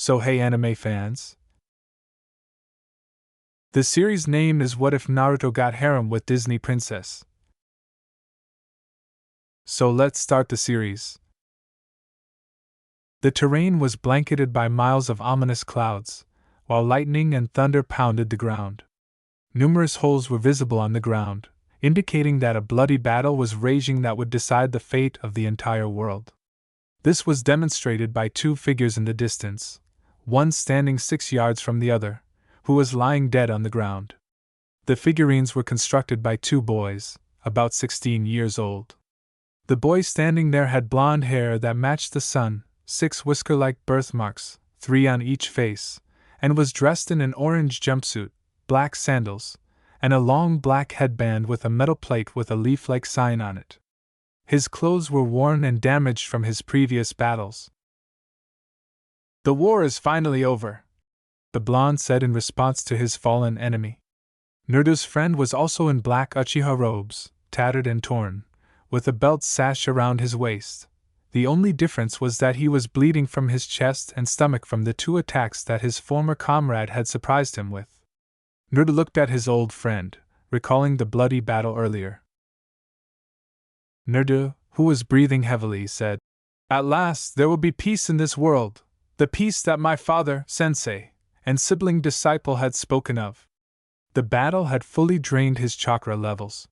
So hey anime fans. The series name is What If Naruto Got Harem with Disney Princess. So let's start the series. The terrain was blanketed by miles of ominous clouds, while lightning and thunder pounded the ground. Numerous holes were visible on the ground, indicating that a bloody battle was raging that would decide the fate of the entire world. This was demonstrated by two figures in the distance, one standing 6 yards from the other, who was lying dead on the ground. The figurines were constructed by two boys, about 16 years old. The boy standing there had blonde hair that matched the sun, 6 whisker-like birthmarks, 3 on each face, and was dressed in an orange jumpsuit, black sandals, and a long black headband with a metal plate with a leaf-like sign on it. His clothes were worn and damaged from his previous battles. "The war is finally over," the blonde said in response to his fallen enemy. Naruto's friend was also in black Uchiha robes, tattered and torn, with a belt sash around his waist. The only difference was that he was bleeding from his chest and stomach from the 2 attacks that his former comrade had surprised him with. Naruto looked at his old friend, recalling the bloody battle earlier. Naruto, who was breathing heavily, said, "At last there will be peace in this world, the peace that my father, sensei, and sibling disciple had spoken of." The battle had fully drained his chakra levels.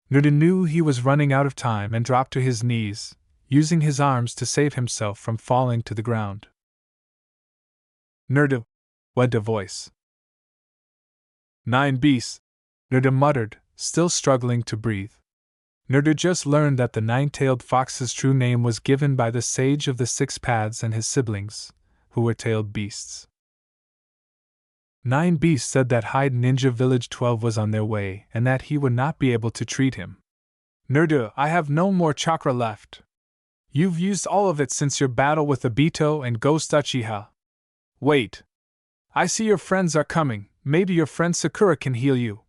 Naruto knew he was running out of time and dropped to his knees, using his arms to save himself from falling to the ground. "Naruto," went a voice. "9 beasts," Naruto muttered, still struggling to breathe. Naruto just learned that the 9-tailed fox's true name was given by the sage of the 6 paths and his siblings, who were tailed beasts. 9 beasts said that Hyde Ninja Village 12 was on their way and that he would not be able to treat him. "Naruto, I have no more chakra left. You've used all of it since your battle with Obito and Ghost Uchiha. Wait. I see your friends are coming, maybe your friend Sakura can heal you,"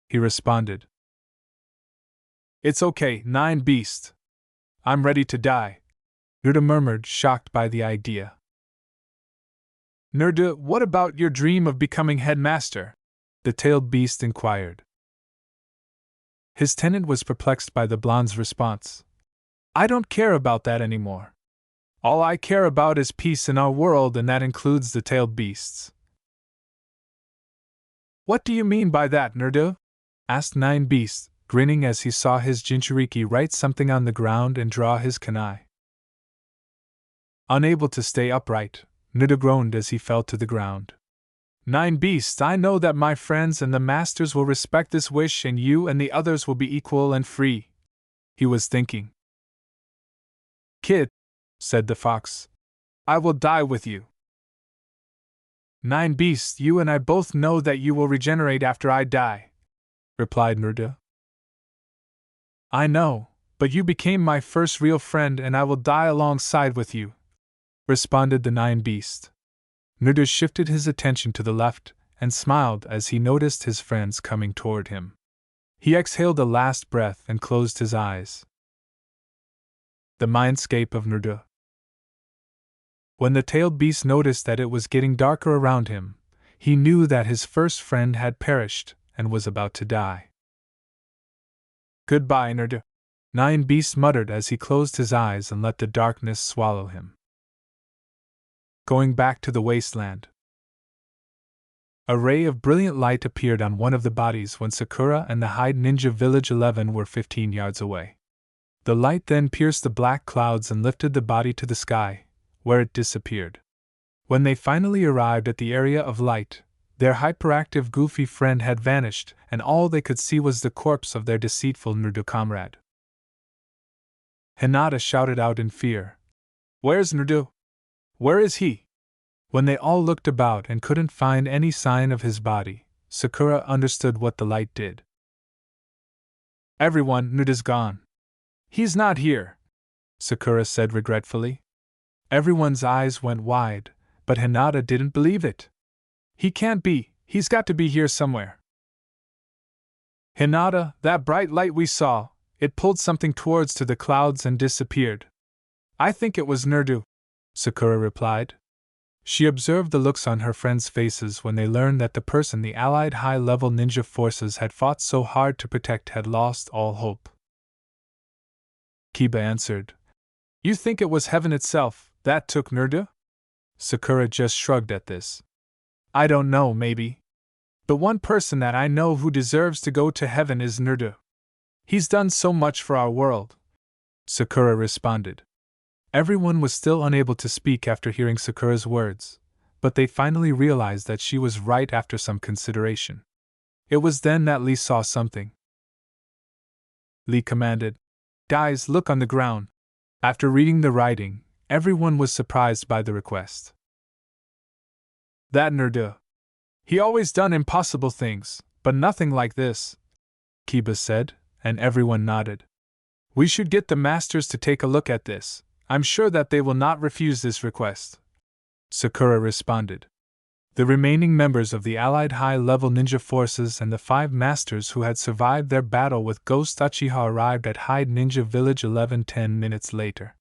he responded. "It's okay, 9 beast. I'm ready to die," Naruto murmured, shocked by the idea. "Naruto, what about your dream of becoming headmaster?" the tailed beast inquired. His tenant was perplexed by the blonde's response. "I don't care about that anymore. All I care about is peace in our world, and that includes the tailed beasts." "What do you mean by that, Naruto?" asked 9 beasts, grinning as he saw his Jinchuriki write something on the ground and draw his kunai. Unable to stay upright, Naruto groaned as he fell to the ground. 9 beasts, I know that my friends and the masters will respect this wish and you and the others will be equal and free," he was thinking. "Kid," said the fox, "I will die with you." 9 beasts, you and I both know that you will regenerate after I die," replied Naruto. "I know, but you became my first real friend and I will die alongside with you," responded the 9 beast. Naruto shifted his attention to the left and smiled as he noticed his friends coming toward him. He exhaled a last breath and closed his eyes. The mindscape of Naruto. When the tailed beast noticed that it was getting darker around him, he knew that his first friend had perished and was about to die. "Goodbye, Naruto," 9 beast muttered as he closed his eyes and let the darkness swallow him. Going back to the wasteland. A ray of brilliant light appeared on one of the bodies when Sakura and the Hyde Ninja Village 11 were 15 yards away. The light then pierced the black clouds and lifted the body to the sky, where it disappeared. When they finally arrived at the area of light, their hyperactive goofy friend had vanished and all they could see was the corpse of their deceitful Naruto comrade. Hinata shouted out in fear, "Where's Naruto? Where is he?" When they all looked about and couldn't find any sign of his body, Sakura understood what the light did. "Everyone, Naruto's gone. He's not here," Sakura said regretfully. Everyone's eyes went wide, but Hinata didn't believe it. "He can't be, he's got to be here somewhere." "Hinata, that bright light we saw, it pulled something towards to the clouds and disappeared. I think it was Naruto," Sakura replied. She observed the looks on her friends' faces when they learned that the person the Allied high-level ninja forces had fought so hard to protect had lost all hope. Kiba answered, "You think it was heaven itself that took Naruto?" Sakura just shrugged at this. "I don't know, maybe. The one person that I know who deserves to go to heaven is Naruto. He's done so much for our world," Sakura responded. Everyone was still unable to speak after hearing Sakura's words, but they finally realized that she was right after some consideration. It was then that Lee saw something. Lee commanded, "Guys, look on the ground." After reading the writing, everyone was surprised by the request. "That Naruto. He always done impossible things, but nothing like this," Kiba said, and everyone nodded. "We should get the masters to take a look at this. I'm sure that they will not refuse this request," Sakura responded. The remaining members of the Allied high-level ninja forces and the 5 masters who had survived their battle with Ghost Uchiha arrived at Hyde Ninja Village 10 minutes later.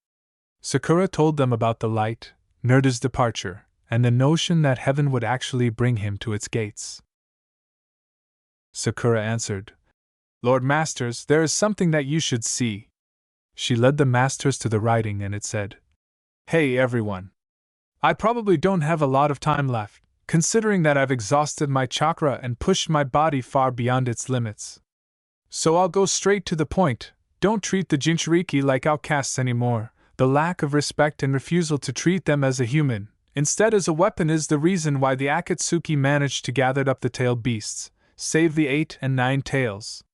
Sakura told them about the light, Naruto's departure, and the notion that heaven would actually bring him to its gates. Sakura answered, "Lord Masters, there is something that you should see." She led the masters to the writing and it said, "Hey everyone. I probably don't have a lot of time left, considering that I've exhausted my chakra and pushed my body far beyond its limits. So I'll go straight to the point. Don't treat the Jinchuriki like outcasts anymore. The lack of respect and refusal to treat them as a human, instead as a weapon, is the reason why the Akatsuki managed to gather up the tailed beasts, save the 8 and 9 tails.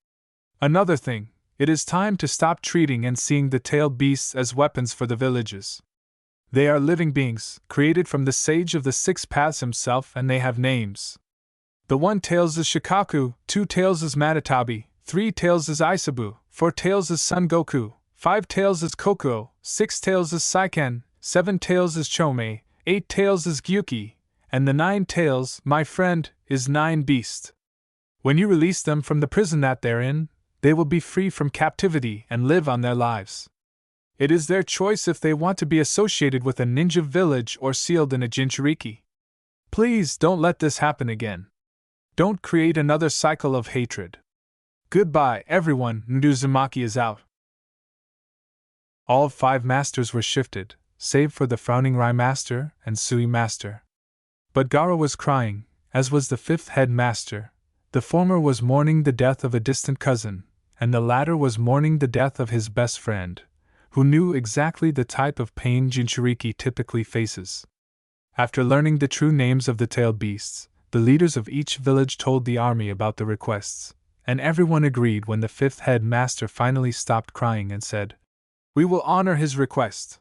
Another thing, it is time to stop treating and seeing the tailed beasts as weapons for the villages. They are living beings, created from the Sage of the 6 Paths himself, and they have names. The 1 tails is Shikaku, 2 tails is Matatabi, 3 tails is Isabu, 4 tails is Son Goku, 5 tails is Kokuo, 6 tails is Saiken, 7 tails is Chomei, 8 tails is Gyuki, and the 9 tails, my friend, is 9 beast. When you release them from the prison that they're in, they will be free from captivity and live on their lives. It is their choice if they want to be associated with a ninja village or sealed in a Jinchuriki. Please don't let this happen again. Don't create another cycle of hatred. Goodbye, everyone. Uzumaki is out." All 5 masters were shifted, save for the Frowning Rai Master and Sui Master. But Gaara was crying, as was the 5th head master. The former was mourning the death of a distant cousin, and the latter was mourning the death of his best friend, who knew exactly the type of pain Jinchuriki typically faces. After learning the true names of the tailed beasts, the leaders of each village told the army about the requests, and everyone agreed when the 5th head master finally stopped crying and said, "We will honor his request.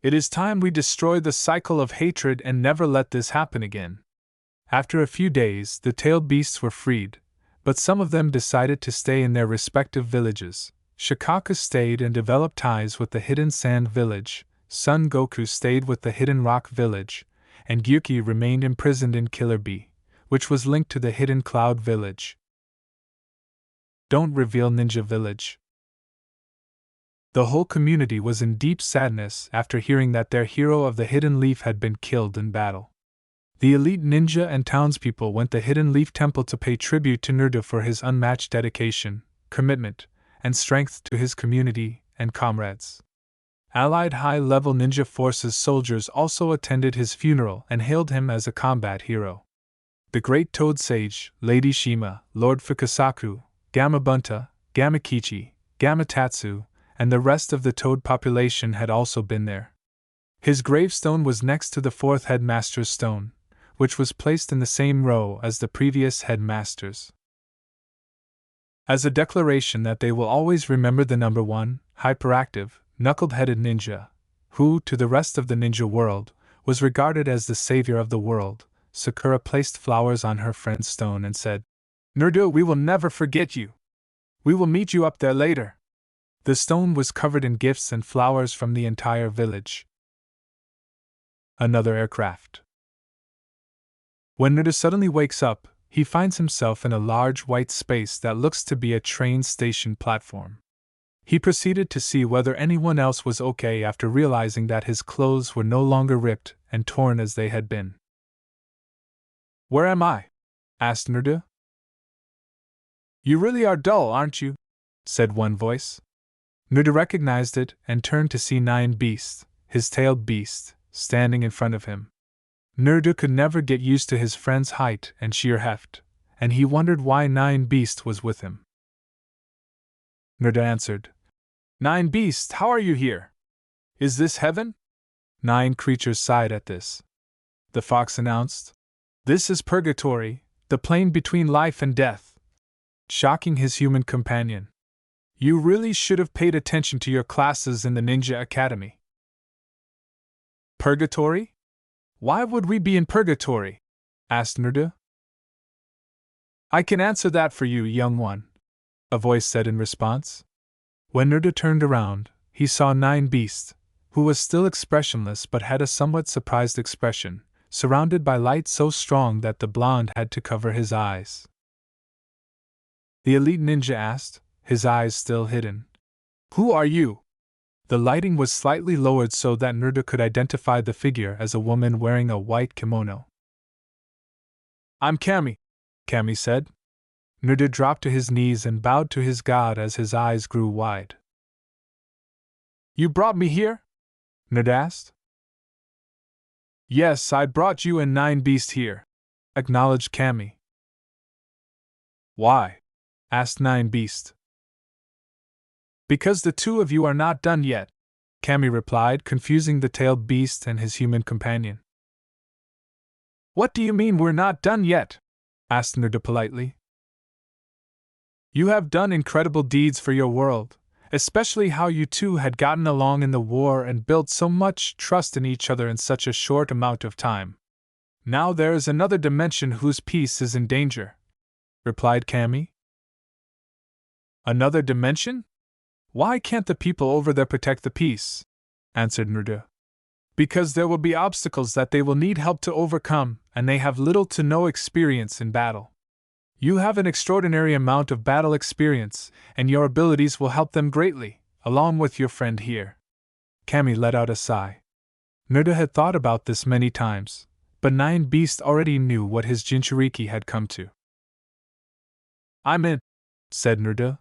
It is time we destroy the cycle of hatred and never let this happen again." After a few days, the tailed beasts were freed, but some of them decided to stay in their respective villages. Shikaku stayed and developed ties with the Hidden Sand Village, Son Goku stayed with the Hidden Rock Village, and Gyuki remained imprisoned in Killer Bee, which was linked to the Hidden Cloud Village. Don't reveal Ninja Village. The whole community was in deep sadness after hearing that their hero of the Hidden Leaf had been killed in battle. The elite ninja and townspeople went to Hidden Leaf Temple to pay tribute to Naruto for his unmatched dedication, commitment, and strength to his community and comrades. Allied high-level ninja forces soldiers also attended his funeral and hailed him as a combat hero. The Great Toad Sage, Lady Shima, Lord Fukasaku, Gamabunta, Gamakichi, Gamatatsu, and the rest of the Toad population had also been there. His gravestone was next to the 4th headmaster's stone, which was placed in the same row as the previous headmasters. As a declaration that they will always remember the number 1, hyperactive, knuckled-headed ninja, who, to the rest of the ninja world, was regarded as the savior of the world, Sakura placed flowers on her friend's stone and said, "Naruto, we will never forget you. We will meet you up there later." The stone was covered in gifts and flowers from the entire village. Another aircraft. When Naruto suddenly wakes up, he finds himself in a large white space that looks to be a train station platform. He proceeded to see whether anyone else was okay after realizing that his clothes were no longer ripped and torn as they had been. "Where am I?" asked Naruto. "You really are dull, aren't you?" said one voice. Naruto recognized it and turned to see Nine Beast, his tailed beast, standing in front of him. Naruto could never get used to his friend's height and sheer heft, and he wondered why Nine Beast was with him. Naruto answered, "Nine Beast, how are you here? Is this heaven?" Nine creatures sighed at this. The fox announced, "This is purgatory, the plane between life and death," shocking his human companion. "You really should have paid attention to your classes in the Ninja Academy." "Purgatory? Why would we be in purgatory?" asked Naruto. "I can answer that for you, young one," a voice said in response. When Naruto turned around, he saw Nine Beast, who was still expressionless but had a somewhat surprised expression, surrounded by light so strong that the blonde had to cover his eyes. The elite ninja asked, his eyes still hidden, "Who are you?" The lighting was slightly lowered so that Naruto could identify the figure as a woman wearing a white kimono. "I'm Kami," Kami said. Naruto dropped to his knees and bowed to his god as his eyes grew wide. "You brought me here?" Naruto asked. "Yes, I brought you and Nine Beast here," acknowledged Kami. "Why?" asked Nine Beast. "Because the two of you are not done yet," Kami replied, confusing the tailed beast and his human companion. "What do you mean we're not done yet?" asked Naruto politely. "You have done incredible deeds for your world, especially how you two had gotten along in the war and built so much trust in each other in such a short amount of time. Now there is another dimension whose peace is in danger," replied Kami. "Another dimension? Why can't the people over there protect the peace?" answered Naruto. "Because there will be obstacles that they will need help to overcome, and they have little to no experience in battle. You have an extraordinary amount of battle experience, and your abilities will help them greatly, along with your friend here." Kami let out a sigh. Naruto had thought about this many times, but Nine Beast already knew what his Jinchuriki had come to. "I'm in," said Naruto.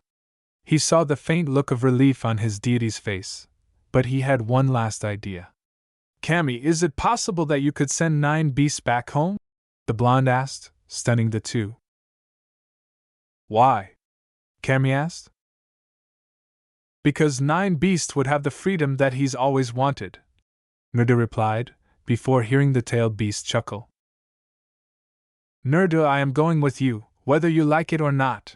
He saw the faint look of relief on his deity's face, but he had one last idea. "Kami, is it possible that you could send Nine Beasts back home?" the blonde asked, stunning the two. "Why?" Kami asked. "Because Nine Beast would have the freedom that he's always wanted," Naruto replied, before hearing the tailed beast chuckle. "Naruto, I am going with you, whether you like it or not.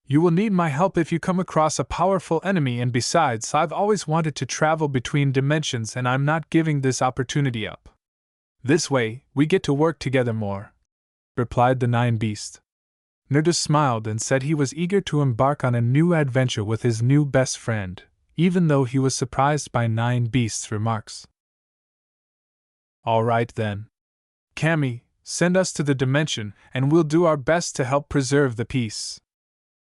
You will need my help if you come across a powerful enemy, and besides, I've always wanted to travel between dimensions and I'm not giving this opportunity up. This way, we get to work together more," replied the Nine Beast. Naruto smiled and said he was eager to embark on a new adventure with his new best friend, even though he was surprised by Nine Beast's remarks. "All right then. Kami, send us to the dimension and we'll do our best to help preserve the peace,"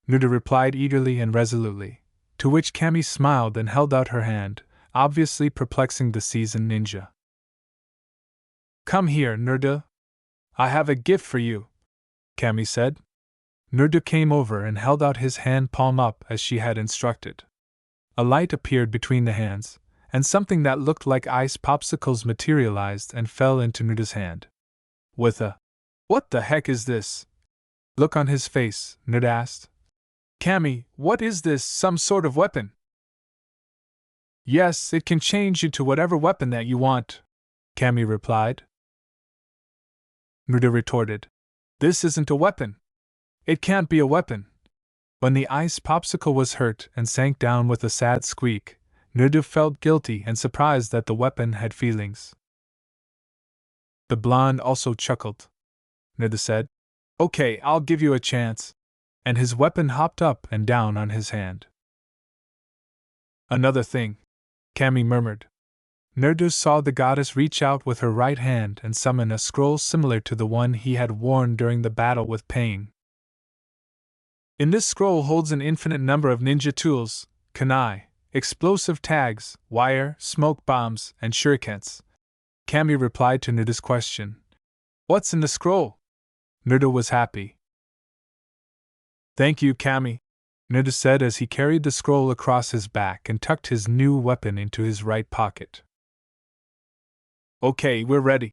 Naruto replied eagerly and resolutely, to which Kami smiled and held out her hand, obviously perplexing the seasoned ninja. "Come here, Naruto. I have a gift for you," Kami said. Naruto came over and held out his hand palm up as she had instructed. A light appeared between the hands, and something that looked like ice popsicles materialized and fell into Naruto's hand. With a "What the heck is this?" look on his face, Naruto asked. "Kami, what is this, some sort of weapon?" "Yes, it can change you to whatever weapon that you want," Kami replied. Naruto retorted, "This isn't a weapon. It can't be a weapon." When the ice popsicle was hurt and sank down with a sad squeak, Naruto felt guilty and surprised that the weapon had feelings. The blonde also chuckled. Naruto said, "Okay, I'll give you a chance," and his weapon hopped up and down on his hand. "Another thing," Kami murmured. Naruto saw the goddess reach out with her right hand and summon a scroll similar to the one he had worn during the battle with Pain. "In this scroll holds an infinite number of ninja tools, kunai, explosive tags, wire, smoke bombs, and shurikens. Kami replied to Nuda's question. What's in the scroll? Nuda was happy. Thank you, Kami, Nuda said as he carried the scroll across his back and tucked his new weapon into his right pocket. Okay, we're ready,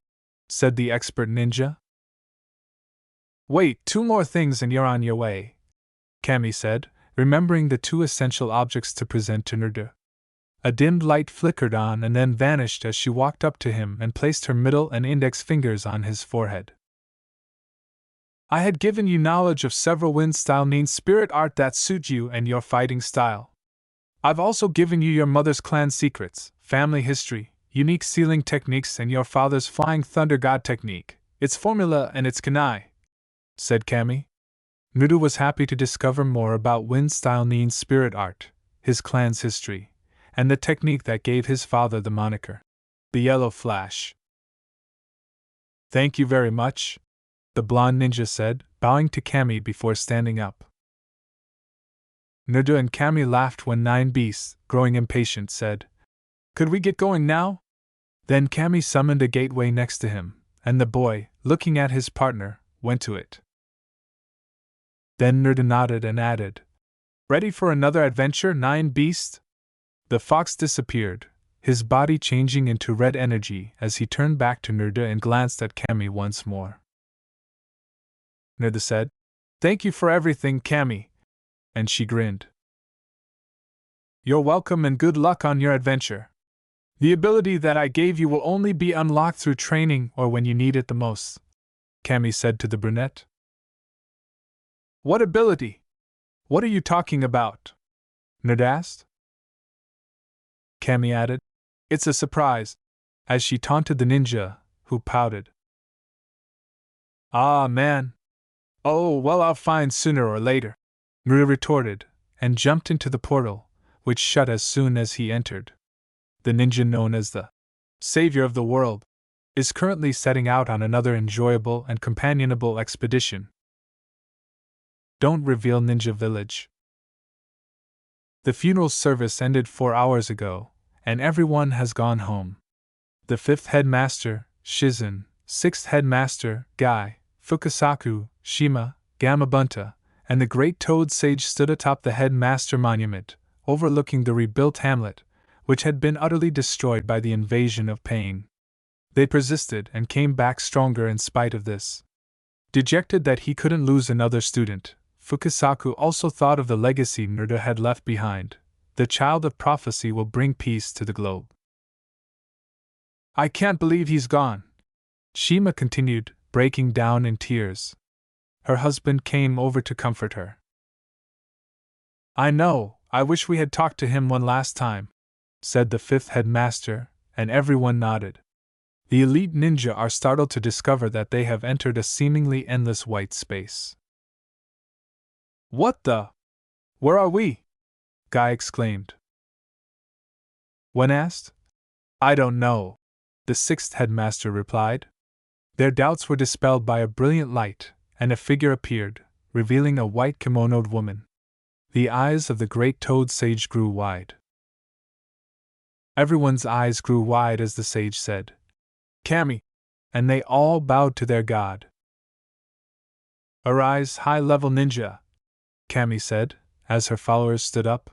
said the expert ninja. Wait, 2 more things and you're on your way, Kami said, remembering the 2 essential objects to present to Nuda. A dimmed light flickered on and then vanished as she walked up to him and placed her middle and index fingers on his forehead. I had given you knowledge of several wind-style nin spirit art that suit you and your fighting style. I've also given you your mother's clan secrets, family history, unique sealing techniques and your father's flying thunder god technique, its formula and its kanai, said Kami. Nuda was happy to discover more about wind-style nin spirit art, his clan's history, and the technique that gave his father the moniker, the Yellow Flash. Thank you very much, the blonde ninja said, bowing to Kami before standing up. Nuda and Kami laughed when Nine Beasts, growing impatient, said, Could we get going now? Then Kami summoned a gateway next to him, and the boy, looking at his partner, went to it. Then Nuda nodded and added, Ready for another adventure, Nine Beast? The fox disappeared, his body changing into red energy as he turned back to Nuda and glanced at Kami once more. Nuda said, Thank you for everything, Kami. And she grinned. You're welcome and good luck on your adventure. The ability that I gave you will only be unlocked through training or when you need it the most, Kami said to the brunette. What ability? What are you talking about? Nuda asked. Kami added, It's a surprise, as she taunted the ninja, who pouted. Ah, man. Oh, well, I'll find sooner or later, Nuda retorted, and jumped into the portal, which shut as soon as he entered. The ninja known as the Savior of the World is currently setting out on another enjoyable and companionable expedition. Don't reveal Ninja Village. The funeral service ended 4 hours ago, and everyone has gone home. The 5th headmaster, Shizen, 6th headmaster, Guy, Fukasaku, Shima, Gamabunta, and the great toad sage stood atop the headmaster monument, overlooking the rebuilt hamlet, which had been utterly destroyed by the invasion of Pain. They persisted and came back stronger in spite of this. Dejected that he couldn't lose another student, Fukasaku also thought of the legacy Nuda had left behind. The child of prophecy will bring peace to the globe. I can't believe he's gone, Shima continued, breaking down in tears. Her husband came over to comfort her. I know, I wish we had talked to him one last time, said the 5th headmaster, and everyone nodded. The elite ninja are startled to discover that they have entered a seemingly endless white space. What the? Where are we? Guy exclaimed. When asked, I don't know, the 6th headmaster replied. Their doubts were dispelled by a brilliant light, and a figure appeared, revealing a white kimonoed woman. The eyes of the great toad sage grew wide. Everyone's eyes grew wide as the sage said, Kami, and they all bowed to their god. Arise, high-level ninja, Kami said, as her followers stood up.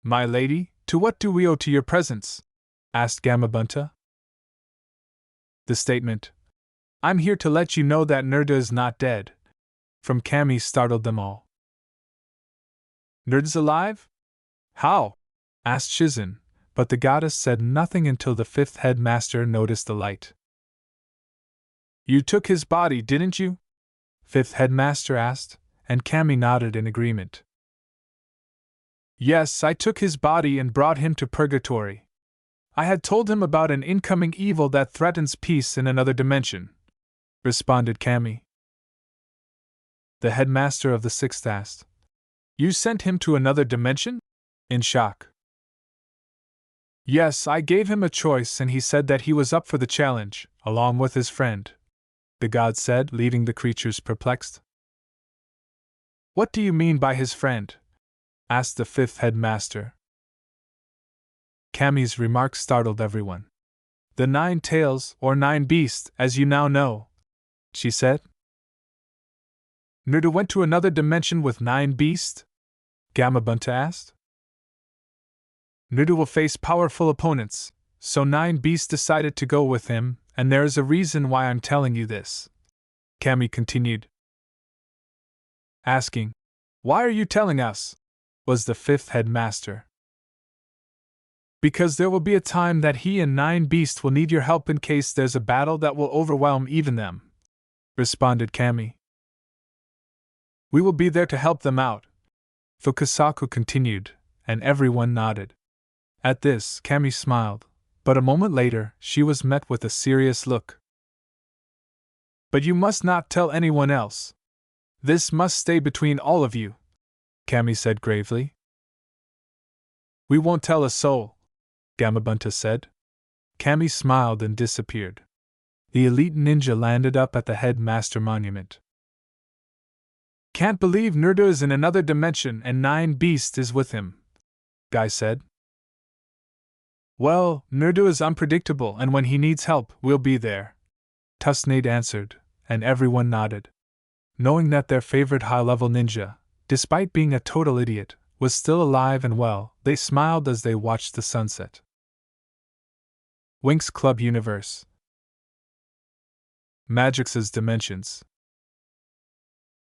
My lady, to what do we owe to your presence? Asked Gamabunta. The statement, I'm here to let you know that Nuda is not dead, from Kami startled them all. Nuda's alive? How? Asked Shizen, but the goddess said nothing until the 5th headmaster noticed the light. You took his body, didn't you? 5th headmaster asked, and Kami nodded in agreement. Yes, I took his body and brought him to purgatory. I had told him about an incoming evil that threatens peace in another dimension, responded Kami. The headmaster of the 6th asked, You sent him to another dimension? In shock. Yes, I gave him a choice and he said that he was up for the challenge, along with his friend, the god said, leaving the creatures perplexed. What do you mean by his friend? Asked the 5th headmaster. Kami's remark startled everyone. The 9 tails, or 9 beasts, as you now know, she said. Naruto went to another dimension with 9 beasts? Gamabunta asked. Naruto will face powerful opponents, so 9 beasts decided to go with him, and there is a reason why I'm telling you this. Kami continued, asking, "Why are you telling us?" was the 5th headmaster. Because there will be a time that he and 9 beasts will need your help in case there's a battle that will overwhelm even them, responded Kami. We will be there to help them out, Fukasaku continued, and everyone nodded. At this, Kami smiled, but a moment later, she was met with a serious look. But you must not tell anyone else. This must stay between all of you, Kami said gravely. We won't tell a soul, Gamabunta said. Kami smiled and disappeared. The elite ninja landed up at the headmaster monument. Can't believe Naruto is in another dimension and 9 beasts is with him, Guy said. Well, Naruto is unpredictable and when he needs help, we'll be there, Tusnade answered, and everyone nodded. Knowing that their favorite high-level ninja, despite being a total idiot, was still alive and well, they smiled as they watched the sunset. Winx Club Universe. Magix's Dimensions.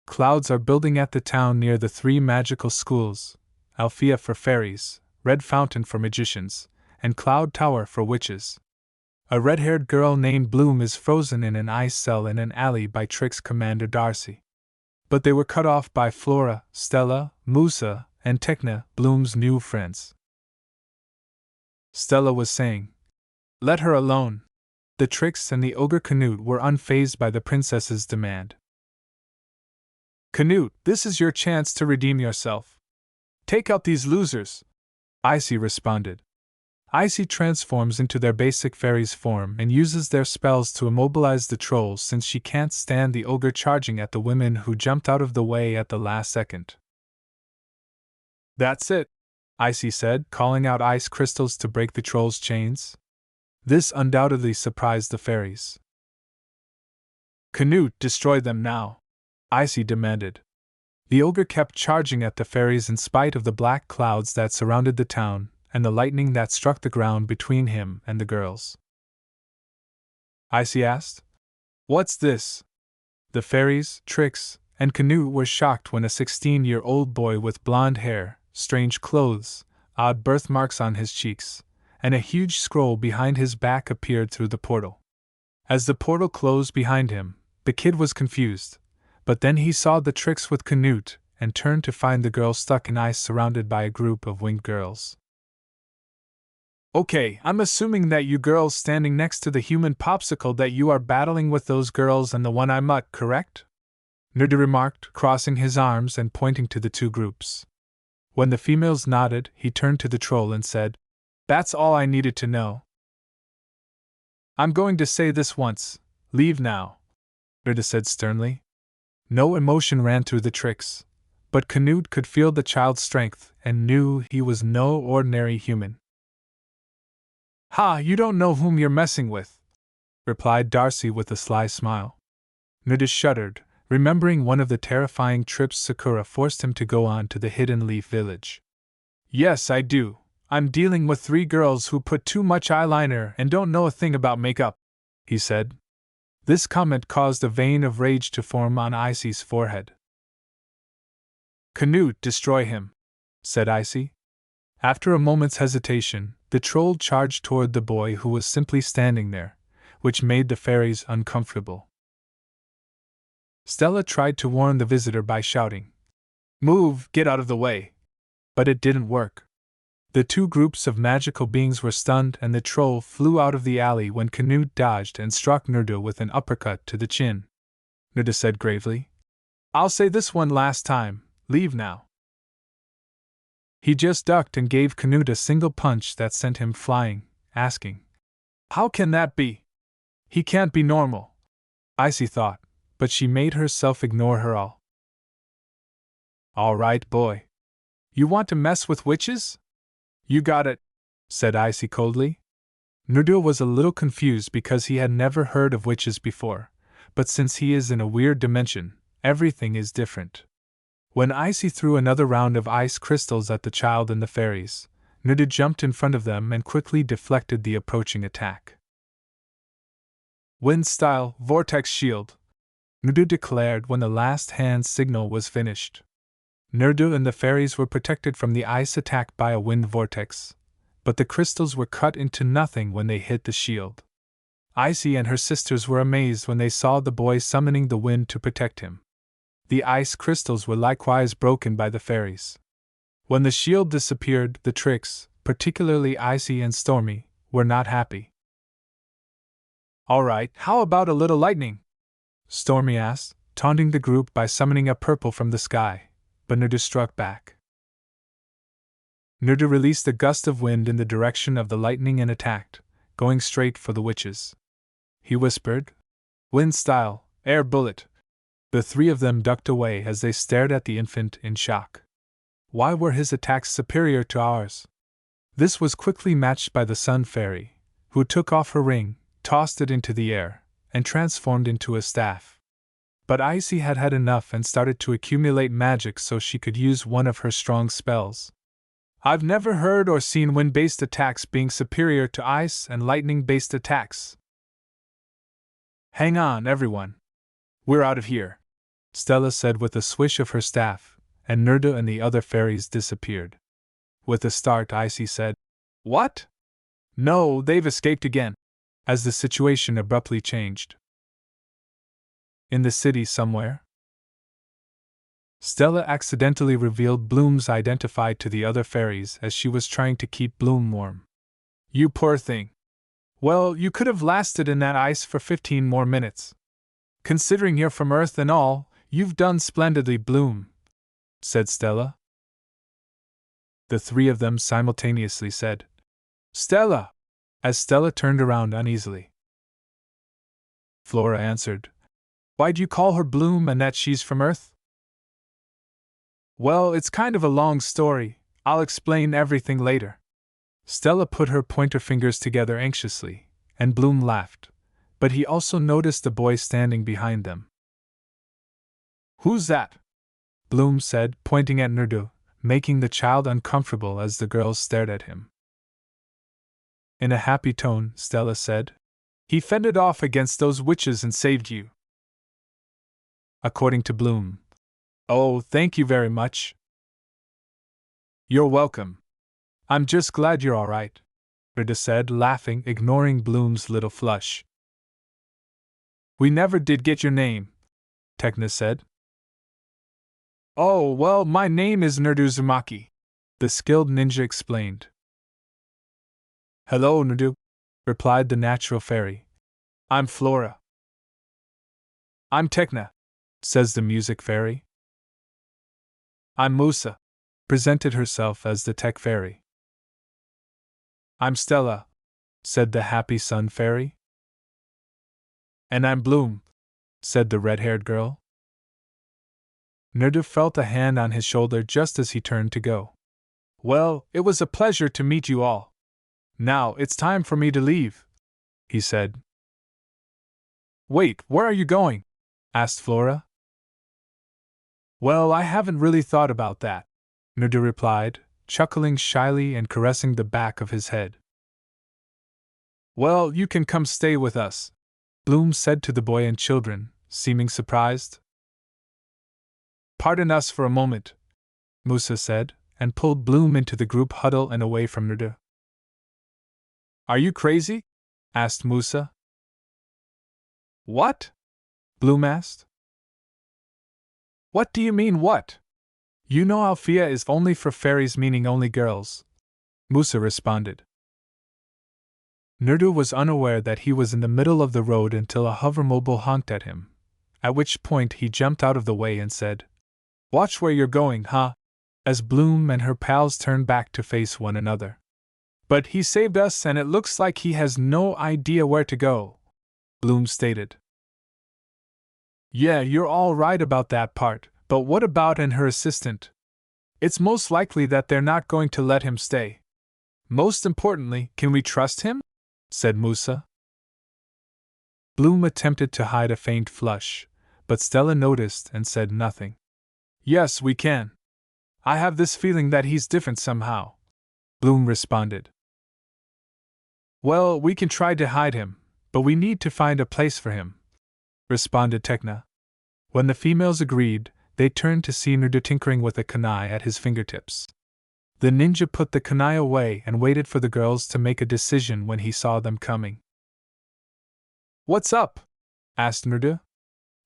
Clouds are building at the town near the 3 magical schools, Alphea for fairies, Red Fountain for magicians, and Cloud Tower for witches. A red-haired girl named Bloom is frozen in an ice cell in an alley by Trix Commander Darcy. But they were cut off by Flora, Stella, Musa, and Tekna, Bloom's new friends. Stella was saying, "Let her alone." The Trix and the ogre Canute were unfazed by the princess's demand. Canute, this is your chance to redeem yourself. Take out these losers, Icy responded. Icy transforms into their basic fairies form and uses their spells to immobilize the trolls since she can't stand the ogre charging at the women who jumped out of the way at the last second. That's it, Icy said, calling out ice crystals to break the trolls' chains. This undoubtedly surprised the fairies. Canute, destroy them now, Icy demanded. The ogre kept charging at the fairies in spite of the black clouds that surrounded the town, and the lightning that struck the ground between him and the girls. Icy asked, "What's this?" The fairies, Trix, and Canute were shocked when a 16-year-old boy with blonde hair, strange clothes, odd birthmarks on his cheeks, and a huge scroll behind his back appeared through the portal. As the portal closed behind him, the kid was confused, but then he saw the Trix with Canute and turned to find the girl stuck in ice surrounded by a group of winged girls. Okay, I'm assuming that you girls standing next to the human popsicle that you are battling with those girls and the one I mutt, correct? Naruto remarked, crossing his arms and pointing to the 2 groups. When the females nodded, he turned to the troll and said, "That's all I needed to know. I'm going to say this once, leave now," Naruto said sternly. No emotion ran through the Trix, but Canute could feel the child's strength and knew he was no ordinary human. "Ha, you don't know whom you're messing with," replied Darcy with a sly smile. Naruto shuddered, remembering one of the terrifying trips Sakura forced him to go on to the Hidden Leaf Village. "Yes, I do. I'm dealing with 3 girls who put too much eyeliner and don't know a thing about makeup," he said. This comment caused a vein of rage to form on Icy's forehead. "Canute, destroy him," said Icy. After a moment's hesitation, the troll charged toward the boy who was simply standing there, which made the fairies uncomfortable. Stella tried to warn the visitor by shouting, "Move, get out of the way!" But it didn't work. The 2 groups of magical beings were stunned and the troll flew out of the alley when Canute dodged and struck Naruto with an uppercut to the chin. Naruto said gravely, "I'll say this one last time, leave now." He just ducked and gave Canute a single punch that sent him flying, asking, "How can that be? He can't be normal," Icy thought, but she made herself ignore her all. "All right, boy. You want to mess with witches? You got it," said Icy coldly. Naruto was a little confused because he had never heard of witches before, but since he is in a weird dimension, everything is different. When Icy threw another round of ice crystals at the child and the fairies, Naruto jumped in front of them and quickly deflected the approaching attack. Wind style, vortex shield, Naruto declared when the last hand signal was finished. Naruto and the fairies were protected from the ice attack by a wind vortex, but the crystals were cut into nothing when they hit the shield. Icy and her sisters were amazed when they saw the boy summoning the wind to protect him. The ice crystals were likewise broken by the fairies. When the shield disappeared, the Tricks, particularly Icy and Stormy, were not happy. "Alright, how about a little lightning?" Stormy asked, taunting the group by summoning a purple from the sky, but Naruto struck back. Naruto released a gust of wind in the direction of the lightning and attacked, going straight for the witches. He whispered, "Wind style, air bullet." The three of them ducked away as they stared at the infant in shock. Why were his attacks superior to ours? This was quickly matched by the Sun Fairy, who took off her ring, tossed it into the air, and transformed into a staff. But Icy had had enough and started to accumulate magic so she could use one of her strong spells. "I've never heard or seen wind-based attacks being superior to ice and lightning-based attacks." "Hang on, everyone. We're out of here," Stella said with a swish of her staff, and Naruto and the other fairies disappeared. With a start, Icy said, "What? No, they've escaped again," as the situation abruptly changed. In the city somewhere, Stella accidentally revealed Bloom's identity to the other fairies as she was trying to keep Bloom warm. "You poor thing. Well, you could have lasted in that ice for 15 more minutes. Considering you're from Earth and all, you've done splendidly, Bloom," said Stella. The three of them simultaneously said, "Stella!" as Stella turned around uneasily. Flora answered, "Why'd you call her Bloom and that she's from Earth?" "Well, it's kind of a long story. I'll explain everything later." Stella put her pointer fingers together anxiously, and Bloom laughed, but he also noticed the boy standing behind them. "Who's that?" Bloom said, pointing at Naruto, making the child uncomfortable as the girls stared at him. In a happy tone, Stella said, "He fended off against those witches and saved you." According to Bloom. "Oh, thank you very much." "You're welcome. I'm just glad you're all right," Naruto said, laughing, ignoring Bloom's little flush. "We never did get your name," Tekna said. "Oh, well, my name is Naruto Uzumaki," the skilled ninja explained. "Hello, Naruto," replied the natural fairy. "I'm Flora." "I'm Tekna," says the music fairy. "I'm Musa," presented herself as the tech fairy. "I'm Stella," said the happy sun fairy. "And I'm Bloom," said the red-haired girl. Naruto felt a hand on his shoulder just as he turned to go. "Well, it was a pleasure to meet you all. Now it's time for me to leave," he said. "Wait, where are you going?" asked Flora. "Well, I haven't really thought about that," Naruto replied, chuckling shyly and caressing the back of his head. "Well, you can come stay with us," Bloom said to the boy and children, seeming surprised. "Pardon us for a moment," Musa said, and pulled Bloom into the group huddle and away from Naruto. "Are you crazy?" asked Musa. "What?" Bloom asked. "What do you mean, what? You know Althea is only for fairies, meaning only girls," Musa responded. Naruto was unaware that he was in the middle of the road until a hovermobile honked at him, at which point he jumped out of the way and said, "Watch where you're going, huh?" as Bloom and her pals turned back to face one another. "But he saved us and it looks like he has no idea where to go," Bloom stated. "Yeah, you're all right about that part, but what about her assistant? It's most likely that they're not going to let him stay. Most importantly, can we trust him?" said Musa. Bloom attempted to hide a faint flush, but Stella noticed and said nothing. Yes, we can. I have this feeling that he's different somehow, Bloom responded. Well, we can try to hide him, but we need to find a place for him, responded Tekna. When the females agreed, they turned to see Naruto tinkering with a kunai at his fingertips. The ninja put the kunai away and waited for the girls to make a decision when he saw them coming. What's up? Asked Naruto.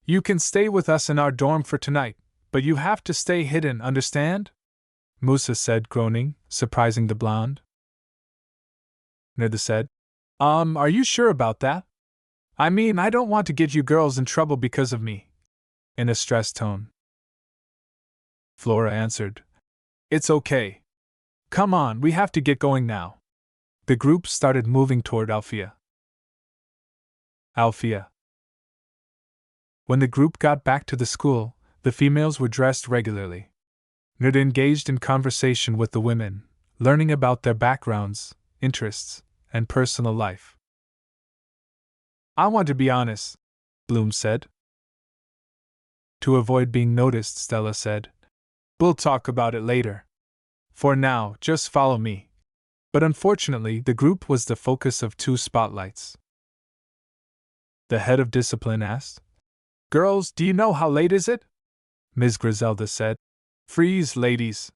You can stay with us in our dorm for tonight, but you have to stay hidden, understand? Musa said, groaning, surprising the blonde. Naruto said, Are you sure about that? I mean, I don't want to get you girls in trouble because of me, in a stressed tone. Flora answered, It's okay. Come on, we have to get going now. The group started moving toward Althea. When the group got back to the school, the females were dressed regularly. Naruto engaged in conversation with the women, learning about their backgrounds, interests, and personal life. I want to be honest, Bloom said. To avoid being noticed, Stella said, We'll talk about it later. For now, just follow me. But unfortunately, the group was the focus of 2 spotlights. The head of discipline asked, Girls, do you know how late is it? Ms. Griselda said, Freeze, ladies.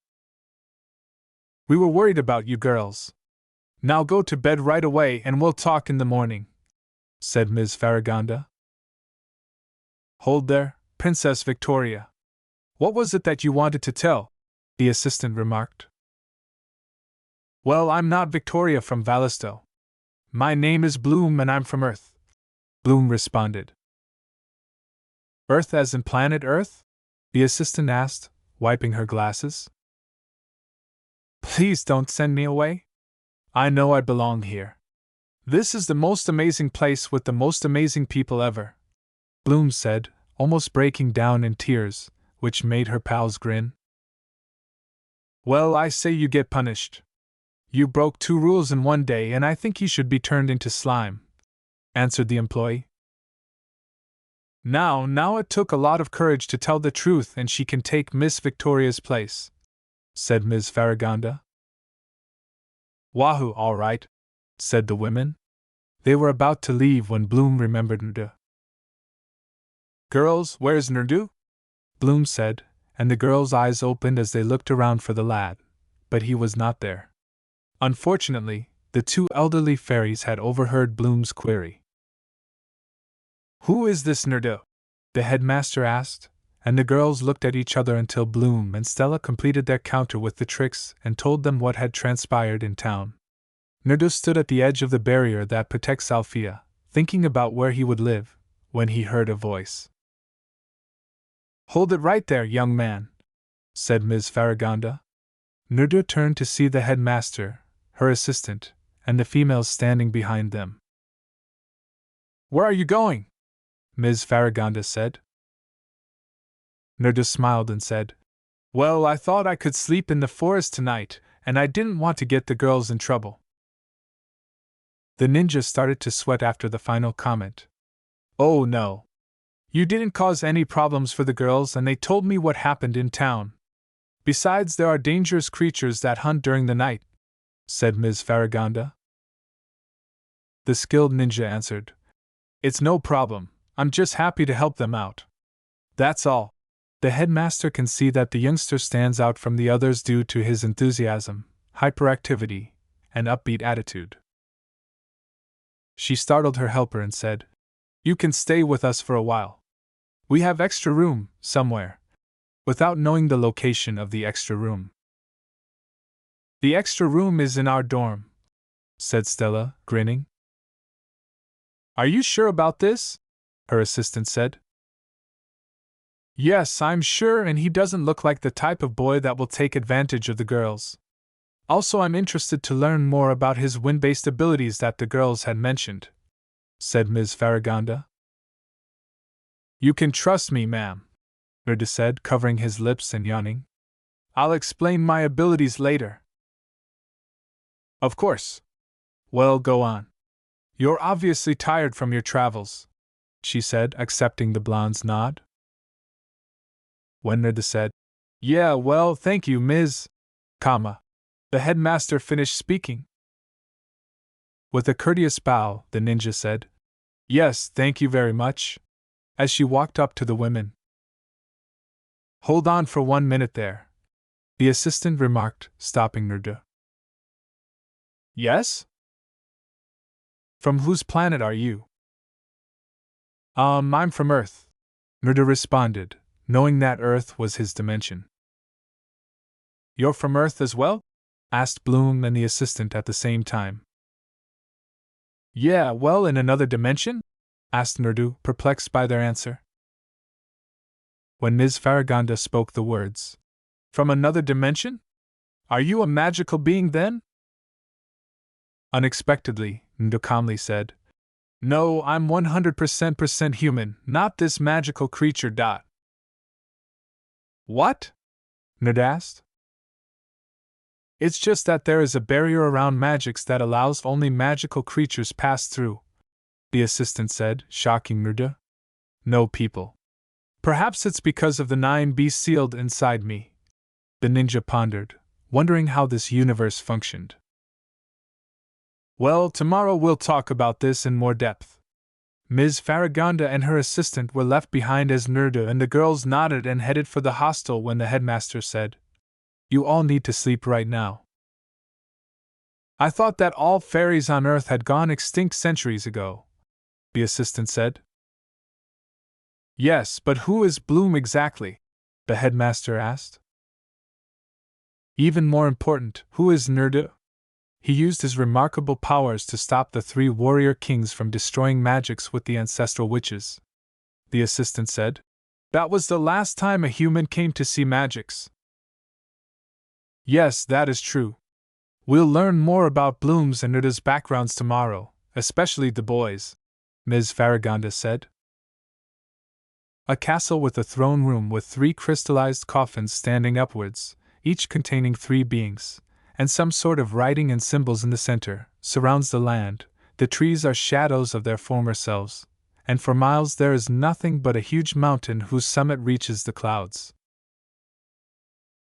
We were worried about you girls. Now go to bed right away and we'll talk in the morning, said Ms. Farragonda. Hold there, Princess Victoria. What was it that you wanted to tell? The assistant remarked. Well, I'm not Victoria from Valisto. My name is Bloom and I'm from Earth, Bloom responded. Earth as in planet Earth? The assistant asked, wiping her glasses. Please don't send me away. I know I belong here. This is the most amazing place with the most amazing people ever, Bloom said, almost breaking down in tears, which made her pals grin. Well, I say you get punished. You broke 2 rules in one day and I think you should be turned into slime, answered the employee. Now it took a lot of courage to tell the truth and she can take Miss Victoria's place, said Ms. Farragonda. Wahoo, all right, said the women. They were about to leave when Bloom remembered Naruto. Girls, where's Naruto? Bloom said, and the girls' eyes opened as they looked around for the lad, but he was not there. Unfortunately, the 2 elderly fairies had overheard Bloom's query. Who is this Naruto? The headmaster asked, and the girls looked at each other until Bloom and Stella completed their counter with the tricks and told them what had transpired in town. Naruto stood at the edge of the barrier that protects Althea, thinking about where he would live, when he heard a voice. Hold it right there, young man, said Ms. Farragonda. Naruto turned to see the headmaster, her assistant, and the females standing behind them. Where are you going? Ms. Farragonda said. Naruto smiled and said, Well, I thought I could sleep in the forest tonight, and I didn't want to get the girls in trouble. The ninja started to sweat after the final comment. Oh no. You didn't cause any problems for the girls and they told me what happened in town. Besides, there are dangerous creatures that hunt during the night, said Ms. Farragonda. The skilled ninja answered, It's no problem, I'm just happy to help them out. That's all. The headmaster can see that the youngster stands out from the others due to his enthusiasm, hyperactivity, and upbeat attitude. She startled her helper and said, You can stay with us for a while. We have extra room, somewhere, without knowing the location of the extra room. The extra room is in our dorm, said Stella, grinning. Are you sure about this? Her assistant said. Yes, I'm sure, and he doesn't look like the type of boy that will take advantage of the girls. Also, I'm interested to learn more about his wind-based abilities that the girls had mentioned, said Ms. Farragonda. You can trust me, ma'am, Naruto said, covering his lips and yawning. I'll explain my abilities later. Of course. Well, go on. You're obviously tired from your travels, she said, accepting the blonde's nod. When Naruto said, Yeah, well, thank you, Ms. The headmaster finished speaking. With a courteous bow, the ninja said, Yes, thank you very much, as she walked up to the women. Hold on for 1 minute there, the assistant remarked, stopping Naruto. Yes? From whose planet are you? I'm from Earth, Naruto responded, knowing that Earth was his dimension. You're from Earth as well? Asked Bloom and the assistant at the same time. Yeah, well, in another dimension? Asked Naruto, perplexed by their answer. When Ms. Farragonda spoke the words, From another dimension? Are you a magical being then? Unexpectedly, Naruto calmly said, No, I'm 100% human, not this magical creature. What? Naruto asked. It's just that there is a barrier around magics that allows only magical creatures pass through, the assistant said, shocking Naruto. No people. Perhaps it's because of the 9 beasts sealed inside me, the ninja pondered, wondering how this universe functioned. Well, tomorrow we'll talk about this in more depth. Ms. Farragonda and her assistant were left behind as Naruto and the girls nodded and headed for the hostel when the headmaster said, You all need to sleep right now. I thought that all fairies on Earth had gone extinct centuries ago, the assistant said. Yes, but who is Bloom exactly? The headmaster asked. Even more important, who is Naruto? He used his remarkable powers to stop the 3 warrior kings from destroying magics with the ancestral witches, the assistant said. That was the last time a human came to see magics. Yes, that is true. We'll learn more about Bloom's and Naruto's backgrounds tomorrow, especially the boys, Ms. Farragonda said. A castle with a throne room with 3 crystallized coffins standing upwards, each containing 3 beings, and some sort of writing and symbols in the center, surrounds the land. The trees are shadows of their former selves, and for miles there is nothing but a huge mountain whose summit reaches the clouds.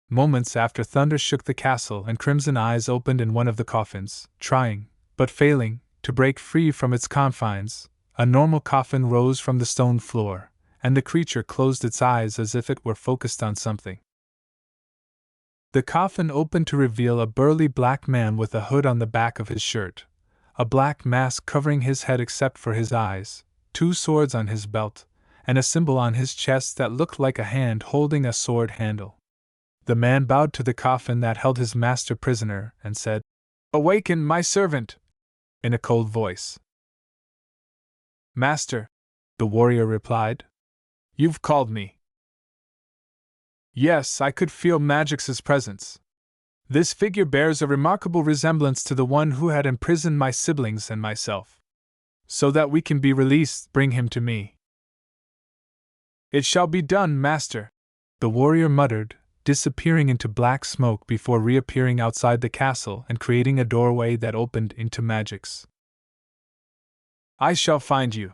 Moments after thunder shook the castle and crimson eyes opened in one of the coffins, trying, but failing, to break free from its confines, a normal coffin rose from the stone floor, and the creature closed its eyes as if it were focused on something. The coffin opened to reveal a burly black man with a hood on the back of his shirt, a black mask covering his head except for his eyes, 2 swords on his belt, and a symbol on his chest that looked like a hand holding a sword handle. The man bowed to the coffin that held his master prisoner and said, Awaken, my servant, in a cold voice. Master, the warrior replied. You've called me. Yes, I could feel Magix's presence. This figure bears a remarkable resemblance to the one who had imprisoned my siblings and myself. So that we can be released, bring him to me. It shall be done, master, the warrior muttered, disappearing into black smoke before reappearing outside the castle and creating a doorway that opened into Magix. I shall find you,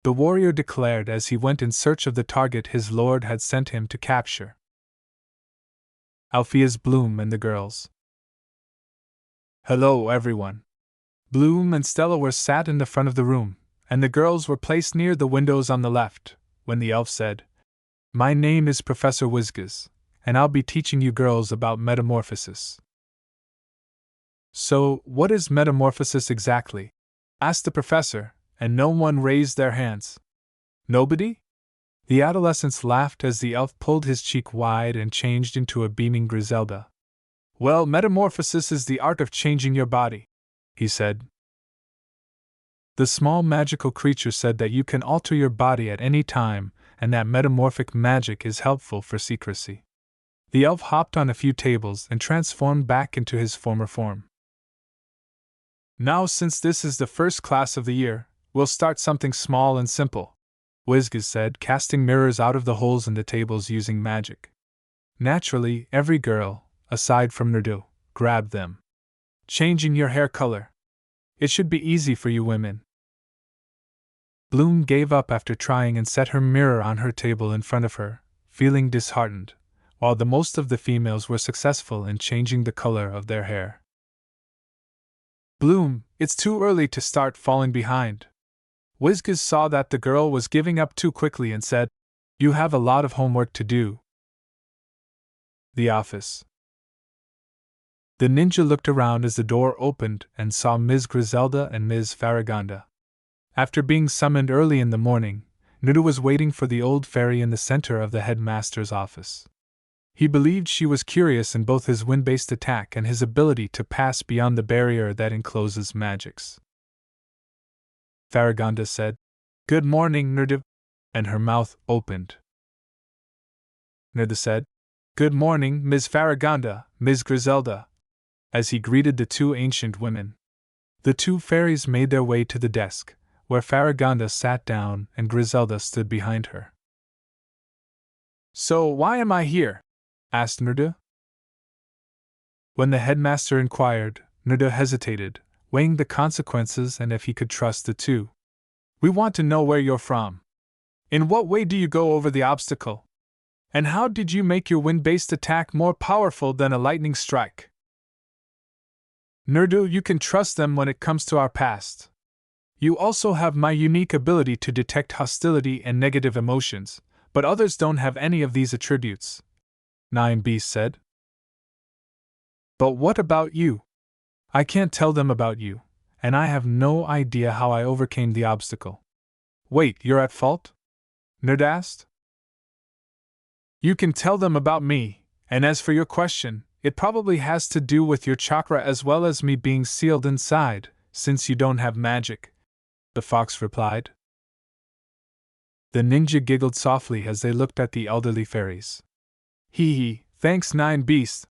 the warrior declared as he went in search of the target his lord had sent him to capture. Alpheus, Bloom, and the girls. Hello, everyone. Bloom and Stella were sat in the front of the room, and the girls were placed near the windows on the left, when the elf said, My name is Professor Wizgaz, and I'll be teaching you girls about metamorphosis. So, what is metamorphosis exactly? Asked the professor, and no one raised their hands. Nobody? The adolescents laughed as the elf pulled his cheek wide and changed into a beaming Griselda. Well, metamorphosis is the art of changing your body, he said. The small magical creature said that you can alter your body at any time, and that metamorphic magic is helpful for secrecy. The elf hopped on a few tables and transformed back into his former form. Now, since this is the first class of the year, we'll start something small and simple, Wizgaz said, casting mirrors out of the holes in the tables using magic. Naturally, every girl, aside from Naruto, grabbed them. Changing your hair color. It should be easy for you women. Bloom gave up after trying and set her mirror on her table in front of her, feeling disheartened, while the most of the females were successful in changing the color of their hair. Bloom, it's too early to start falling behind. Wizgiz saw that the girl was giving up too quickly and said, You have a lot of homework to do. The office. The ninja looked around as the door opened and saw Ms. Griselda and Ms. Farragonda. After being summoned early in the morning, Naruto was waiting for the old fairy in the center of the headmaster's office. He believed she was curious in both his wind-based attack and his ability to pass beyond the barrier that encloses magics. Farragonda said, Good morning, Naruto, and her mouth opened. Naruto said, Good morning, Ms. Farragonda, Ms. Griselda, as he greeted the two ancient women. The two fairies made their way to the desk, where Farragonda sat down and Griselda stood behind her. So why am I here? Asked Naruto. When the headmaster inquired, Naruto hesitated, weighing the consequences and if he could trust the two. We want to know where you're from. In what way do you go over the obstacle? And how did you make your wind-based attack more powerful than a lightning strike? Naruto, you can trust them when it comes to our past. You also have my unique ability to detect hostility and negative emotions, but others don't have any of these attributes. 9B said. But what about you? I can't tell them about you, and I have no idea how I overcame the obstacle. Wait, you're at fault? Naruto asked. You can tell them about me, and as for your question, it probably has to do with your chakra as well as me being sealed inside, since you don't have magic, the fox replied. The ninja giggled softly as they looked at the elderly fairies. Hee hee, thanks 9 Beast,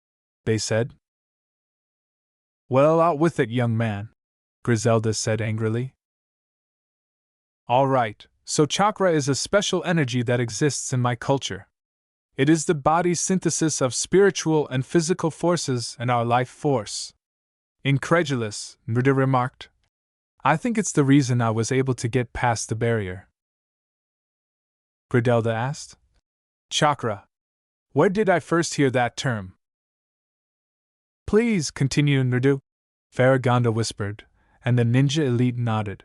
they said. Well, out with it, young man, Griselda said angrily. All right, so chakra is a special energy that exists in my culture. It is the body's synthesis of spiritual and physical forces and our life force. Incredulous, Naruto remarked. I think it's the reason I was able to get past the barrier. Griselda asked. Chakra. Where did I first hear that term? Please continue, Naruto, Farragonda whispered, and the ninja elite nodded.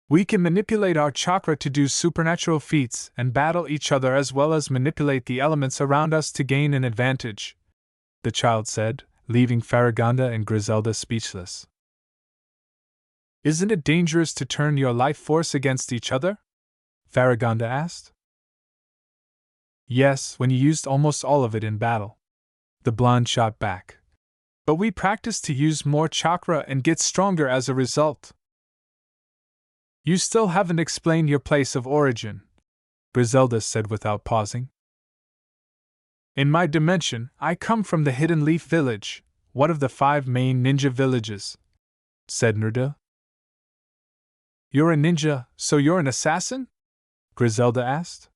We can manipulate our chakra to do supernatural feats and battle each other as well as manipulate the elements around us to gain an advantage, the child said, leaving Farragonda and Griselda speechless. Isn't it dangerous to turn your life force against each other? Farragonda asked. Yes, when you used almost all of it in battle, the blonde shot back. But we practice to use more chakra and get stronger as a result. You still haven't explained your place of origin, Griselda said without pausing. In my dimension, I come from the Hidden Leaf Village, one of the 5 main ninja villages, said Naruto. You're a ninja, so you're an assassin? Griselda asked.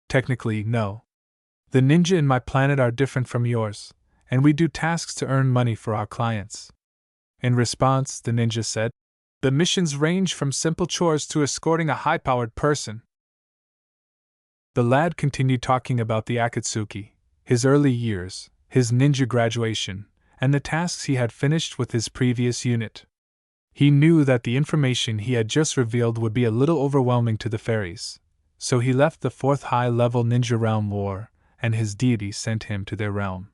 Technically, no. The ninja in my planet are different from yours, and we do tasks to earn money for our clients. In response, the ninja said, the missions range from simple chores to escorting a high-powered person. The lad continued talking about the Akatsuki, his early years, his ninja graduation, and the tasks he had finished with his previous unit. He knew that the information he had just revealed would be a little overwhelming to the fairies, so he left the 4th high-level ninja realm war, and his deity sent him to their realm.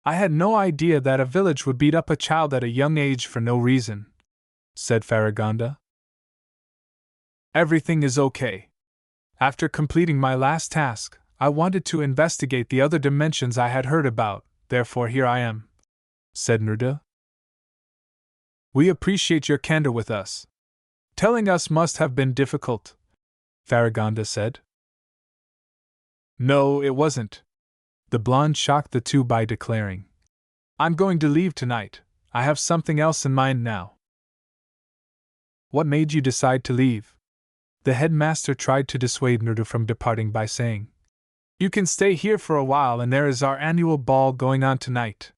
I had no idea that a village would beat up a child at a young age for no reason, said Farragonda. Everything is okay. After completing my last task, I wanted to investigate the other dimensions I had heard about, therefore here I am, said Naruto. We appreciate your candor with us. Telling us must have been difficult, Farragonda said. No, it wasn't. The blonde shocked the two by declaring, I'm going to leave tonight. I have something else in mind now. What made you decide to leave? The headmaster tried to dissuade Naruto from departing by saying, You can stay here for a while and there is our annual ball going on tonight.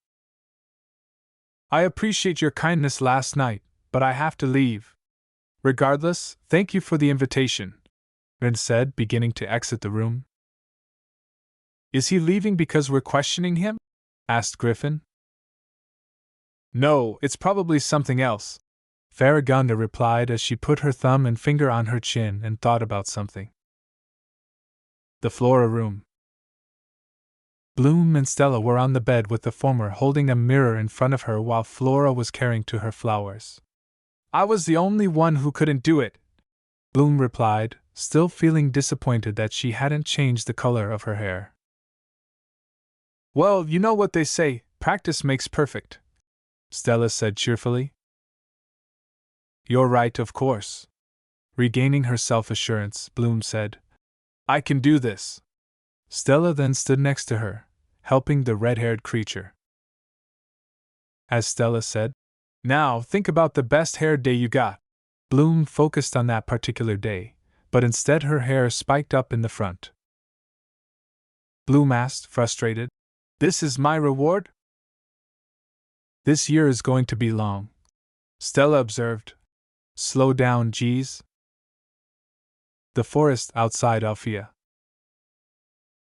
I appreciate your kindness last night, but I have to leave. Regardless, thank you for the invitation, Rin said, beginning to exit the room. Is he leaving because we're questioning him? Asked Griffin. No, it's probably something else, Farragonda replied as she put her thumb and finger on her chin and thought about something. The Flora room. Bloom and Stella were on the bed with the former holding a mirror in front of her while Flora was caring to her flowers. I was the only one who couldn't do it, Bloom replied, still feeling disappointed that she hadn't changed the color of her hair. Well, you know what they say, practice makes perfect, Stella said cheerfully. You're right, of course. Regaining her self-assurance, Bloom said, I can do this. Stella then stood next to her, helping the red-haired creature. As Stella said, Now think about the best hair day you got. Bloom focused on that particular day, but instead her hair spiked up in the front. Bloom asked, frustrated, This is my reward? This year is going to be long, Stella observed. Slow down, geez. The forest outside Alfea.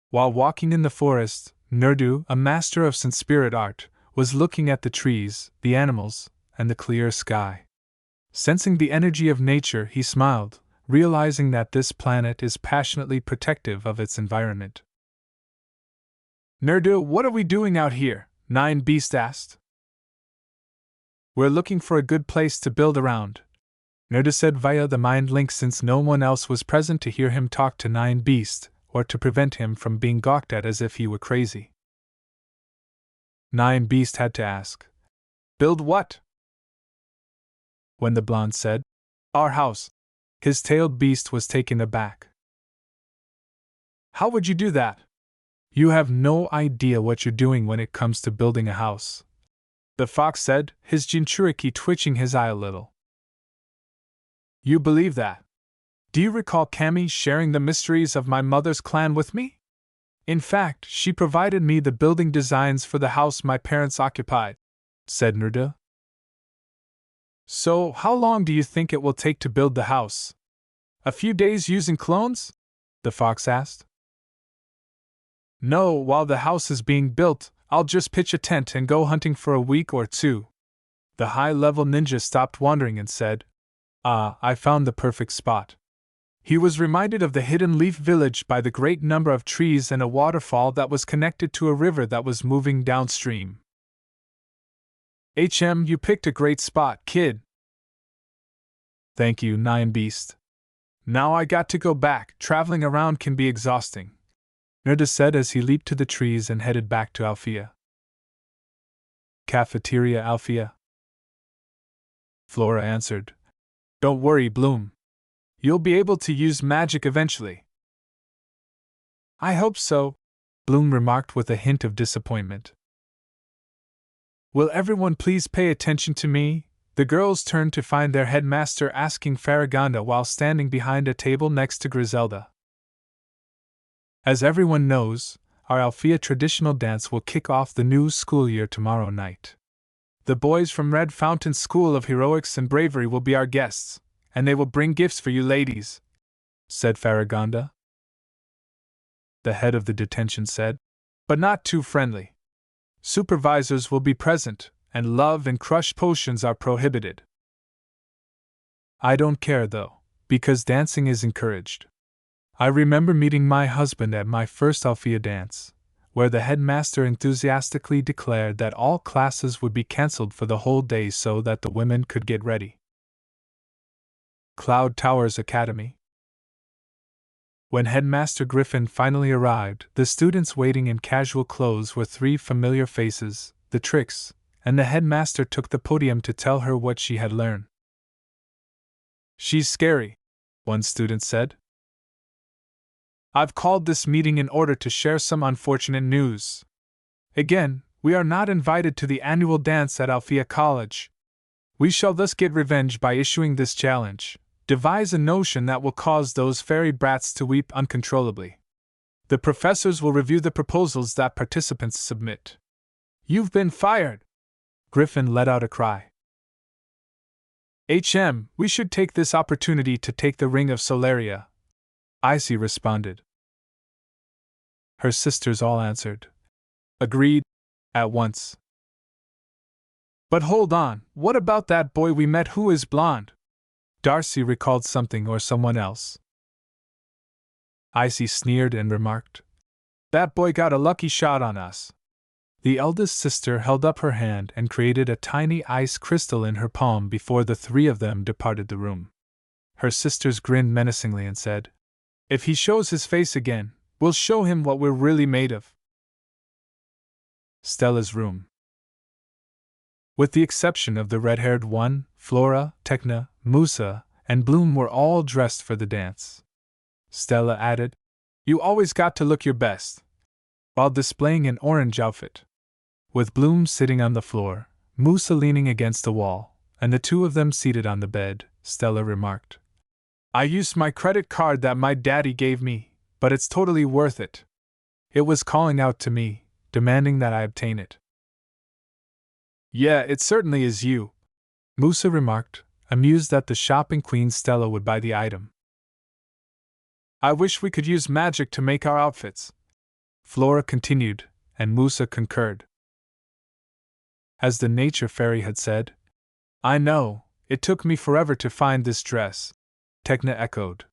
While walking in the forest, Nerdu, a master of spirit art, was looking at the trees, the animals, and the clear sky. Sensing the energy of nature, he smiled, realizing that this planet is passionately protective of its environment. Nerdu, what are we doing out here? Nine Beast asked. We're looking for a good place to build around, Nerdu said via the mind link since no one else was present to hear him talk to Nine Beast, or to prevent him from being gawked at as if he were crazy. Nine Beast had to ask, Build what? When the blonde said, Our house, his tailed beast was taken aback. How would you do that? You have no idea what you're doing when it comes to building a house, the fox said, his Jinchuriki twitching his eye a little. You believe that? Do you recall Kami sharing the mysteries of my mother's clan with me? In fact, she provided me the building designs for the house my parents occupied, said Nerdu. So, how long do you think it will take to build the house? A few days using clones? The fox asked. No, while the house is being built, I'll just pitch a tent and go hunting for a week or two. The high-level ninja stopped wandering and said, I found the perfect spot. He was reminded of the hidden leaf village by the great number of trees and a waterfall that was connected to a river that was moving downstream. You picked a great spot, kid. Thank you, Nine Beast. Now I got to go back, traveling around can be exhausting, Nerdu said as he leaped to the trees and headed back to Alfea. Cafeteria Alfea. Flora answered, Don't worry, Bloom. You'll be able to use magic eventually. I hope so, Bloom remarked with a hint of disappointment. Will everyone please pay attention to me? The girls turned to find their headmaster asking Farragonda while standing behind a table next to Griselda. As everyone knows, our Alfea traditional dance will kick off the new school year tomorrow night. The boys from Red Fountain School of Heroics and Bravery will be our guests, and they will bring gifts for you ladies, said Farragonda. The head of the detention said, but not too friendly. Supervisors will be present, and love and crush potions are prohibited. I don't care though, because dancing is encouraged. I remember meeting my husband at my first Alfea dance, where the headmaster enthusiastically declared that all classes would be cancelled for the whole day so that the women could get ready. Cloud Towers Academy. When Headmaster Griffin finally arrived, the students waiting in casual clothes were three familiar faces, the Tricks, and the headmaster took the podium to tell her what she had learned. She's scary, one student said. I've called this meeting in order to share some unfortunate news. Again, we are not invited to the annual dance at Alfea College. We shall thus get revenge by issuing this challenge. Devise a notion that will cause those fairy brats to weep uncontrollably. The professors will review the proposals that participants submit. You've been fired, Griffin let out a cry. We should take this opportunity to take the Ring of Solaria, Icy responded. Her sisters all answered. Agreed, at once. But hold on, what about that boy we met who is blonde? Darcy recalled something or someone else. Icy sneered and remarked. That boy got a lucky shot on us. The eldest sister held up her hand and created a tiny ice crystal in her palm before the three of them departed the room. Her sisters grinned menacingly and said, If he shows his face again, we'll show him what we're really made of. Stella's room. With the exception of the red-haired one, Flora, Tecna, Musa, and Bloom were all dressed for the dance. Stella added, You always got to look your best, while displaying an orange outfit. With Bloom sitting on the floor, Musa leaning against the wall, and the two of them seated on the bed, Stella remarked, I used my credit card that my daddy gave me, but it's totally worth it. It was calling out to me, demanding that I obtain it. Yeah, it certainly is you, Musa remarked, amused that the shopping queen Stella would buy the item. I wish we could use magic to make our outfits, Flora continued, and Musa concurred. As the nature fairy had said, I know, it took me forever to find this dress, Tecna echoed.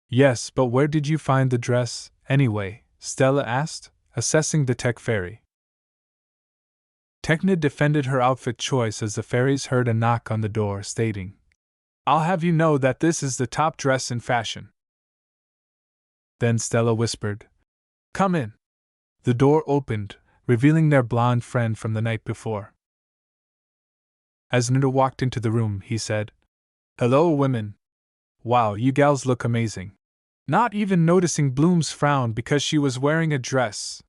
Yes, but where did you find the dress, anyway? Stella asked, assessing the tech fairy. Tecna defended her outfit choice as the fairies heard a knock on the door stating, I'll have you know that this is the top dress in fashion. Then Stella whispered, Come in. The door opened, revealing their blonde friend from the night before. As Naruto walked into the room, he said, Hello, women. Wow, you gals look amazing. Not even noticing Bloom's frown because she was wearing a dress.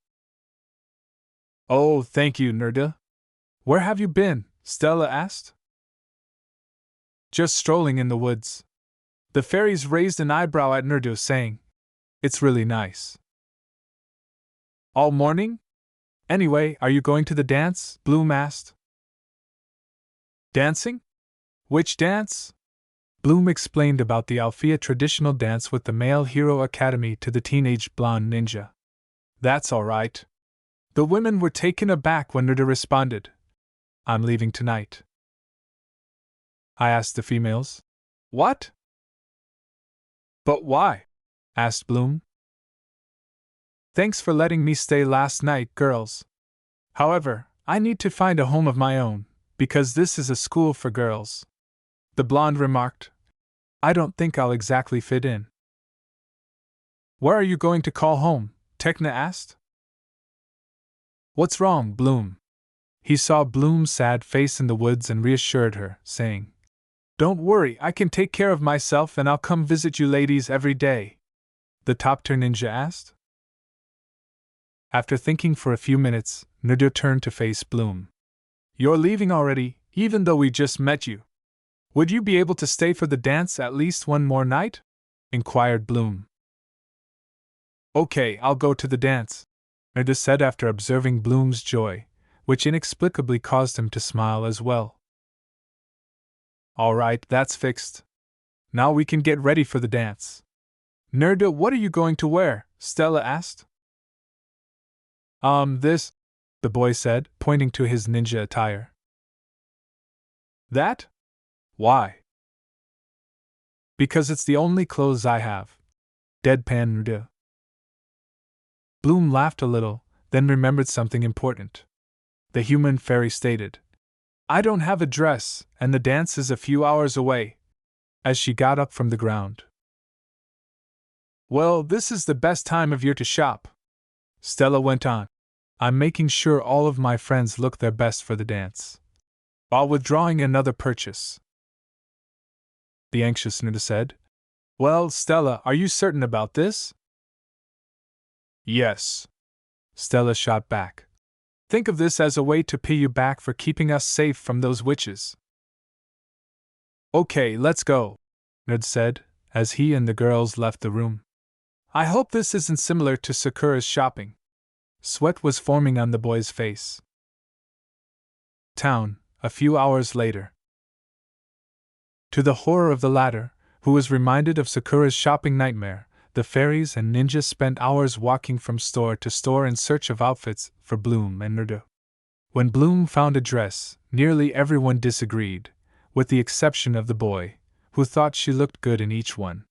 Oh, thank you, Naruto. Where have you been? Stella asked. Just strolling in the woods. The fairies raised an eyebrow at Naruto, saying, It's really nice. All morning? Anyway, are you going to the dance? Bloom asked. Dancing? Which dance? Bloom explained about the Althea traditional dance with the Male Hero Academy to the teenage blonde ninja. That's all right. The women were taken aback when Naruto responded, I'm leaving tonight. I asked the females. What? But why? Asked Bloom. Thanks for letting me stay last night, girls. However, I need to find a home of my own, because this is a school for girls. The blonde remarked. I don't think I'll exactly fit in. Where are you going to call home? Tecna asked. What's wrong, Bloom? He saw Bloom's sad face in the woods and reassured her, saying, Don't worry, I can take care of myself and I'll come visit you ladies every day. The top-tier ninja asked. After thinking for a few minutes, Naruto turned to face Bloom. You're leaving already, even though we just met you. Would you be able to stay for the dance at least one more night? Inquired Bloom. Okay, I'll go to the dance, Naruto said after observing Bloom's joy, which inexplicably caused him to smile as well. All right, that's fixed. Now we can get ready for the dance. Naruto, what are you going to wear? Stella asked. This, the boy said, pointing to his ninja attire. That? Why? Because it's the only clothes I have. Deadpan Naruto. Bloom laughed a little, then remembered something important. The human fairy stated, I don't have a dress, and the dance is a few hours away, as she got up from the ground. Well, this is the best time of year to shop, Stella went on. I'm making sure all of my friends look their best for the dance, while withdrawing another purchase. The anxious Naruto said, Well, Stella, are you certain about this? Yes, Stella shot back. Think of this as a way to pay you back for keeping us safe from those witches. Okay, let's go, Naruto said, as he and the girls left the room. I hope this isn't similar to Sakura's shopping. Sweat was forming on the boy's face. town, a few hours later. To the horror of the latter, who was reminded of Sakura's shopping nightmare, the fairies and ninjas spent hours walking from store to store in search of outfits for Bloom and Naruto. When Bloom found a dress, nearly everyone disagreed, with the exception of the boy, who thought she looked good in each one.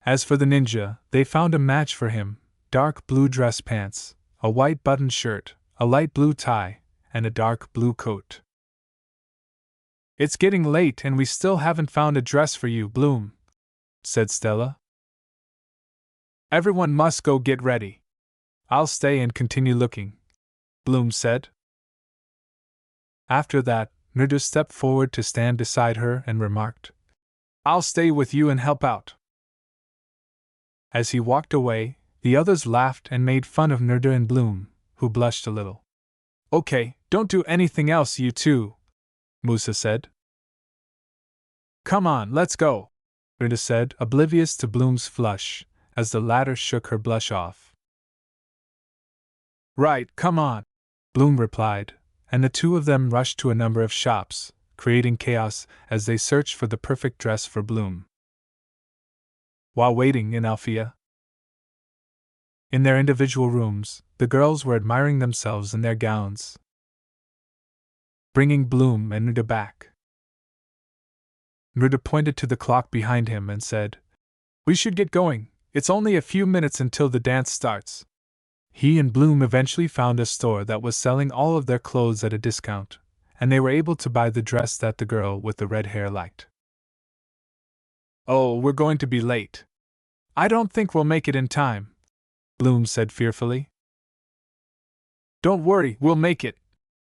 As for the ninja, they found a match for him: dark blue dress pants, a white buttoned shirt, a light blue tie, and a dark blue coat. "It's getting late and we still haven't found a dress for you, Bloom," said Stella. "Everyone must go get ready. I'll stay and continue looking," Bloom said. After that, Naruto stepped forward to stand beside her and remarked, "I'll stay with you and help out." As he walked away, the others laughed and made fun of Naruto and Bloom, who blushed a little. "Okay, don't do anything else, you two," Musa said. "Come on, let's go," Naruto said, oblivious to Bloom's flush, as the latter shook her blush off. "Right, come on," Bloom replied, and the two of them rushed to a number of shops, creating chaos as they searched for the perfect dress for Bloom. While waiting in Althea, in their individual rooms, the girls were admiring themselves in their gowns, bringing Bloom and Naruto back. Naruto pointed to the clock behind him and said, "We should get going, it's only a few minutes until the dance starts." He and Bloom eventually found a store that was selling all of their clothes at a discount, and they were able to buy the dress that the girl with the red hair liked. "Oh, we're going to be late. I don't think we'll make it in time," Bloom said fearfully. "Don't worry, we'll make it,"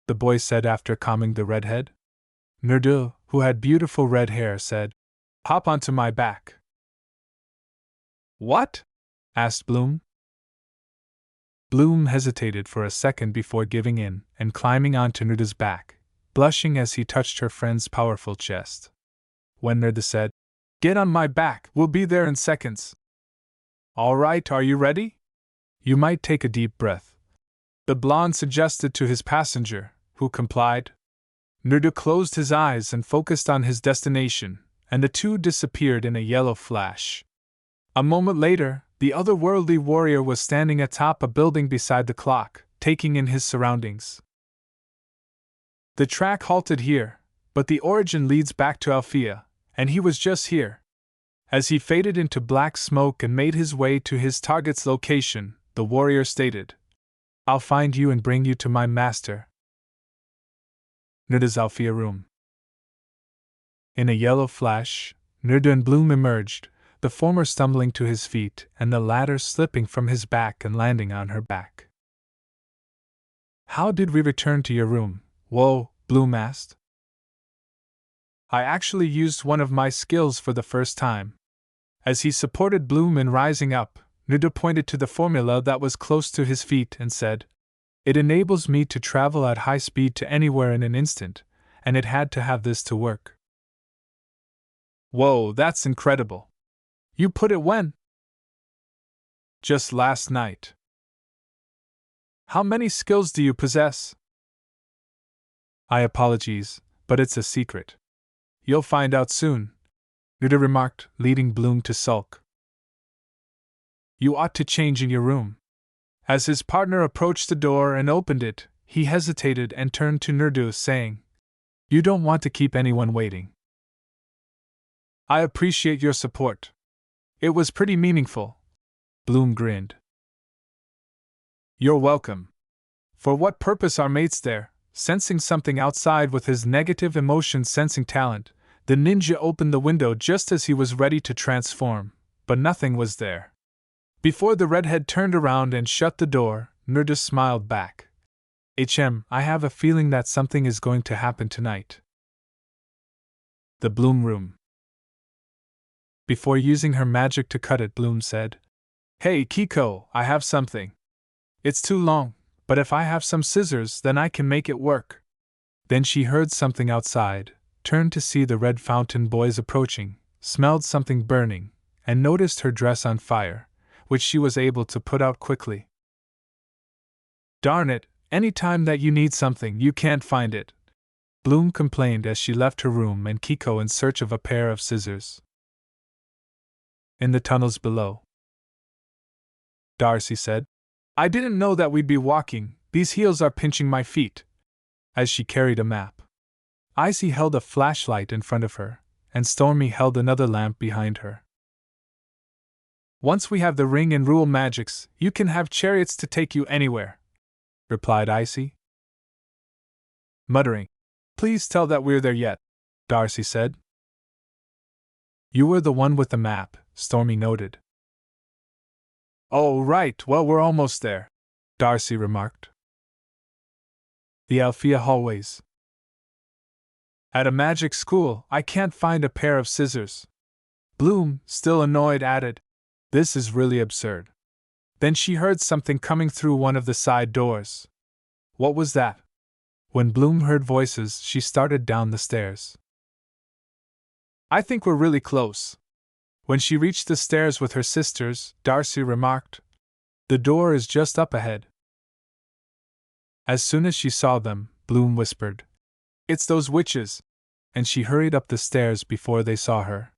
the boy said after calming the redhead. Naruto, who had beautiful red hair, said, "Hop onto my back." "What?" asked Bloom. Bloom hesitated for a second before giving in and climbing onto Naruto's back, blushing as he touched her friend's powerful chest. When Naruto said, "Get on my back, we'll be there in seconds." "All right, are you ready? You might take a deep breath," the blonde suggested to his passenger, who complied. Naruto closed his eyes and focused on his destination, and the two disappeared in a yellow flash. A moment later, the otherworldly warrior was standing atop a building beside the clock, taking in his surroundings. The track halted here, but the origin leads back to Althea, and he was just here. As he faded into black smoke and made his way to his target's location, the warrior stated, "I'll find you and bring you to my master." Naruto's Althea room. In a yellow flash, Naruto and Bloom emerged, the former stumbling to his feet and the latter slipping from his back and landing on her back. "How did we return to your room?" "Whoa," Bloom asked. "I actually used one of my skills for the first time." As he supported Bloom in rising up, Naruto pointed to the formula that was close to his feet and said, "It enables me to travel at high speed to anywhere in an instant, and it had to have this to work." "Whoa, that's incredible. You put it when?" "Just last night." "How many skills do you possess?" "I apologize, but it's a secret. You'll find out soon," Naruto remarked, leading Bloom to sulk. "You ought to change in your room." As his partner approached the door and opened it, he hesitated and turned to Naruto, saying, "You don't want to keep anyone waiting." "I appreciate your support. It was pretty meaningful," Bloom grinned. "You're welcome. For what purpose are mates there?" Sensing something outside with his negative emotion sensing talent, the ninja opened the window just as he was ready to transform, but nothing was there. Before the redhead turned around and shut the door, Naruto smiled back. I have a feeling that something is going to happen tonight." The Bloom room. Before using her magic to cut it, Bloom said, "Hey Kiko, I have something. It's too long, but if I have some scissors then I can make it work." Then she heard something outside, turned to see the Red Fountain boys approaching, smelled something burning, and noticed her dress on fire, which she was able to put out quickly. "Darn it, any time that you need something you can't find it," Bloom complained as she left her room and Kiko in search of a pair of scissors. In the tunnels below, Darcy said, I didn't know that we'd be walking, these heels are pinching my feet. As she carried a map. Icy held a flashlight in front of her, and Stormy held another lamp behind her. Once we have the ring and rule magics, you can have chariots to take you anywhere, replied Icy. Muttering, Please tell that we're there yet, Darcy said. You were the one with the map, Stormy noted. Oh, right, well, we're almost there, Darcy remarked. The Althea hallways. At a magic school, I can't find a pair of scissors. Bloom, still annoyed, added, This is really absurd. Then she heard something coming through one of the side doors. What was that? When Bloom heard voices, she started down the stairs. I think we're really close. When she reached the stairs with her sisters, Darcy remarked, The door is just up ahead. As soon as she saw them, Bloom whispered, It's those witches, and she hurried up the stairs before they saw her.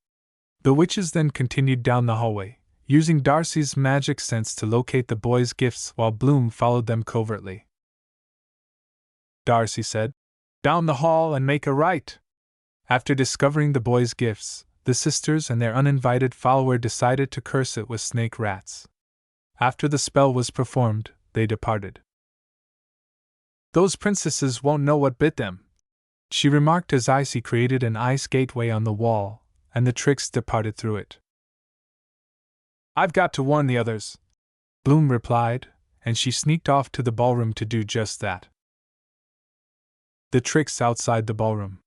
The witches then continued down the hallway, using Darcy's magic sense to locate the boys' gifts while Bloom followed them covertly. Darcy said, Down the hall and make a right. After discovering the boys' gifts, the sisters and their uninvited follower decided to curse it with snake rats. After the spell was performed, they departed. Those princesses won't know what bit them, she remarked as Icy created an ice gateway on the wall, and the tricks departed through it. I've got to warn the others, Bloom replied, and she sneaked off to the ballroom to do just that. The tricks outside the ballroom.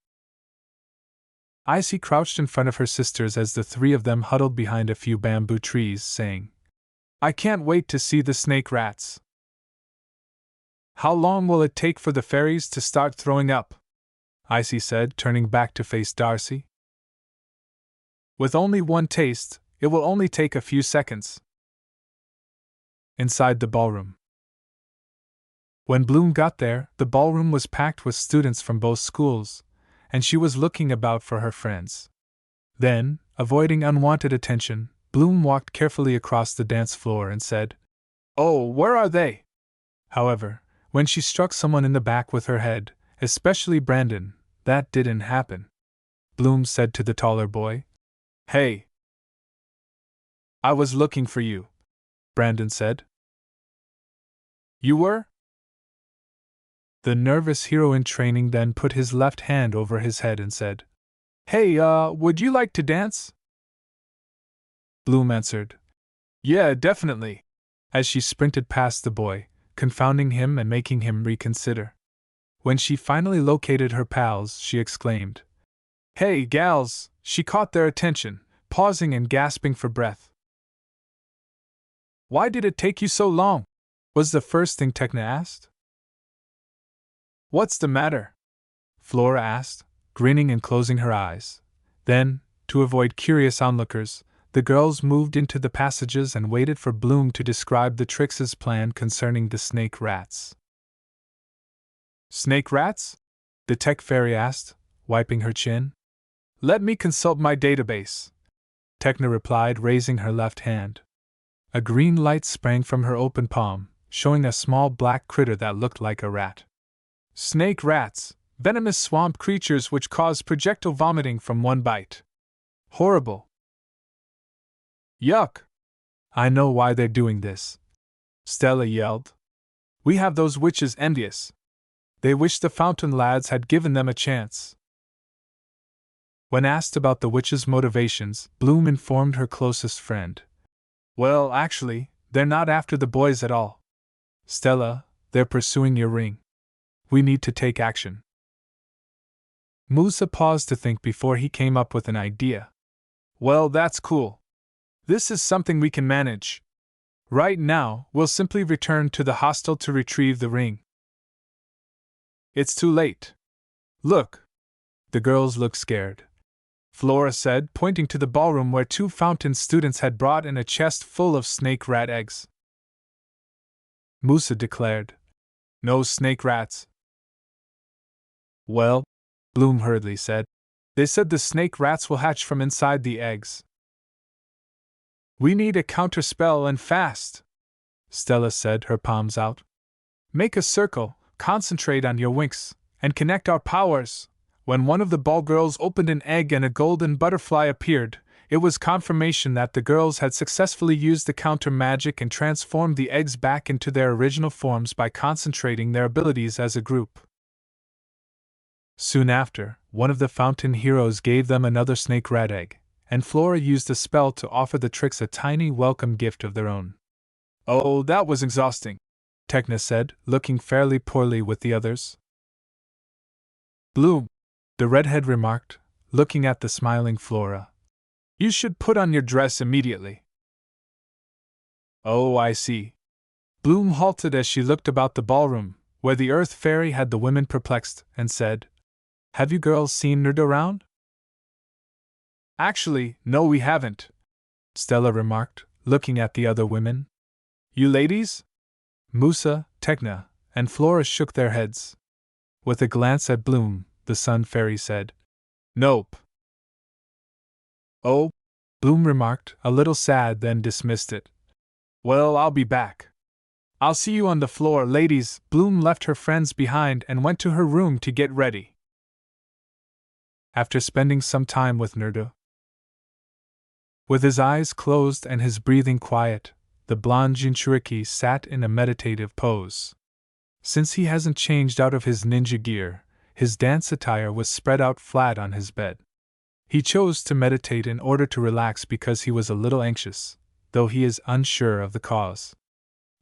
Icy crouched in front of her sisters as the three of them huddled behind a few bamboo trees, saying, I can't wait to see the snake rats. How long will it take for the fairies to start throwing up? Icy said, turning back to face Darcy. With only one taste, it will only take a few seconds. Inside the ballroom. When Bloom got there, the ballroom was packed with students from both schools, and she was looking about for her friends. Then, avoiding unwanted attention, Bloom walked carefully across the dance floor and said, Oh, where are they? However, when she struck someone in the back with her head, especially Brandon, that didn't happen. Bloom said to the taller boy, Hey! I was looking for you, Brandon said. You were? The nervous hero in training then put his left hand over his head and said, Hey, would you like to dance? Bloom answered, Yeah, definitely, as she sprinted past the boy, confounding him and making him reconsider. When she finally located her pals, she exclaimed, Hey, gals! She caught their attention, pausing and gasping for breath. Why did it take you so long? Was the first thing Tekna asked. What's the matter? Flora asked, grinning and closing her eyes. Then, to avoid curious onlookers, the girls moved into the passages and waited for Bloom to describe the Trix's plan concerning the snake rats. Snake rats? The tech fairy asked, wiping her chin. Let me consult my database, Tekna replied, raising her left hand. A green light sprang from her open palm, showing a small black critter that looked like a rat. Snake rats, venomous swamp creatures which cause projectile vomiting from one bite. Horrible. Yuck! I know why they're doing this, Stella yelled. We have those witches envious. They wish the Fountain lads had given them a chance. When asked about the witches' motivations, Bloom informed her closest friend. Well, actually, they're not after the boys at all. Stella, they're pursuing your ring. We need to take action. Musa paused to think before he came up with an idea. Well, that's cool. This is something we can manage. Right now, we'll simply return to the hostel to retrieve the ring. It's too late. Look. The girls looked scared. Flora said, pointing to the ballroom where two Fountain students had brought in a chest full of snake rat eggs. Musa declared, No snake rats. Well, Bloom hurriedly said. They said the snake rats will hatch from inside the eggs. We need a counterspell and fast, Stella said, her palms out. Make a circle, concentrate on your winks, and connect our powers. When one of the ball girls opened an egg and a golden butterfly appeared, it was confirmation that the girls had successfully used the counter magic and transformed the eggs back into their original forms by concentrating their abilities as a group. Soon after, one of the fountain heroes gave them another snake rat egg, and Flora used a spell to offer the tricks a tiny welcome gift of their own. Oh, that was exhausting, Tecna said, looking fairly poorly with the others. Bloom, the redhead remarked, looking at the smiling Flora. You should put on your dress immediately. Oh, I see. Bloom halted as she looked about the ballroom, where the Earth Fairy had the women perplexed, and said, Have you girls seen Naruto around? Actually, no, we haven't, Stella remarked, looking at the other women. You ladies? Musa, Tecna, and Flora shook their heads. With a glance at Bloom, the Sun Fairy said, Nope. Oh, Bloom remarked, a little sad, then dismissed it. Well, I'll be back. I'll see you on the floor, ladies. Bloom left her friends behind and went to her room to get ready. After spending some time with Naruto, with his eyes closed and his breathing quiet, the blonde Jinchuriki sat in a meditative pose. Since he hasn't changed out of his ninja gear, his dance attire was spread out flat on his bed. He chose to meditate in order to relax because he was a little anxious, though he is unsure of the cause.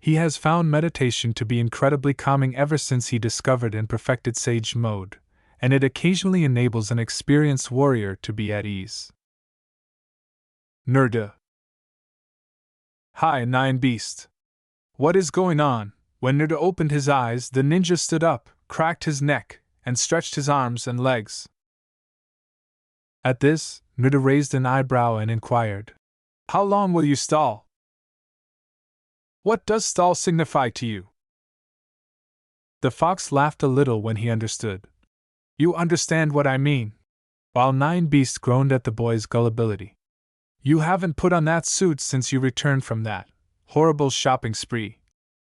He has found meditation to be incredibly calming ever since he discovered and perfected Sage Mode, and it occasionally enables an experienced warrior to be at ease. Naruto. Hi, Nine Beast. What is going on? When Naruto opened his eyes, the ninja stood up, cracked his neck, and stretched his arms and legs. At this, Naruto raised an eyebrow and inquired, How long will you stall? What does stall signify to you? The fox laughed a little when he understood. You understand what I mean. While Nine Beast groaned at the boy's gullibility. You haven't put on that suit since you returned from that horrible shopping spree,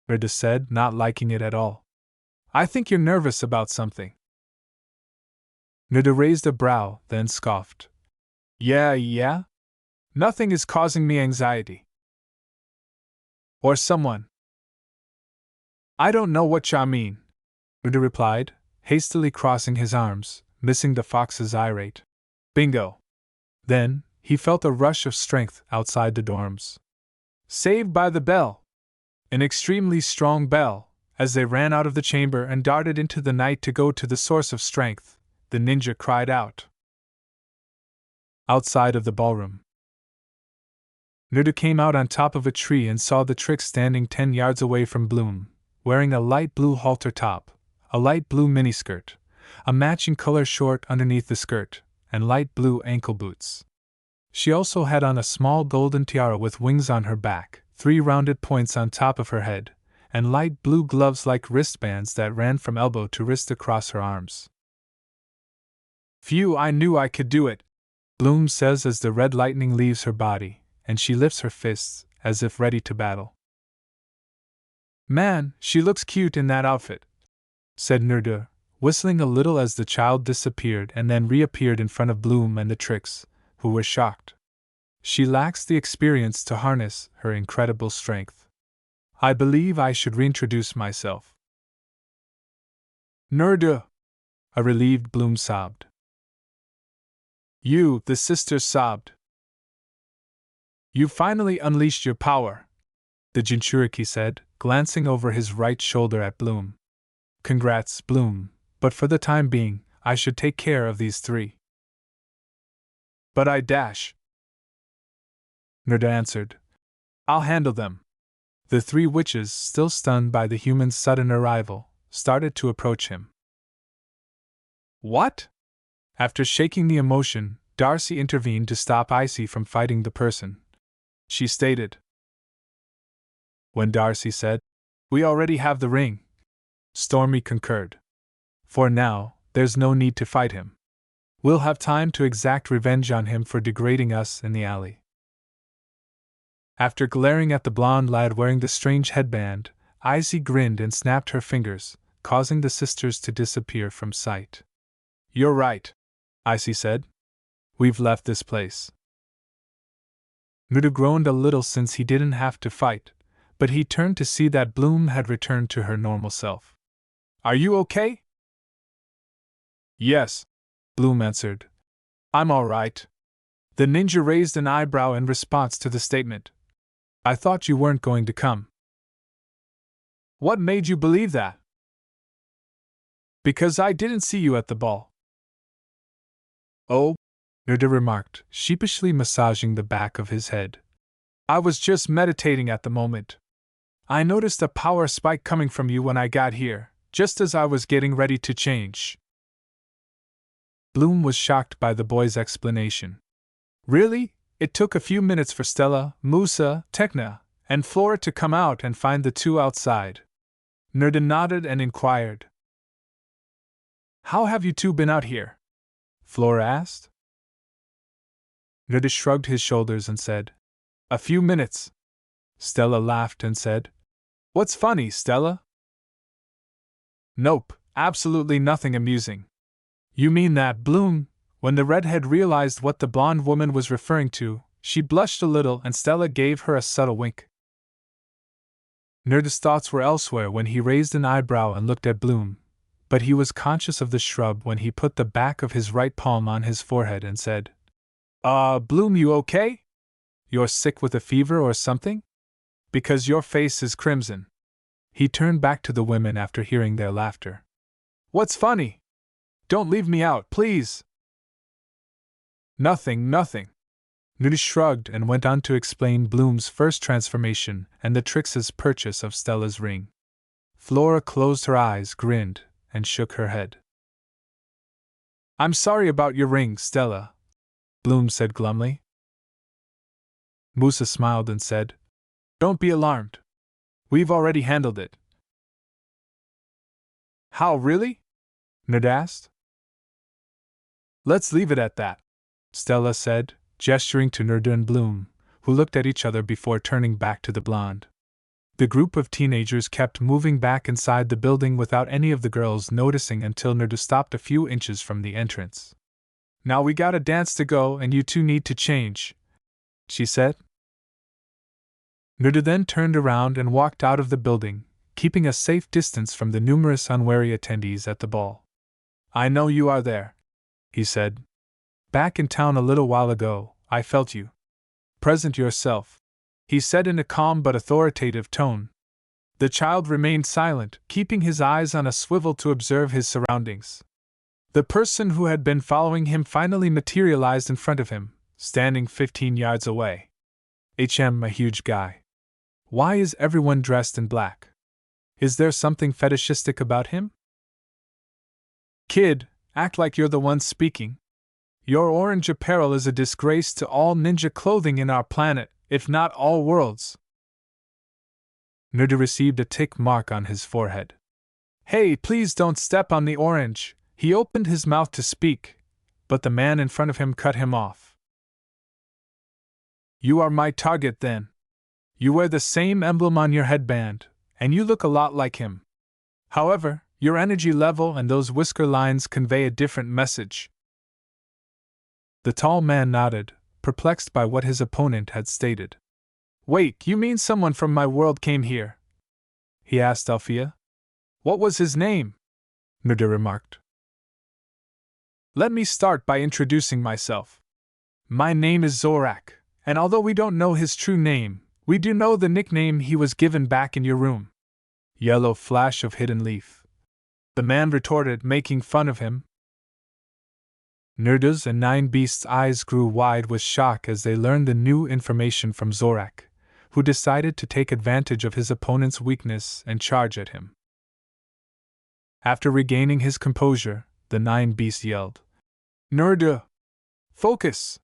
Naruto said, not liking it at all. I think you're nervous about something. Naruto raised a brow, then scoffed. Yeah? Nothing is causing me anxiety. Or someone. I don't know what ya mean, Naruto replied, hastily crossing his arms, missing the fox's irate. Bingo. Then, he felt a rush of strength outside the dorms. Saved by the bell! An extremely strong bell. As they ran out of the chamber and darted into the night to go to the source of strength, the ninja cried out. Outside of the ballroom, Naruto came out on top of a tree and saw the trick standing 10 yards away from Bloom, wearing a light blue halter top, a light blue miniskirt, a matching color short underneath the skirt, and light blue ankle boots. She also had on a small golden tiara with wings on her back, 3 rounded points on top of her head, and light blue gloves like wristbands that ran from elbow to wrist across her arms. Phew, I knew I could do it, Bloom says as the red lightning leaves her body, and she lifts her fists, as if ready to battle. Man, she looks cute in that outfit, said Naruto, whistling a little as the child disappeared and then reappeared in front of Bloom and the tricks, who were shocked. She lacks the experience to harness her incredible strength. I believe I should reintroduce myself. Naruto! A relieved Bloom sobbed. You, the sisters sobbed. You finally unleashed your power, the Jinchuriki said, glancing over his right shoulder at Bloom. Congrats, Bloom, but for the time being, I should take care of these 3. But I dash, Naruto answered. I'll handle them. The 3 witches, still stunned by the human's sudden arrival, started to approach him. What? After shaking the emotion, Darcy intervened to stop Icy from fighting the person. She stated. When Darcy said, We already have the ring, Stormy concurred. For now, There's no need to fight him. We'll have time to exact revenge on him for degrading us in the alley. After glaring at the blonde lad wearing the strange headband, Izzy grinned and snapped her fingers, causing the sisters to disappear from sight. You're right, Izzy said. We've left this place. Nuda groaned a little since he didn't have to fight, but he turned to see that Bloom had returned to her normal self. Are you okay? Yes, Bloom answered. I'm all right. The ninja raised an eyebrow in response to the statement. I thought you weren't going to come. What made you believe that? Because I didn't see you at the ball. Oh, Nuda remarked, sheepishly massaging the back of his head. I was just meditating at the moment. I noticed a power spike coming from you when I got here, just as I was getting ready to change. Bloom was shocked by the boy's explanation. Really? It took a few minutes for Stella, Musa, Tekna, and Flora to come out and find the two outside. Nuda nodded and inquired. How have you two been out here? Flora asked. Nuda shrugged his shoulders and said, A few minutes. Stella laughed and said, What's funny, Stella? Nope, absolutely nothing amusing. You mean that, Bloom? When the redhead realized what the blonde woman was referring to, she blushed a little and Stella gave her a subtle wink. Nuda's thoughts were elsewhere when he raised an eyebrow and looked at Bloom, but he was conscious of the shrub when he put the back of his right palm on his forehead and said, Bloom, you okay? You're sick with a fever or something? Because your face is crimson. He turned back to the women after hearing their laughter. What's funny? Don't leave me out, please. Nothing. Nuda shrugged and went on to explain Bloom's first transformation and the Trix's purchase of Stella's ring. Flora closed her eyes, grinned, and shook her head. I'm sorry about your ring, Stella, Bloom said glumly. Musa smiled and said, Don't be alarmed. We've already handled it. How, really? Nuda asked. Let's leave it at that, Stella said, gesturing to Nuda and Bloom, who looked at each other before turning back to the blonde. The group of teenagers kept moving back inside the building without any of the girls noticing until Nuda stopped a few inches from the entrance. Now we got a dance to go and you two need to change, she said. Nuda then turned around and walked out of the building, keeping a safe distance from the numerous unwary attendees at the ball. I know you are there, he said. Back in town a little while ago, I felt you. Present yourself, he said in a calm but authoritative tone. The child remained silent, keeping his eyes on a swivel to observe his surroundings. The person who had been following him finally materialized in front of him, standing 15 yards away. A huge guy. Why is everyone dressed in black? Is there something fetishistic about him? Kid, act like you're the one speaking. Your orange apparel is a disgrace to all ninja clothing in our planet, if not all worlds. Nuda received a tick mark on his forehead. Hey, please don't step on the orange. He opened his mouth to speak, but the man in front of him cut him off. You are my target then. You wear the same emblem on your headband, and you look a lot like him. However, your energy level and those whisker lines convey a different message. The tall man nodded, perplexed by what his opponent had stated. Wait, you mean someone from my world came here? He asked Althea. What was his name? Nuda remarked. Let me start by introducing myself. My name is Zorak, and although we don't know his true name, we do know the nickname he was given back in your room. Yellow flash of hidden leaf. The man retorted, making fun of him. Nuda's and Nine Beasts' eyes grew wide with shock as they learned the new information from Zorak, who decided to take advantage of his opponent's weakness and charge at him. After regaining his composure, the Nine Beasts yelled, Nuda! Focus!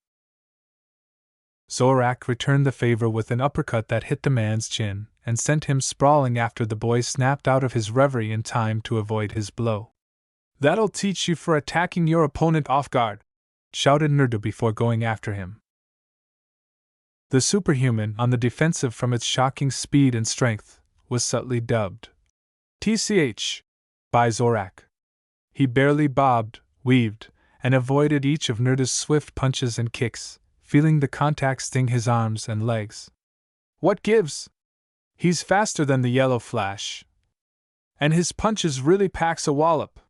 Zorak returned the favor with an uppercut that hit the man's chin and sent him sprawling after the boy snapped out of his reverie in time to avoid his blow. That'll teach you for attacking your opponent off guard, shouted Naruto before going after him. The superhuman, on the defensive from its shocking speed and strength, was subtly dubbed TCH by Zorak. He barely bobbed, weaved, and avoided each of Naruto's swift punches and kicks, feeling the contact sting his arms and legs. What gives? He's faster than the yellow flash. And his punches really packs a wallop,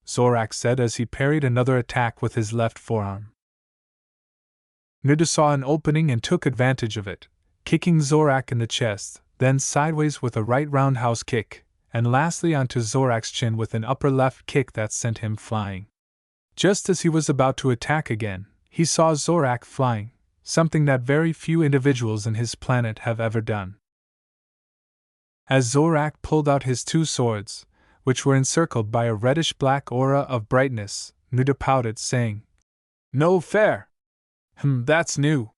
Zorak said as he parried another attack with his left forearm. Naruto saw an opening and took advantage of it, kicking Zorak in the chest, then sideways with a right roundhouse kick, and lastly onto Zorak's chin with an upper left kick that sent him flying. Just as he was about to attack again, he saw Zorak flying, something that very few individuals in his planet have ever done. As Zorak pulled out his two swords, which were encircled by a reddish-black aura of brightness, Naruto pouted, saying, "No fair! That's new.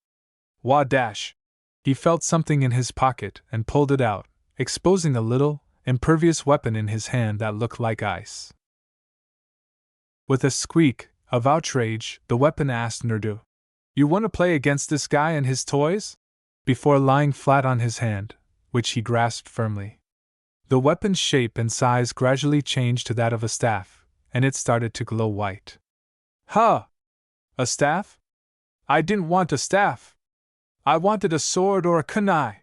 Wah dash!" He felt something in his pocket and pulled it out, exposing a little, impervious weapon in his hand that looked like ice. With a squeak of outrage, the weapon asked Naruto, "You want to play against this guy and his toys?" before lying flat on his hand, which he grasped firmly. The weapon's shape and size gradually changed to that of a staff, and it started to glow white. "Huh! A staff? I didn't want a staff. I wanted a sword or a kunai.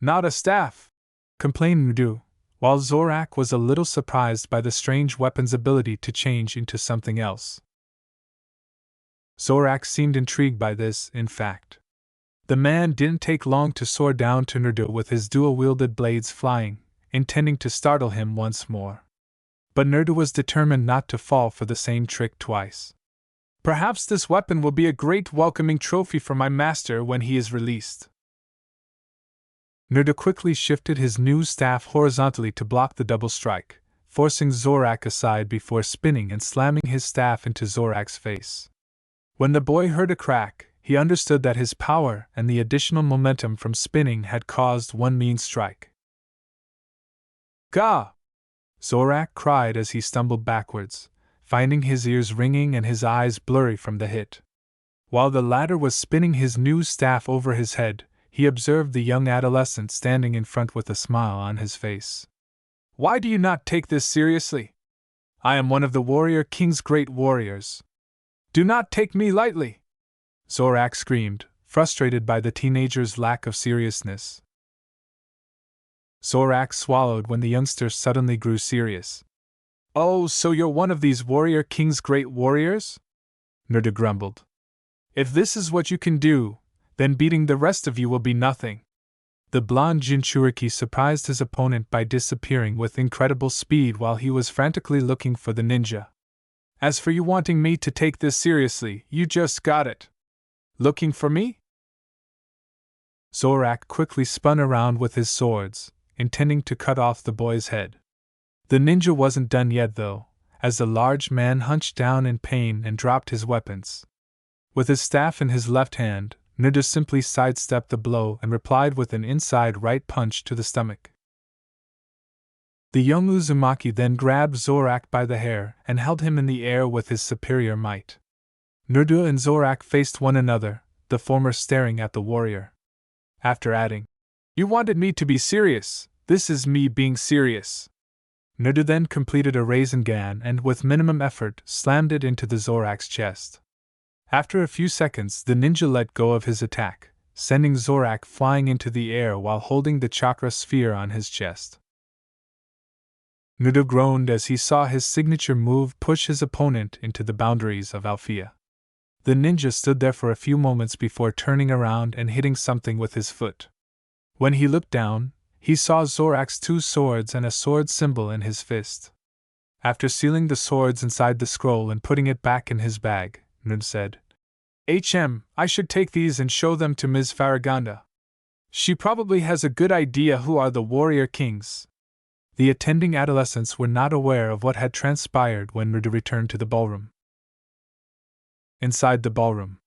Not a staff," complained Naruto, while Zorak was a little surprised by the strange weapon's ability to change into something else. Zorak seemed intrigued by this, in fact. The man didn't take long to soar down to Naruto with his dual-wielded blades flying, intending to startle him once more. But Naruto was determined not to fall for the same trick twice. "Perhaps this weapon will be a great welcoming trophy for my master when he is released." Naruto quickly shifted his new staff horizontally to block the double strike, forcing Zorak aside before spinning and slamming his staff into Zorak's face. When the boy heard a crack, he understood that his power and the additional momentum from spinning had caused one mean strike. "Gah!" Zorak cried as he stumbled backwards, finding his ears ringing and his eyes blurry from the hit. While the latter was spinning his new staff over his head, he observed the young adolescent standing in front with a smile on his face. "Why do you not take this seriously? I am one of the Warrior King's great warriors. Do not take me lightly!" Zorak screamed, frustrated by the teenager's lack of seriousness. Zorak swallowed when the youngster suddenly grew serious. "Oh, so you're one of these Warrior King's great warriors?" Naruto grumbled. "If this is what you can do, then beating the rest of you will be nothing." The blonde Jinchuriki surprised his opponent by disappearing with incredible speed while he was frantically looking for the ninja. "As for you wanting me to take this seriously, you just got it. Looking for me?" Zorak quickly spun around with his swords, intending to cut off the boy's head. The ninja wasn't done yet though, as the large man hunched down in pain and dropped his weapons. With his staff in his left hand, Naruto simply sidestepped the blow and replied with an inside right punch to the stomach. The young Uzumaki then grabbed Zorak by the hair and held him in the air with his superior might. Naruto and Zorak faced one another, the former staring at the warrior. After adding, "You wanted me to be serious, this is me being serious." Naruto then completed a Rasengan and with minimum effort slammed it into the Zorak's chest. After a few seconds the ninja let go of his attack, sending Zorak flying into the air while holding the chakra sphere on his chest. Naruto groaned as he saw his signature move push his opponent into the boundaries of Althea. The ninja stood there for a few moments before turning around and hitting something with his foot. When he looked down, he saw Zorak's two swords and a sword symbol in his fist. After sealing the swords inside the scroll and putting it back in his bag, Naruto said, I should take these and show them to Ms. Faraganda. She probably has a good idea who are the warrior kings." The attending adolescents were not aware of what had transpired when Naruto returned to the ballroom. Inside the ballroom,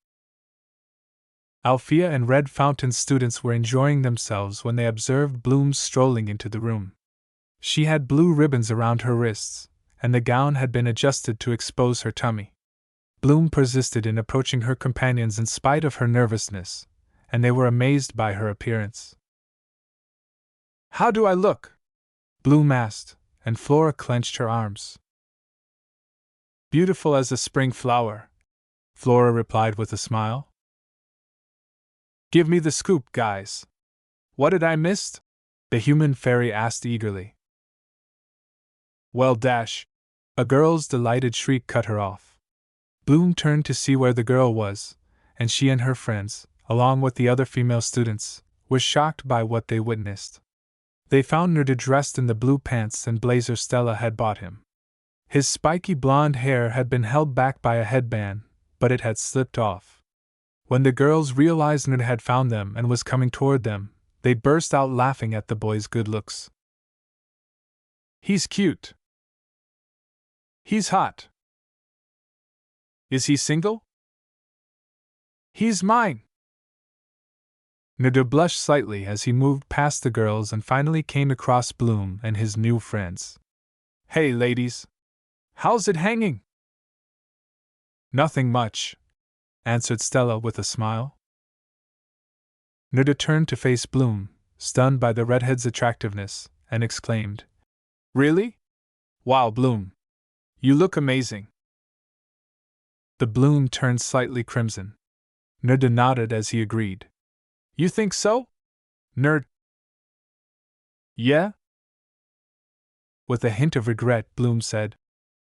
Althea and Red Fountain students were enjoying themselves when they observed Bloom strolling into the room. She had blue ribbons around her wrists, and the gown had been adjusted to expose her tummy. Bloom persisted in approaching her companions in spite of her nervousness, and they were amazed by her appearance. "How do I look?" Bloom asked, and Flora clenched her arms. "Beautiful as a spring flower," Flora replied with a smile. "Give me the scoop, guys. What did I miss?" the human fairy asked eagerly. "Well, dash!" A girl's delighted shriek cut her off. Bloom turned to see where the girl was, and she and her friends, along with the other female students, were shocked by what they witnessed. They found Naruto dressed in the blue pants and blazer Stella had bought him. His spiky blonde hair had been held back by a headband, but it had slipped off. When the girls realized Naruto had found them and was coming toward them, they burst out laughing at the boy's good looks. "He's cute. He's hot. Is he single? He's mine!" Naruto blushed slightly as he moved past the girls and finally came across Bloom and his new friends. "Hey, ladies! How's it hanging?" "Nothing much," answered Stella with a smile. Naruto turned to face Bloom, stunned by the redhead's attractiveness, and exclaimed, "Really? Wow, Bloom! You look amazing!" The Bloom turned slightly crimson. Naruto nodded as he agreed. "You think so? Nerd?" "Yeah?" With a hint of regret, Bloom said,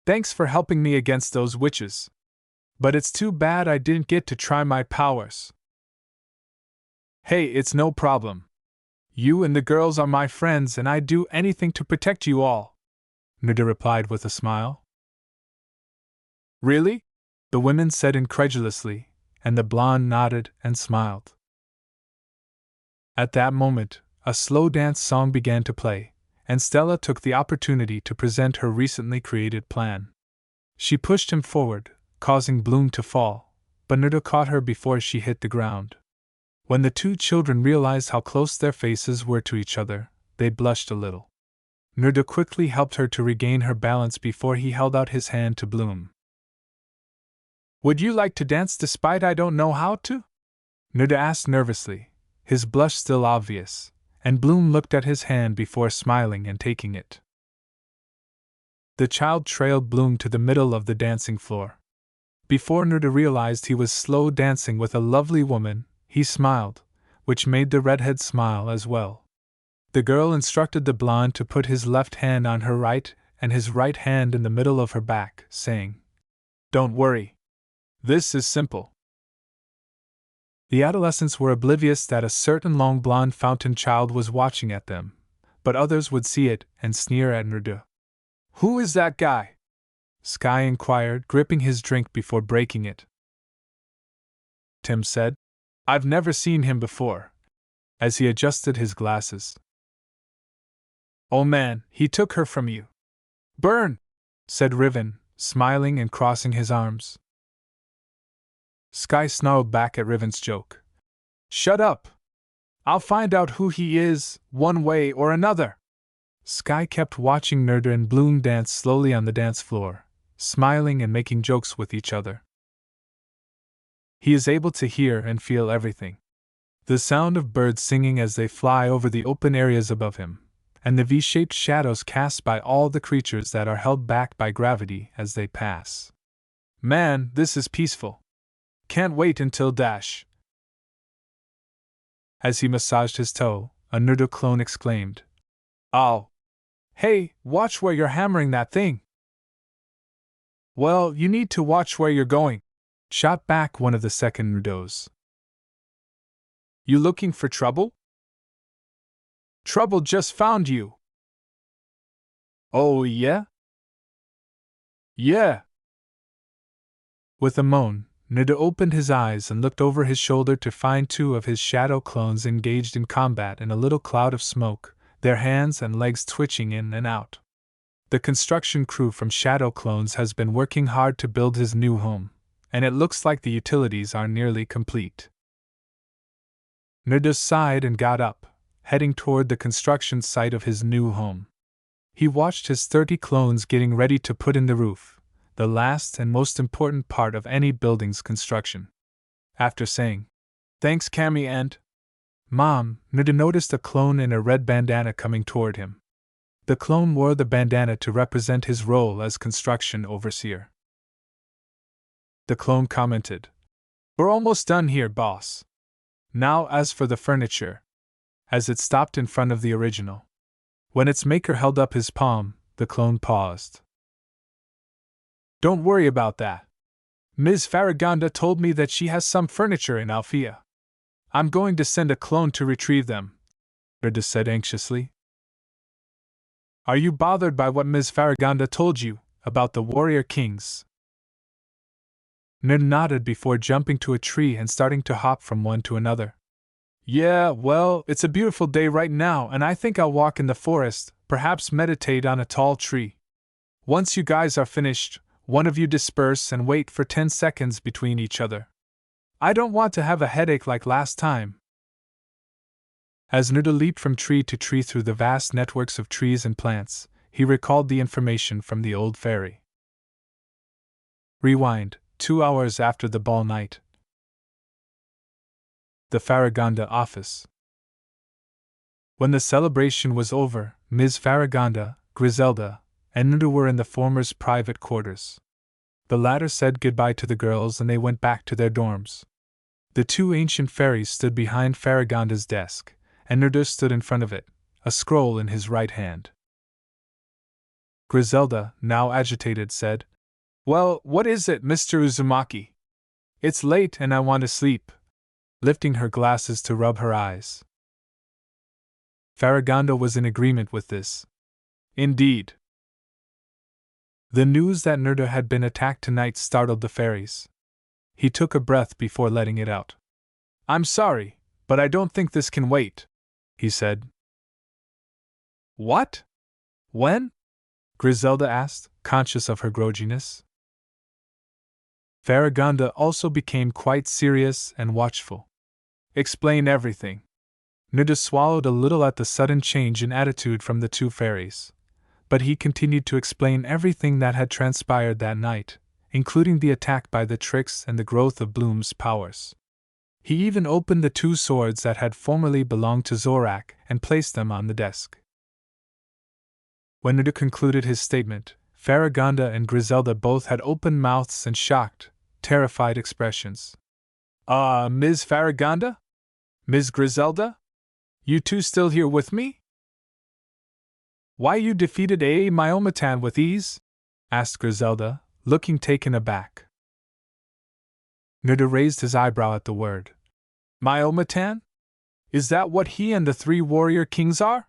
"Thanks for helping me against those witches. But it's too bad I didn't get to try my powers." "Hey, it's no problem. You and the girls are my friends and I'd do anything to protect you all," Naruto replied with a smile. "Really?" the women said incredulously, and the blonde nodded and smiled. At that moment, a slow dance song began to play, and Stella took the opportunity to present her recently created plan. She pushed him forward, causing Bloom to fall, but Naruto caught her before she hit the ground. When the two children realized how close their faces were to each other, they blushed a little. Naruto quickly helped her to regain her balance before he held out his hand to Bloom. "Would you like to dance despite I don't know how to?" Naruto asked nervously, his blush still obvious, and Bloom looked at his hand before smiling and taking it. The child trailed Bloom to the middle of the dancing floor. Before Naruto realized he was slow dancing with a lovely woman, he smiled, which made the redhead smile as well. The girl instructed the blonde to put his left hand on her right and his right hand in the middle of her back, saying, "Don't worry. This is simple." The adolescents were oblivious that a certain long blonde fountain child was watching at them, but others would see it and sneer at Naruto. "Who is that guy?" Sky inquired, gripping his drink before breaking it. Tim said, "I've never seen him before," as he adjusted his glasses. "Oh man, he took her from you." "Burn!" said Riven, smiling and crossing his arms. Sky snarled back at Riven's joke. "Shut up! I'll find out who he is, one way or another." Sky kept watching Naruto and Bloom dance slowly on the dance floor, smiling and making jokes with each other. He is able to hear and feel everything. The sound of birds singing as they fly over the open areas above him, and the V-shaped shadows cast by all the creatures that are held back by gravity as they pass. "Man, this is peaceful. Can't wait until dash." As he massaged his toe, a Naruto clone exclaimed, "Oh! Hey, watch where you're hammering that thing!" "Well, you need to watch where you're going," shot back one of the second Narutos. "You looking for trouble?" "Trouble just found you." "Oh, yeah?" "Yeah." With a moan, Naruto opened his eyes and looked over his shoulder to find two of his shadow clones engaged in combat in a little cloud of smoke, their hands and legs twitching in and out. The construction crew from Shadow Clones has been working hard to build his new home, and it looks like the utilities are nearly complete. Naruto sighed and got up, heading toward the construction site of his new home. He watched his 30 clones getting ready to put in the roof, the last and most important part of any building's construction. After saying, "Thanks, Cammy and Mom," Nuda noticed a clone in a red bandana coming toward him. The clone wore the bandana to represent his role as construction overseer. The clone commented, "We're almost done here, boss. Now, as for the furniture," as it stopped in front of the original. When its maker held up his palm, the clone paused. "Don't worry about that. Ms. Farragonda told me that she has some furniture in Alfea. I'm going to send a clone to retrieve them," Nuda said anxiously. "Are you bothered by what Ms. Farragonda told you about the warrior kings?" Nuda nodded before jumping to a tree and starting to hop from one to another. "Yeah, well, it's a beautiful day right now, and I think I'll walk in the forest, perhaps meditate on a tall tree. Once you guys are finished, one of you disperse and wait for 10 seconds between each other. I don't want to have a headache like last time." As Nuda leaped from tree to tree through the vast networks of trees and plants, he recalled the information from the old fairy. Rewind, 2 hours after the ball night. The Farragonda office. When the celebration was over, Ms. Farragonda, Griselda, and Nuda were in the former's private quarters. The latter said goodbye to the girls and they went back to their dorms. The 2 ancient fairies stood behind Farragonda's desk, and Nuda stood in front of it, a scroll in his right hand. Griselda, now agitated, said, "Well, what is it, Mr. Uzumaki? It's late and I want to sleep," lifting her glasses to rub her eyes. Farragonda was in agreement with this. Indeed. The news that Nuda had been attacked tonight startled the fairies. He took a breath before letting it out. "I'm sorry, but I don't think this can wait," he said. "What? When?" Griselda asked, conscious of her grogginess. Farragonda also became quite serious and watchful. "Explain everything." Nuda swallowed a little at the sudden change in attitude from the 2 fairies, but he continued to explain everything that had transpired that night, including the attack by the Tricks and the growth of Bloom's powers. He even opened the 2 swords that had formerly belonged to Zorak and placed them on the desk. When Nuda concluded his statement, Farragonda and Griselda both had open mouths and shocked, terrified expressions. Ms. Farragonda? Ms. Griselda? You 2 still here with me?" "Why you defeated A. Myomatan with ease?" asked Griselda, looking taken aback. Nuda raised his eyebrow at the word. "Myomatan? Is that what he and the 3 warrior kings are?"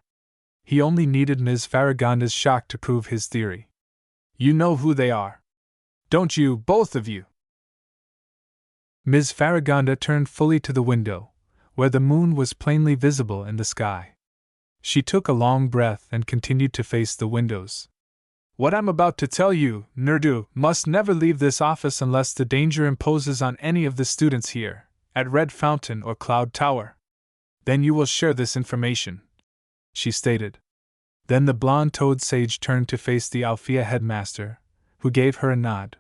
He only needed Ms. Farragonda's shock to prove his theory. "You know who they are. Don't you, both of you?" Ms. Farragonda turned fully to the window, where the moon was plainly visible in the sky. She took a long breath and continued to face the windows. "What I'm about to tell you, Nerdu, must never leave this office unless the danger imposes on any of the students here, at Red Fountain or Cloud Tower. Then you will share this information," she stated. Then the blonde toad sage turned to face the Alfea headmaster, who gave her a nod.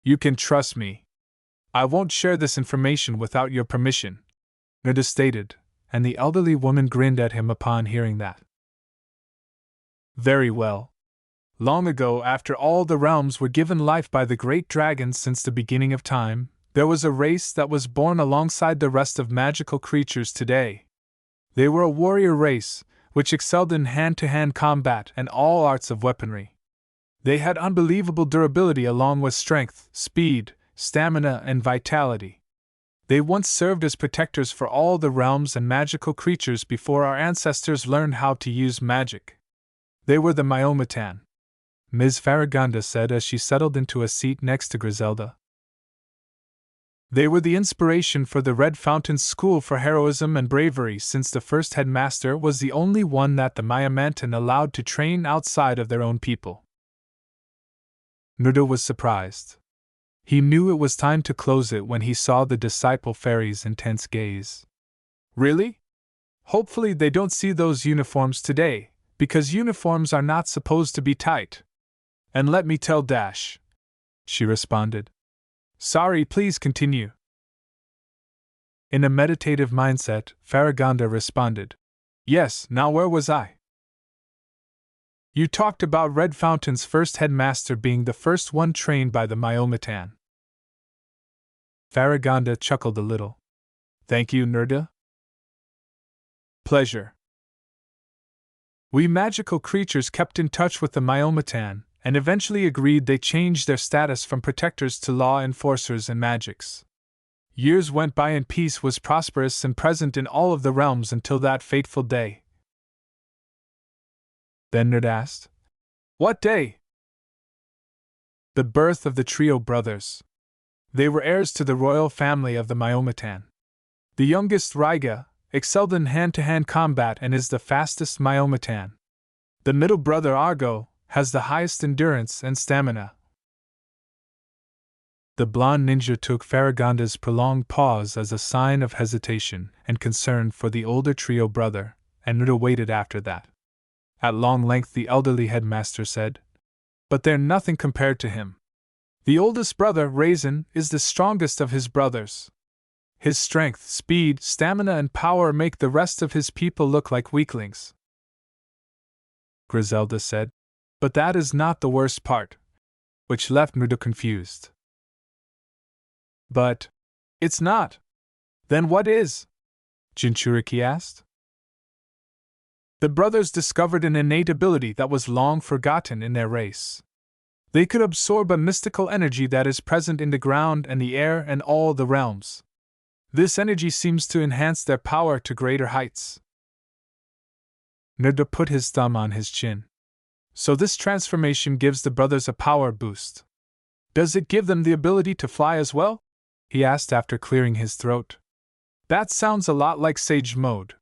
"You can trust me. I won't share this information without your permission," Nerdu stated, and the elderly woman grinned at him upon hearing that. "Very well. Long ago, after all the realms were given life by the great dragons since the beginning of time, there was a race that was born alongside the rest of magical creatures today. They were a warrior race, which excelled in hand-to-hand combat and all arts of weaponry. They had unbelievable durability along with strength, speed, stamina, and vitality. They once served as protectors for all the realms and magical creatures before our ancestors learned how to use magic. They were the Myomatan," Ms. Farragonda said as she settled into a seat next to Griselda. "They were the inspiration for the Red Fountain School for Heroism and Bravery, since the first headmaster was the only one that the Myomantan allowed to train outside of their own people." Nuda was surprised. He knew it was time to close it when he saw the disciple fairy's intense gaze. "Really? Hopefully they don't see those uniforms today," because uniforms are not supposed to be tight. And let me tell Dash, she responded. Sorry, please continue. In a meditative mindset, Farragonda responded. Yes, now where was I? You talked about Red Fountain's first headmaster being the first one trained by the Myometan. Farragonda chuckled a little. Thank you, Nerda. Pleasure. We magical creatures kept in touch with the Myometan, and eventually agreed they changed their status from protectors to law enforcers and magics. Years went by and peace was prosperous and present in all of the realms until that fateful day. Then Nerd asked, What day? The birth of the trio brothers. They were heirs to the royal family of the Myometan. The youngest, Raiga, excelled in hand-to-hand combat and is the fastest Myometan. The middle brother, Argo, has the highest endurance and stamina. The blonde ninja took Farragonda's prolonged pause as a sign of hesitation and concern for the older trio brother, and Nuda waited after that. At long length the elderly headmaster said, But they're nothing compared to him. The oldest brother, Raisin, is the strongest of his brothers. His strength, speed, stamina, and power make the rest of his people look like weaklings. Griselda said, But that is not the worst part, which left Nuda confused. But it's not. Then what is? Jinchuriki asked. The brothers discovered an innate ability that was long forgotten in their race. They could absorb a mystical energy that is present in the ground and the air and all the realms. This energy seems to enhance their power to greater heights. Nerda put his thumb on his chin. So this transformation gives the brothers a power boost. Does it give them the ability to fly as well? He asked after clearing his throat. That sounds a lot like Sage Mode.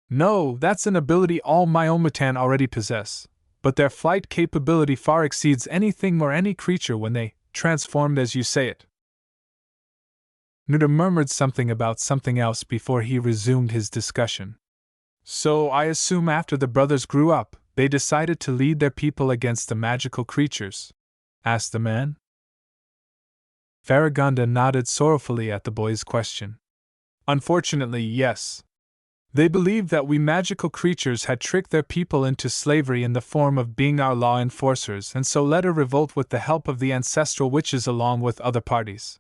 No, that's an ability all Myometan already possess, but their flight capability far exceeds anything or any creature when they transformed as you say it. Nuda murmured something about something else before he resumed his discussion. So I assume after the brothers grew up, they decided to lead their people against the magical creatures? Asked the man. Farragonda nodded sorrowfully at the boy's question. Unfortunately, yes. They believed that we magical creatures had tricked their people into slavery in the form of being our law enforcers and so led a revolt with the help of the ancestral witches along with other parties.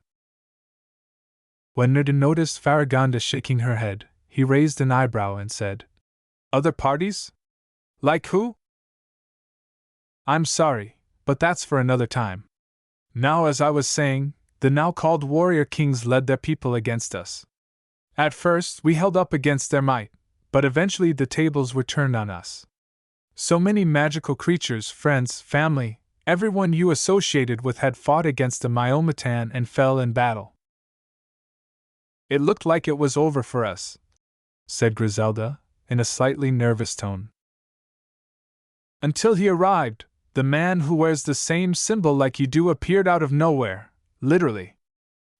When Nerda noticed Farragonda shaking her head, he raised an eyebrow and said, Other parties? Like who? I'm sorry, but that's for another time. Now, as I was saying, the now-called warrior kings led their people against us. At first, we held up against their might, but eventually the tables were turned on us. So many magical creatures, friends, family, everyone you associated with had fought against the Myometan and fell in battle. It looked like it was over for us, said Griselda, in a slightly nervous tone. Until he arrived, the man who wears the same symbol like you do appeared out of nowhere. Literally.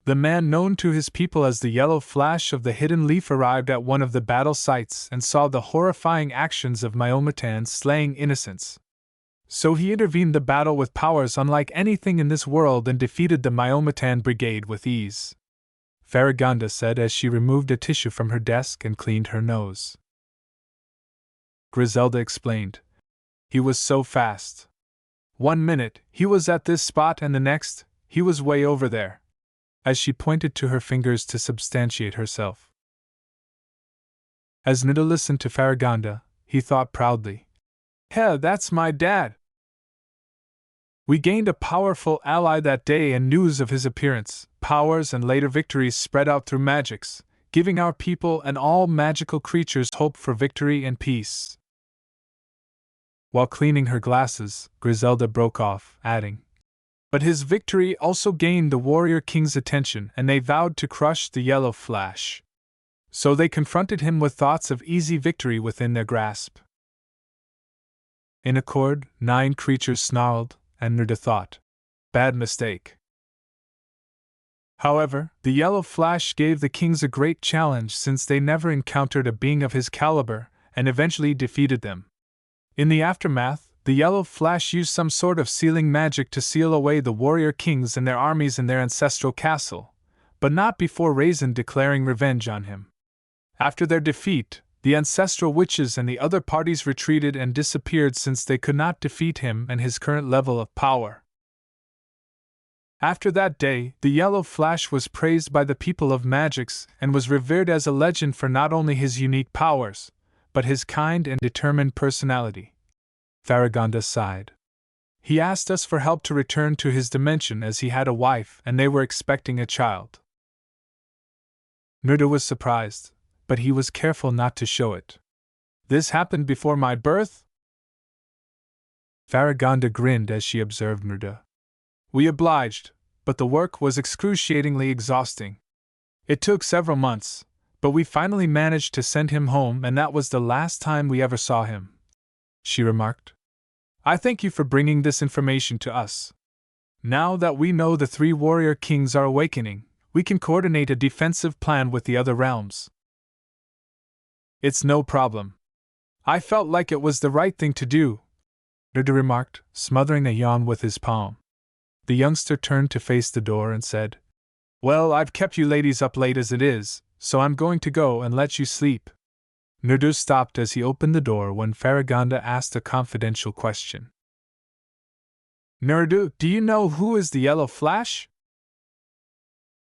The man known to his people as the Yellow Flash of the Hidden Leaf arrived at one of the battle sites and saw the horrifying actions of Myometan slaying innocents. So he intervened the battle with powers unlike anything in this world and defeated the Myometan brigade with ease. Farragonda said as she removed a tissue from her desk and cleaned her nose. Griselda explained. He was so fast. 1 minute, he was at this spot and the next, he was way over there. As she pointed to her fingers to substantiate herself. As Nida listened to Farragonda, he thought proudly, Heh, that's my dad! We gained a powerful ally that day and news of his appearance, powers and later victories spread out through magics, giving our people and all magical creatures hope for victory and peace. While cleaning her glasses, Griselda broke off, adding, But his victory also gained the warrior king's attention and they vowed to crush the Yellow Flash. So they confronted him with thoughts of easy victory within their grasp. In accord, 9 creatures snarled, and Nerda thought, Bad mistake. However, the Yellow Flash gave the kings a great challenge since they never encountered a being of his caliber, and eventually defeated them. In the aftermath, the Yellow Flash used some sort of sealing magic to seal away the warrior kings and their armies in their ancestral castle, but not before Raisin declaring revenge on him. After their defeat, the ancestral witches and the other parties retreated and disappeared since they could not defeat him and his current level of power. After that day, the Yellow Flash was praised by the people of Magix and was revered as a legend for not only his unique powers, but his kind and determined personality. Faragonda sighed. He asked us for help to return to his dimension as he had a wife and they were expecting a child. Naruto was surprised, but he was careful not to show it. This happened before my birth? Faragonda grinned as she observed Naruto. We obliged, but the work was excruciatingly exhausting. It took several months, but we finally managed to send him home and that was the last time we ever saw him, she remarked. I thank you for bringing this information to us. Now that we know the 3 warrior kings are awakening, we can coordinate a defensive plan with the other realms. It's no problem. I felt like it was the right thing to do, Naruto remarked, smothering a yawn with his palm. The youngster turned to face the door and said, Well, I've kept you ladies up late as it is, so I'm going to go and let you sleep. Naruto stopped as he opened the door when Faragonda asked a confidential question. Naruto, do you know who is the Yellow Flash?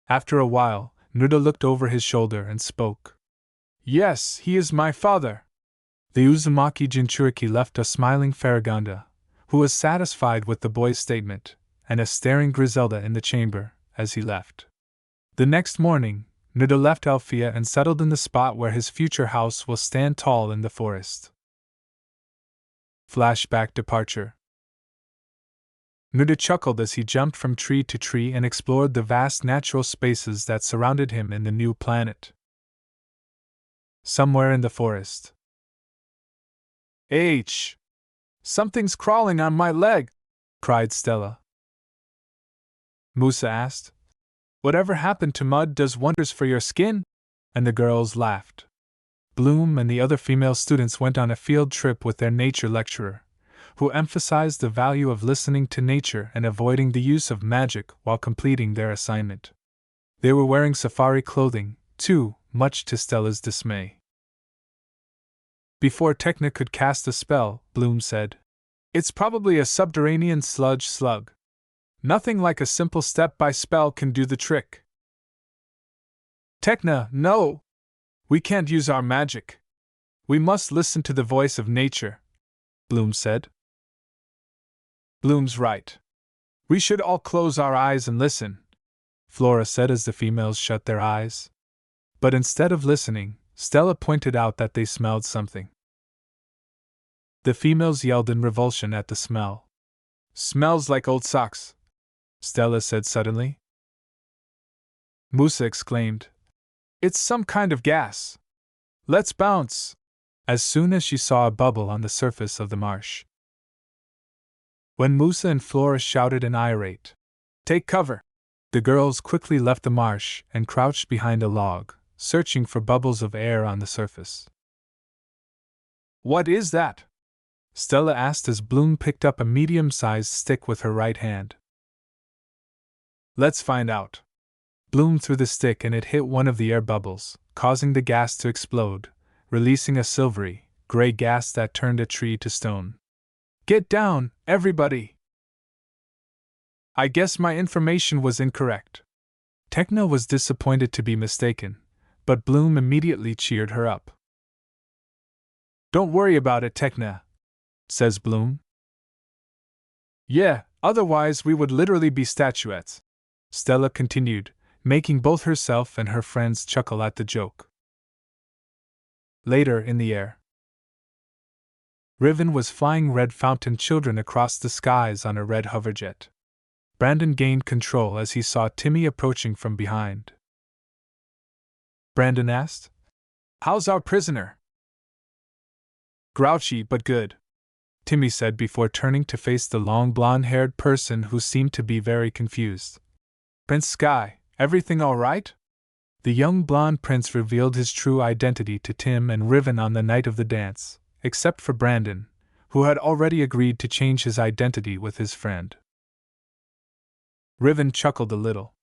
After a while, Naruto looked over his shoulder and spoke. Yes, he is my father. The Uzumaki Jinchuriki left a smiling Faragonda, who was satisfied with the boy's statement, and a staring Griselda in the chamber, as he left. The next morning, Naruto left Alfea and settled in the spot where his future house will stand tall in the forest. Flashback departure. Naruto chuckled as he jumped from tree to tree and explored the vast natural spaces that surrounded him in the new planet. Somewhere in the forest. Something's crawling on my leg, cried Stella. Musa asked, Whatever happened to mud does wonders for your skin? And the girls laughed. Bloom and the other female students went on a field trip with their nature lecturer, who emphasized the value of listening to nature and avoiding the use of magic while completing their assignment. They were wearing safari clothing, too, much to Stella's dismay. Before Techna could cast a spell, Bloom said, It's probably a subterranean sludge slug. Nothing like a simple step-by spell can do the trick. Techna, no! We can't use our magic. We must listen to the voice of nature, Bloom said. Bloom's right. We should all close our eyes and listen, Flora said as the females shut their eyes. But instead of listening, Stella pointed out that they smelled something. The females yelled in revulsion at the smell. Smells like old socks, Stella said suddenly. Musa exclaimed, It's some kind of gas. Let's bounce, as soon as she saw a bubble on the surface of the marsh. When Musa and Flora shouted in irate, Take cover! The girls quickly left the marsh and crouched behind a log, searching for bubbles of air on the surface. What is that? Stella asked as Bloom picked up a medium-sized stick with her right hand. Let's find out. Bloom threw the stick and it hit one of the air bubbles, causing the gas to explode, releasing a silvery, gray gas that turned a tree to stone. Get down, everybody! I guess my information was incorrect. Techna was disappointed to be mistaken, but Bloom immediately cheered her up. Don't worry about it, Techna, says Bloom. Yeah, otherwise we would literally be statuettes, Stella continued, making both herself and her friends chuckle at the joke. Later in the air, Riven was flying red fountain children across the skies on a red hoverjet. Brandon gained control as he saw Timmy approaching from behind. Brandon asked, How's our prisoner? Grouchy but good, Timmy said before turning to face the long blonde-haired person who seemed to be very confused. Prince Sky, everything all right? The young blonde prince revealed his true identity to Tim and Riven on the night of the dance, except for Brandon, who had already agreed to change his identity with his friend. Riven chuckled a little.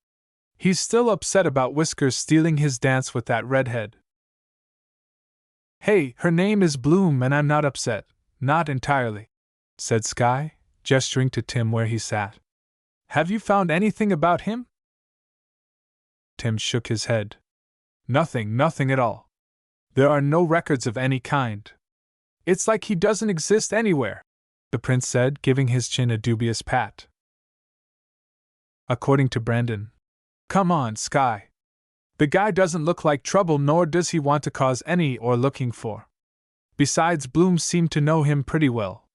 He's still upset about Whiskers stealing his dance with that redhead. Hey, her name is Bloom and I'm not upset, not entirely, said Sky, gesturing to Tim where he sat. Have you found anything about him? Tim shook his head. Nothing at all. There are no records of any kind. It's like he doesn't exist anywhere, the prince said, giving his chin a dubious pat. According to Brandon. Come on, Sky. The guy doesn't look like trouble, nor does he want to cause any or looking for. Besides, Bloom seemed to know him pretty well.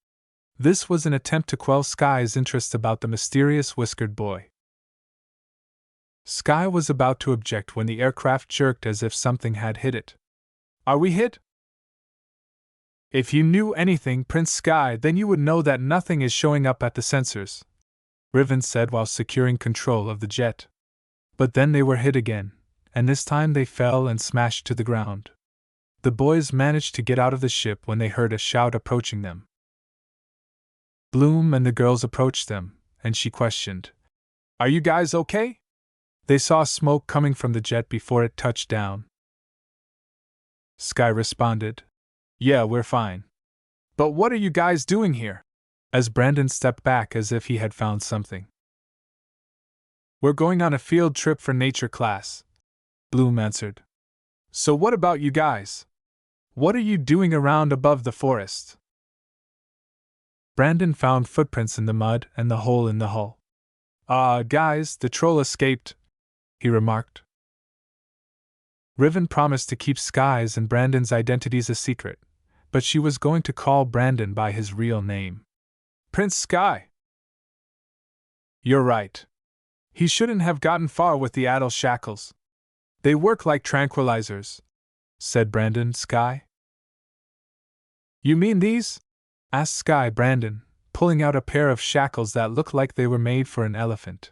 This was an attempt to quell Sky's interest about the mysterious whiskered boy. Sky was about to object when the aircraft jerked as if something had hit it. Are we hit? If you knew anything, Prince Sky, then you would know that nothing is showing up at the sensors, Riven said while securing control of the jet. But then they were hit again, and this time they fell and smashed to the ground. The boys managed to get out of the ship when they heard a shout approaching them. Bloom and the girls approached them, and she questioned, Are you guys okay? They saw smoke coming from the jet before it touched down. Sky responded, Yeah, we're fine. But what are you guys doing here? As Brandon stepped back as if he had found something. We're going on a field trip for nature class, Bloom answered. So what about you guys? What are you doing around above the forest? Brandon found footprints in the mud and the hole in the hull. Guys, the troll escaped, he remarked. Riven promised to keep Sky's and Brandon's identities a secret, but she was going to call Brandon by his real name. Prince Sky. You're right. He shouldn't have gotten far with the addle shackles. They work like tranquilizers, said Brandon. Sky. You mean these? Asked Sky Brandon, pulling out a pair of shackles that looked like they were made for an elephant.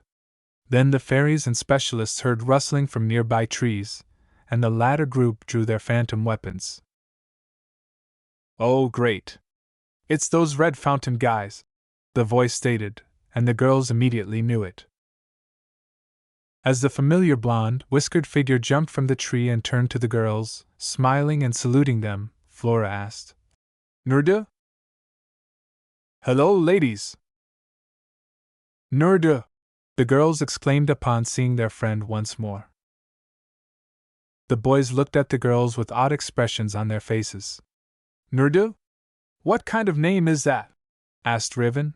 Then the fairies and specialists heard rustling from nearby trees, and the latter group drew their phantom weapons. Oh, great. It's those red fountain guys, the voice stated, and the girls immediately knew it. As the familiar blonde, whiskered figure jumped from the tree and turned to the girls, smiling and saluting them, Flora asked, Nurda? Hello, ladies. Nurda, the girls exclaimed upon seeing their friend once more. The boys looked at the girls with odd expressions on their faces. Nurda? What kind of name is that? Asked Riven.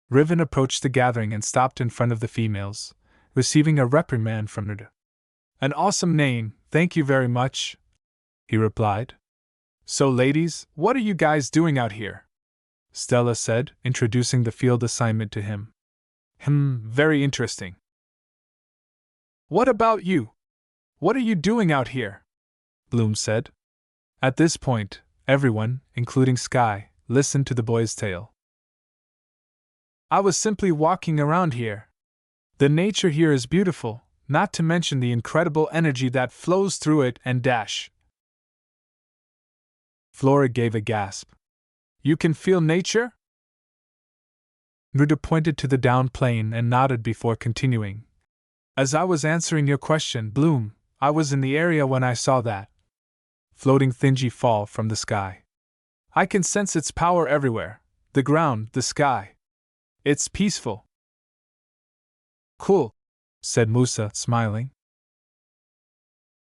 Riven approached the gathering and stopped in front of the females, receiving a reprimand from Nurda. An awesome name, thank you very much, he replied. So ladies, what are you guys doing out here? Stella said, introducing the field assignment to him. Very interesting. What about you? What are you doing out here? Bloom said. At this point, everyone, including Sky, listened to the boy's tale. I was simply walking around here. The nature here is beautiful, not to mention the incredible energy that flows through it and dash. Flora gave a gasp. You can feel nature? Nurda pointed to the down plane and nodded before continuing. As I was answering your question, Bloom, I was in the area when I saw that floating thingy fall from the sky. I can sense its power everywhere, the ground, the sky. It's peaceful. Cool, said Musa, smiling.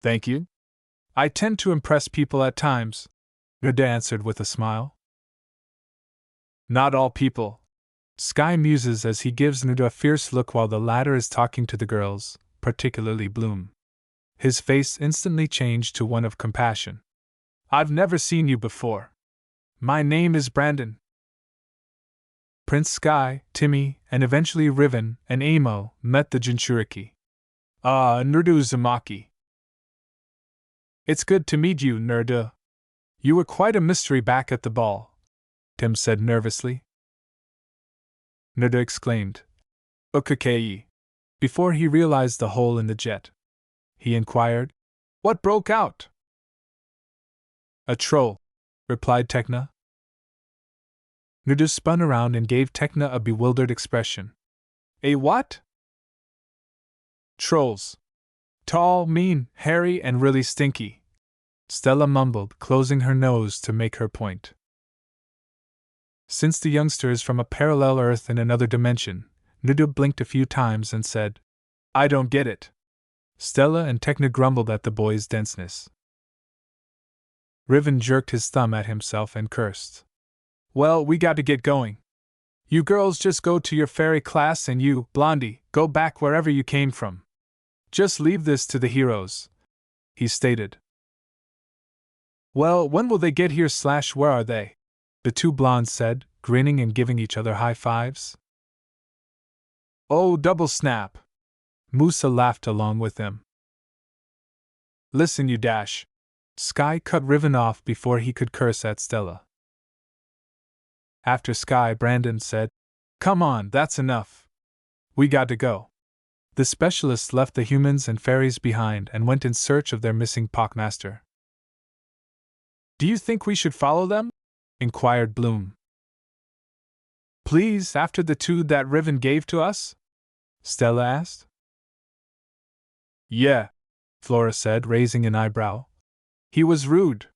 Thank you. I tend to impress people at times, Nurda answered with a smile. Not all people. Sky muses as he gives Nurda a fierce look while the latter is talking to the girls, particularly Bloom. His face instantly changed to one of compassion. I've never seen you before. My name is Brandon. Prince Sky, Timmy, and eventually Riven and Amo met the Jinchuriki. Nurda Uzumaki. It's good to meet you, Nurda. You were quite a mystery back at the ball, Tim said nervously. Nurda exclaimed, Ukakei, before he realized the hole in the jet. he inquired. What broke out? A troll, replied Tekna. Nudu spun around and gave Tekna a bewildered expression. A what? Trolls. Tall, mean, hairy, and really stinky, Stella mumbled, closing her nose to make her point. Since the youngster is from a parallel Earth in another dimension, Nudu blinked a few times and said, I don't get it. Stella and Tekna grumbled at the boy's denseness. Riven jerked his thumb at himself and cursed. Well, we got to get going. You girls just go to your fairy class and you, Blondie, go back wherever you came from. Just leave this to the heroes, he stated. Well, when will they get here / where are they? The two blondes said, grinning and giving each other high fives. Oh, double snap! Musa laughed along with them. Listen, you dash. Sky cut Riven off before he could curse at Stella. After Sky, Brandon said, Come on, that's enough. We got to go. The specialists left the humans and fairies behind and went in search of their missing Pockmaster. Do you think we should follow them? Inquired Bloom. Please, after the two that Riven gave to us? Stella asked. Yeah, Flora said, raising an eyebrow. He was rude.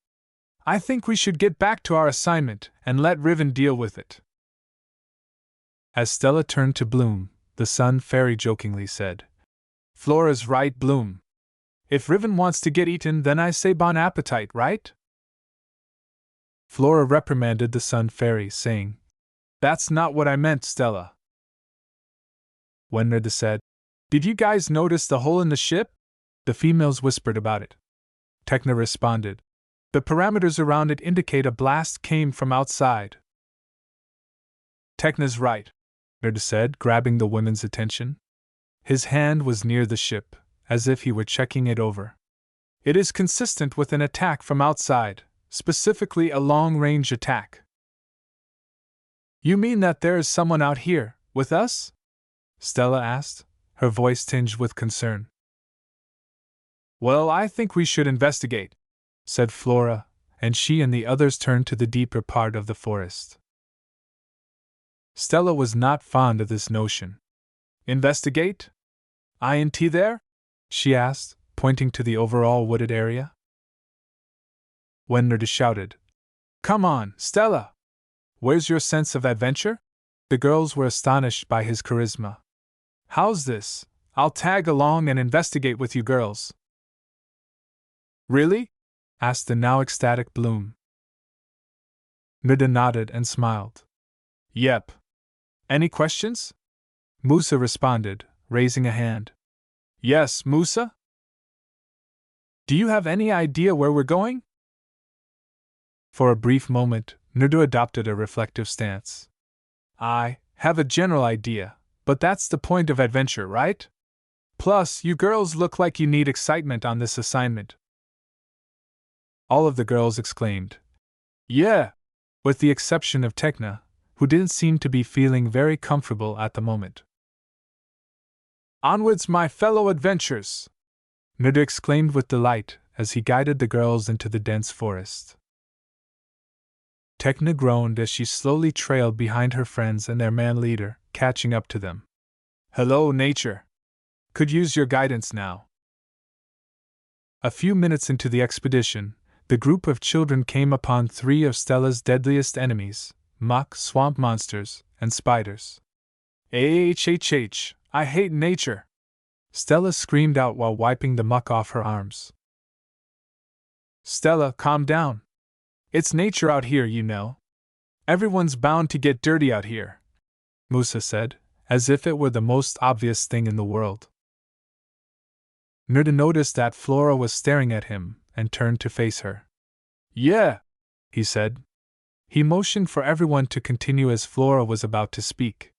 I think we should get back to our assignment and let Riven deal with it. As Stella turned to Bloom, the Sun Fairy jokingly said, Flora's right, Bloom. If Riven wants to get eaten, then I say bon appetit, right? Flora reprimanded the Sun Fairy, saying, That's not what I meant, Stella. When Nerda said, Did you guys notice the hole in the ship? The females whispered about it. Tekna responded, The parameters around it indicate a blast came from outside. Tekna's right, Nerda said, grabbing the women's attention. His hand was near the ship, as if he were checking it over. It is consistent with an attack from outside, specifically a long-range attack. You mean that there is someone out here, with us? Stella asked, her voice tinged with concern. Well, I think we should investigate, said Flora, and she and the others turned to the deeper part of the forest. Stella was not fond of this notion. Investigate? INT there? She asked, pointing to the overall wooded area. When Nerda shouted, Come on, Stella! Where's your sense of adventure? The girls were astonished by his charisma. How's this? I'll tag along and investigate with you girls. Really? Asked the now ecstatic Bloom. Nerda nodded and smiled. Yep. Any questions? Musa responded, raising a hand. Yes, Musa? Do you have any idea where we're going? For a brief moment, Nerdo adopted a reflective stance. I have a general idea, but that's the point of adventure, right? Plus, you girls look like you need excitement on this assignment. All of the girls exclaimed, Yeah! With the exception of Tekna, who didn't seem to be feeling very comfortable at the moment. Onwards, my fellow adventurers! Nerdo exclaimed with delight as he guided the girls into the dense forest. Tekna groaned as she slowly trailed behind her friends and their man leader, catching up to them. Hello, nature! Could use your guidance now. A few minutes into the expedition, the group of children came upon 3 of Stella's deadliest enemies, mock swamp monsters and spiders. I hate nature! Stella screamed out while wiping the muck off her arms. Stella, calm down. It's nature out here, you know. Everyone's bound to get dirty out here, Musa said, as if it were the most obvious thing in the world. Nerda noticed that Flora was staring at him and turned to face her. Yeah, he said. He motioned for everyone to continue as Flora was about to speak.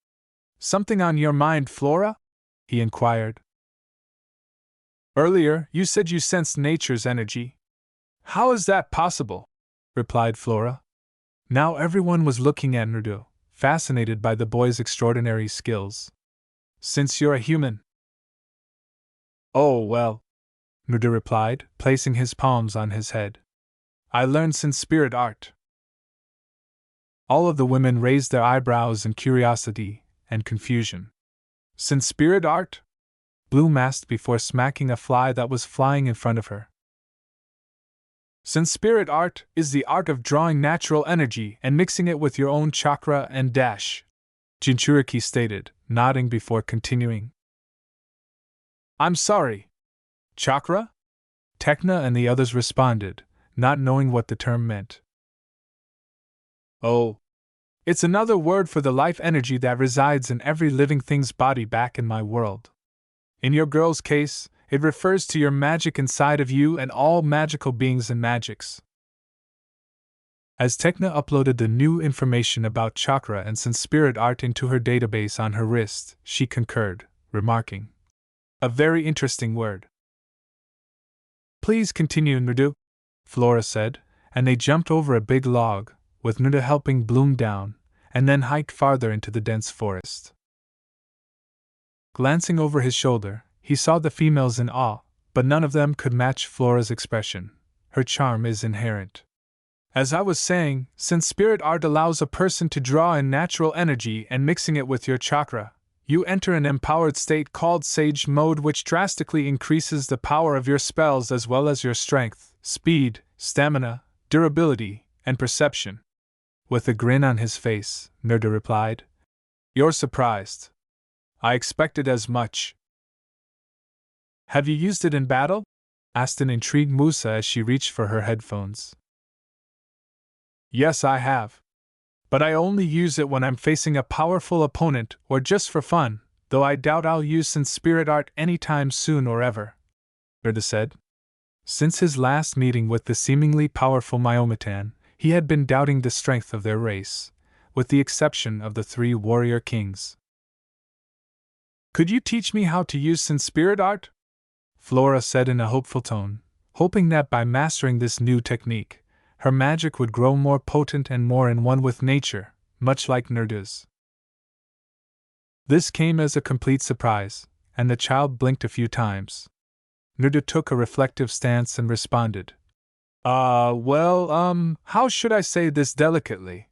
Something on your mind, Flora? He inquired. Earlier, you said you sensed nature's energy. How is that possible? Replied Flora. Now everyone was looking at Nerdo, fascinated by the boy's extraordinary skills. Since you're a human. Oh, well. Nuda replied, placing his palms on his head. I learned Sin spirit art. All of the women raised their eyebrows in curiosity and confusion. Sin spirit art? Bloom asked before smacking a fly that was flying in front of her. Sin spirit art is the art of drawing natural energy and mixing it with your own chakra and dash, Jinchuriki stated, nodding before continuing. I'm sorry. Chakra? Tekna and the others responded, not knowing what the term meant. Oh. It's another word for the life energy that resides in every living thing's body back in my world. In your girl's case, it refers to your magic inside of you and all magical beings and magics. As Tekna uploaded the new information about chakra and Sin spirit art into her database on her wrist, she concurred, remarking, a very interesting word. Please continue, Nudu, Flora said, and they jumped over a big log, with Nuda helping Bloom down, and then hiked farther into the dense forest. Glancing over his shoulder, he saw the females in awe, but none of them could match Flora's expression. Her charm is inherent. As I was saying, since spirit art allows a person to draw in natural energy and mixing it with your chakra, you enter an empowered state called Sage Mode, which drastically increases the power of your spells as well as your strength, speed, stamina, durability, and perception. With a grin on his face, Nerda replied, You're surprised. I expected as much. Have you used it in battle? Asked an intrigued Musa as she reached for her headphones. Yes, I have. But I only use it when I'm facing a powerful opponent or just for fun, though I doubt I'll use Sin spirit art anytime soon or ever, Nerda said. Since his last meeting with the seemingly powerful Myometan, he had been doubting the strength of their race, with the exception of the 3 warrior kings. Could you teach me how to use Sin spirit art? Flora said in a hopeful tone, hoping that by mastering this new technique, her magic would grow more potent and more in one with nature, much like Nerda's. This came as a complete surprise, and the child blinked a few times. Nerda took a reflective stance and responded, how should I say this delicately?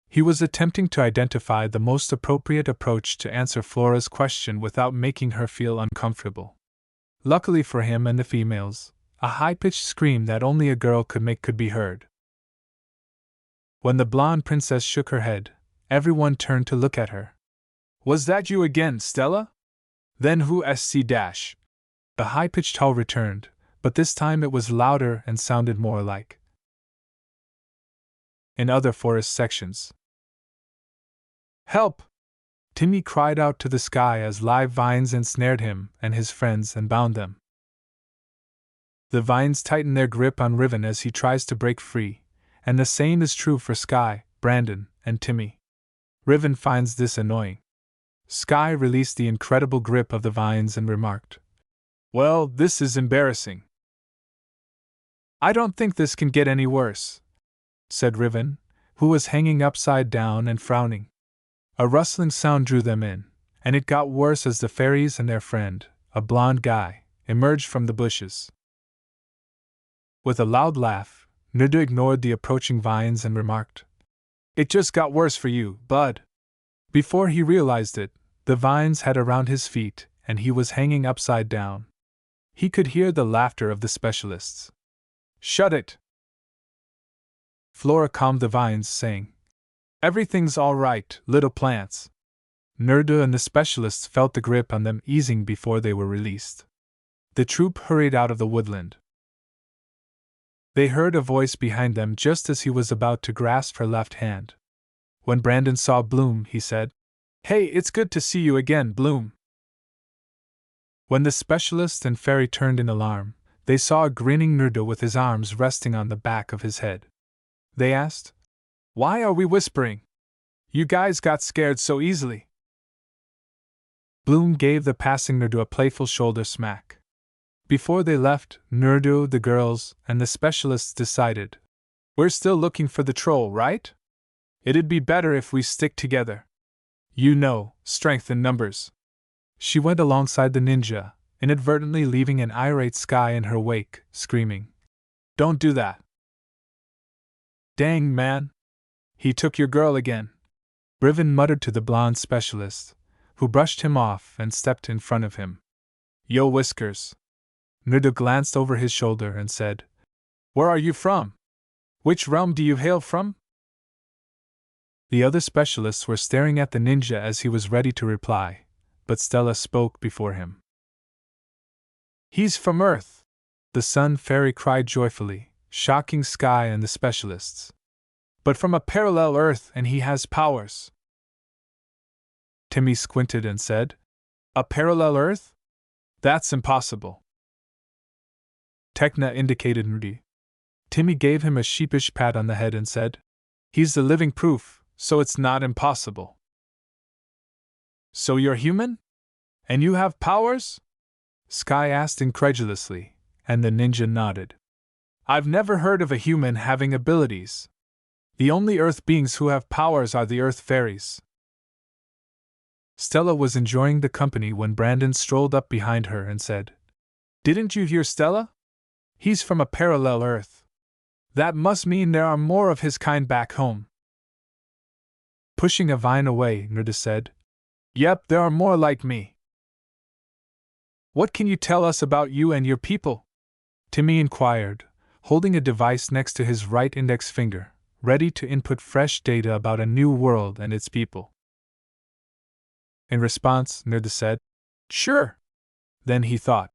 He was attempting to identify the most appropriate approach to answer Flora's question without making her feel uncomfortable. Luckily for him and the females, a high-pitched scream that only a girl could make could be heard. When the blonde princess shook her head, everyone turned to look at her. Was that you again, Stella? Then who sc dash? The high-pitched howl returned, but this time it was louder and sounded more like. In other forest sections. Help! Timmy cried out to the sky as live vines ensnared him and his friends and bound them. The vines tighten their grip on Riven as he tries to break free, and the same is true for Sky, Brandon, and Timmy. Riven finds this annoying. Sky released the incredible grip of the vines and remarked, Well, this is embarrassing. I don't think this can get any worse, said Riven, who was hanging upside down and frowning. A rustling sound drew them in, and it got worse as the fairies and their friend, a blond guy, emerged from the bushes. With a loud laugh, Nerda ignored the approaching vines and remarked, It just got worse for you, bud. Before he realized it, the vines had around his feet, and he was hanging upside down. He could hear the laughter of the specialists. Shut it! Flora calmed the vines, saying, Everything's all right, little plants. Nerda and the specialists felt the grip on them easing before they were released. The troop hurried out of the woodland. They heard a voice behind them just as he was about to grasp her left hand. When Brandon saw Bloom, he said, Hey, it's good to see you again, Bloom. When the specialist and fairy turned in alarm, they saw a grinning Nerda with his arms resting on the back of his head. They asked, Why are we whispering? You guys got scared so easily. Bloom gave the passing Nerdu a playful shoulder smack. Before they left, Nerdu, the girls, and the specialists decided, We're still looking for the troll, right? It'd be better if we stick together. You know, strength in numbers. She went alongside the ninja, inadvertently leaving an irate Sky in her wake, screaming, "Don't do that! Dang, man! He took your girl again!" Riven muttered to the blonde specialist, who brushed him off and stepped in front of him. "Yo, Whiskers!" Naruto glanced over his shoulder and said, "Where are you from? Which realm do you hail from?" The other specialists were staring at the ninja as he was ready to reply, but Stella spoke before him. "He's from Earth!" the Sun Fairy cried joyfully, shocking Sky and the specialists. "But from a parallel Earth, and he has powers." Timmy squinted and said, "A parallel Earth? That's impossible." Tekna indicated Nudi. Timmy gave him a sheepish pat on the head and said, "He's the living proof, so it's not impossible." "So you're human? And you have powers?" Sky asked incredulously, and the ninja nodded. "I've never heard of a human having abilities. The only Earth beings who have powers are the Earth Fairies." Stella was enjoying the company when Brandon strolled up behind her and said, "Didn't you hear Stella? He's from a parallel Earth. That must mean there are more of his kind back home." Pushing a vine away, Naruto said, "Yep, there are more like me." "What can you tell us about you and your people?" Timmy inquired, holding a device next to his right index finger, ready to input fresh data about a new world and its people. In response, Naruto said, "Sure." Then he thought,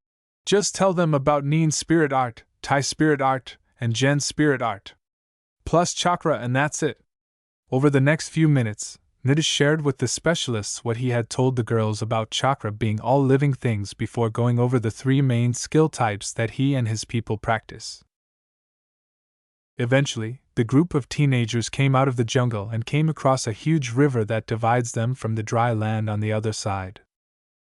"Just tell them about Neen's spirit art, Tai spirit art, and Jen's spirit art. Plus chakra, and that's it." Over the next few minutes, Naruto shared with the specialists what he had told the girls about chakra being all living things before going over the 3 main skill types that he and his people practice. Eventually, the group of teenagers came out of the jungle and came across a huge river that divides them from the dry land on the other side.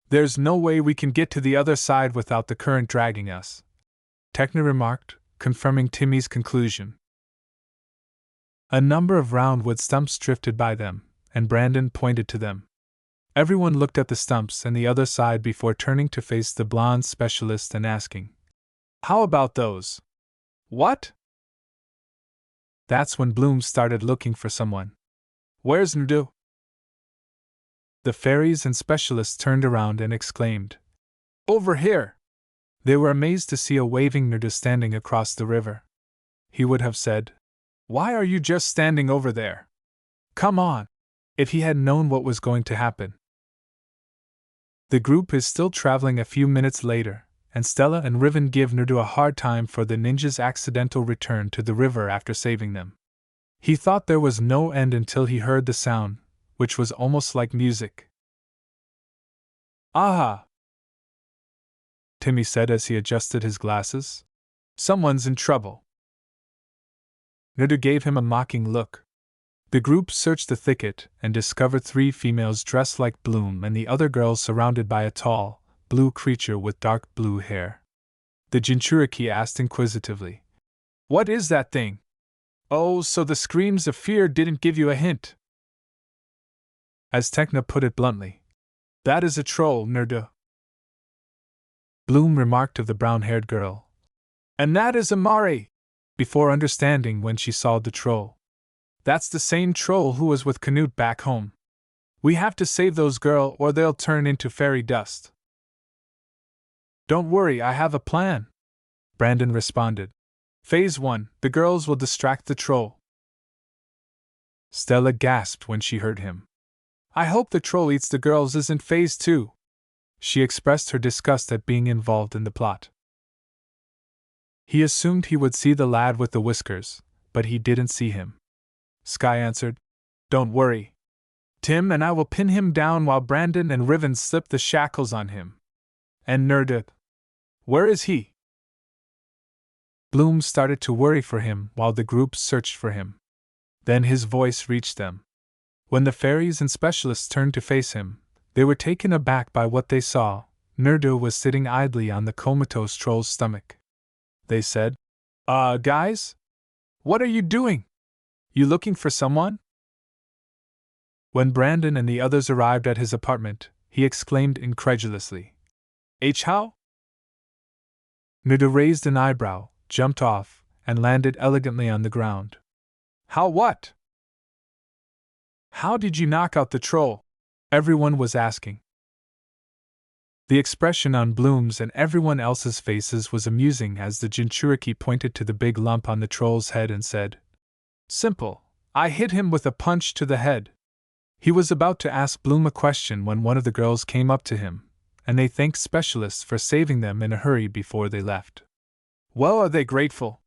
"There's no way we can get to the other side without the current dragging us," Tekna remarked, confirming Timmy's conclusion. A number of round wood stumps drifted by them, and Brandon pointed to them. Everyone looked at the stumps and the other side before turning to face the blonde specialist and asking, "How about those?" "What?" That's when Bloom started looking for someone. "Where's Naruto?" The fairies and specialists turned around and exclaimed, "Over here!" They were amazed to see a waving Naruto standing across the river. He would have said, "Why are you just standing over there? Come on!" if he had known what was going to happen. The group is still traveling a few minutes later, and Stella and Riven give Naruto a hard time for the ninja's accidental return to the river after saving them. He thought there was no end until he heard the sound, which was almost like music. "Aha!" Timmy said as he adjusted his glasses. "Someone's in trouble." Naruto gave him a mocking look. The group searched the thicket and discovered 3 females dressed like Bloom and the other girls surrounded by a tall, blue creature with dark blue hair. The Jinchuriki asked inquisitively, "What is that thing? Oh, so the screams of fear didn't give you a hint?" As Tekna put it bluntly, "That is a troll, Naruto." Bloom remarked of the brown-haired girl, "And that is a Mari," before understanding when she saw the troll. "That's the same troll who was with Canute back home. We have to save those girls or they'll turn into fairy dust." "Don't worry, I have a plan," Brandon responded. "Phase 1, the girls will distract the troll." Stella gasped when she heard him. "I hope the troll eats the girls isn't Phase 2. She expressed her disgust at being involved in the plot. He assumed he would see the lad with the whiskers, but he didn't see him. Sky answered, "Don't worry. Tim and I will pin him down while Brandon and Riven slip the shackles on him. And Naruto, where is he?" Bloom started to worry for him while the group searched for him. Then his voice reached them. When the fairies and specialists turned to face him, they were taken aback by what they saw. Naruto was sitting idly on the comatose troll's stomach. They said, Guys? What are you doing? You looking for someone?" When Brandon and the others arrived at his apartment, he exclaimed incredulously, "How? Nuda raised an eyebrow, jumped off, and landed elegantly on the ground. How what? How did you knock out the troll? Everyone was asking. The expression on Bloom's and everyone else's faces was amusing as the Jinchuriki pointed to the big lump on the troll's head and said, Simple, I hit him with a punch to the head. He was about to ask Bloom a question when one of the girls came up to him, and they thanked specialists for saving them in a hurry before they left. Well, are they grateful?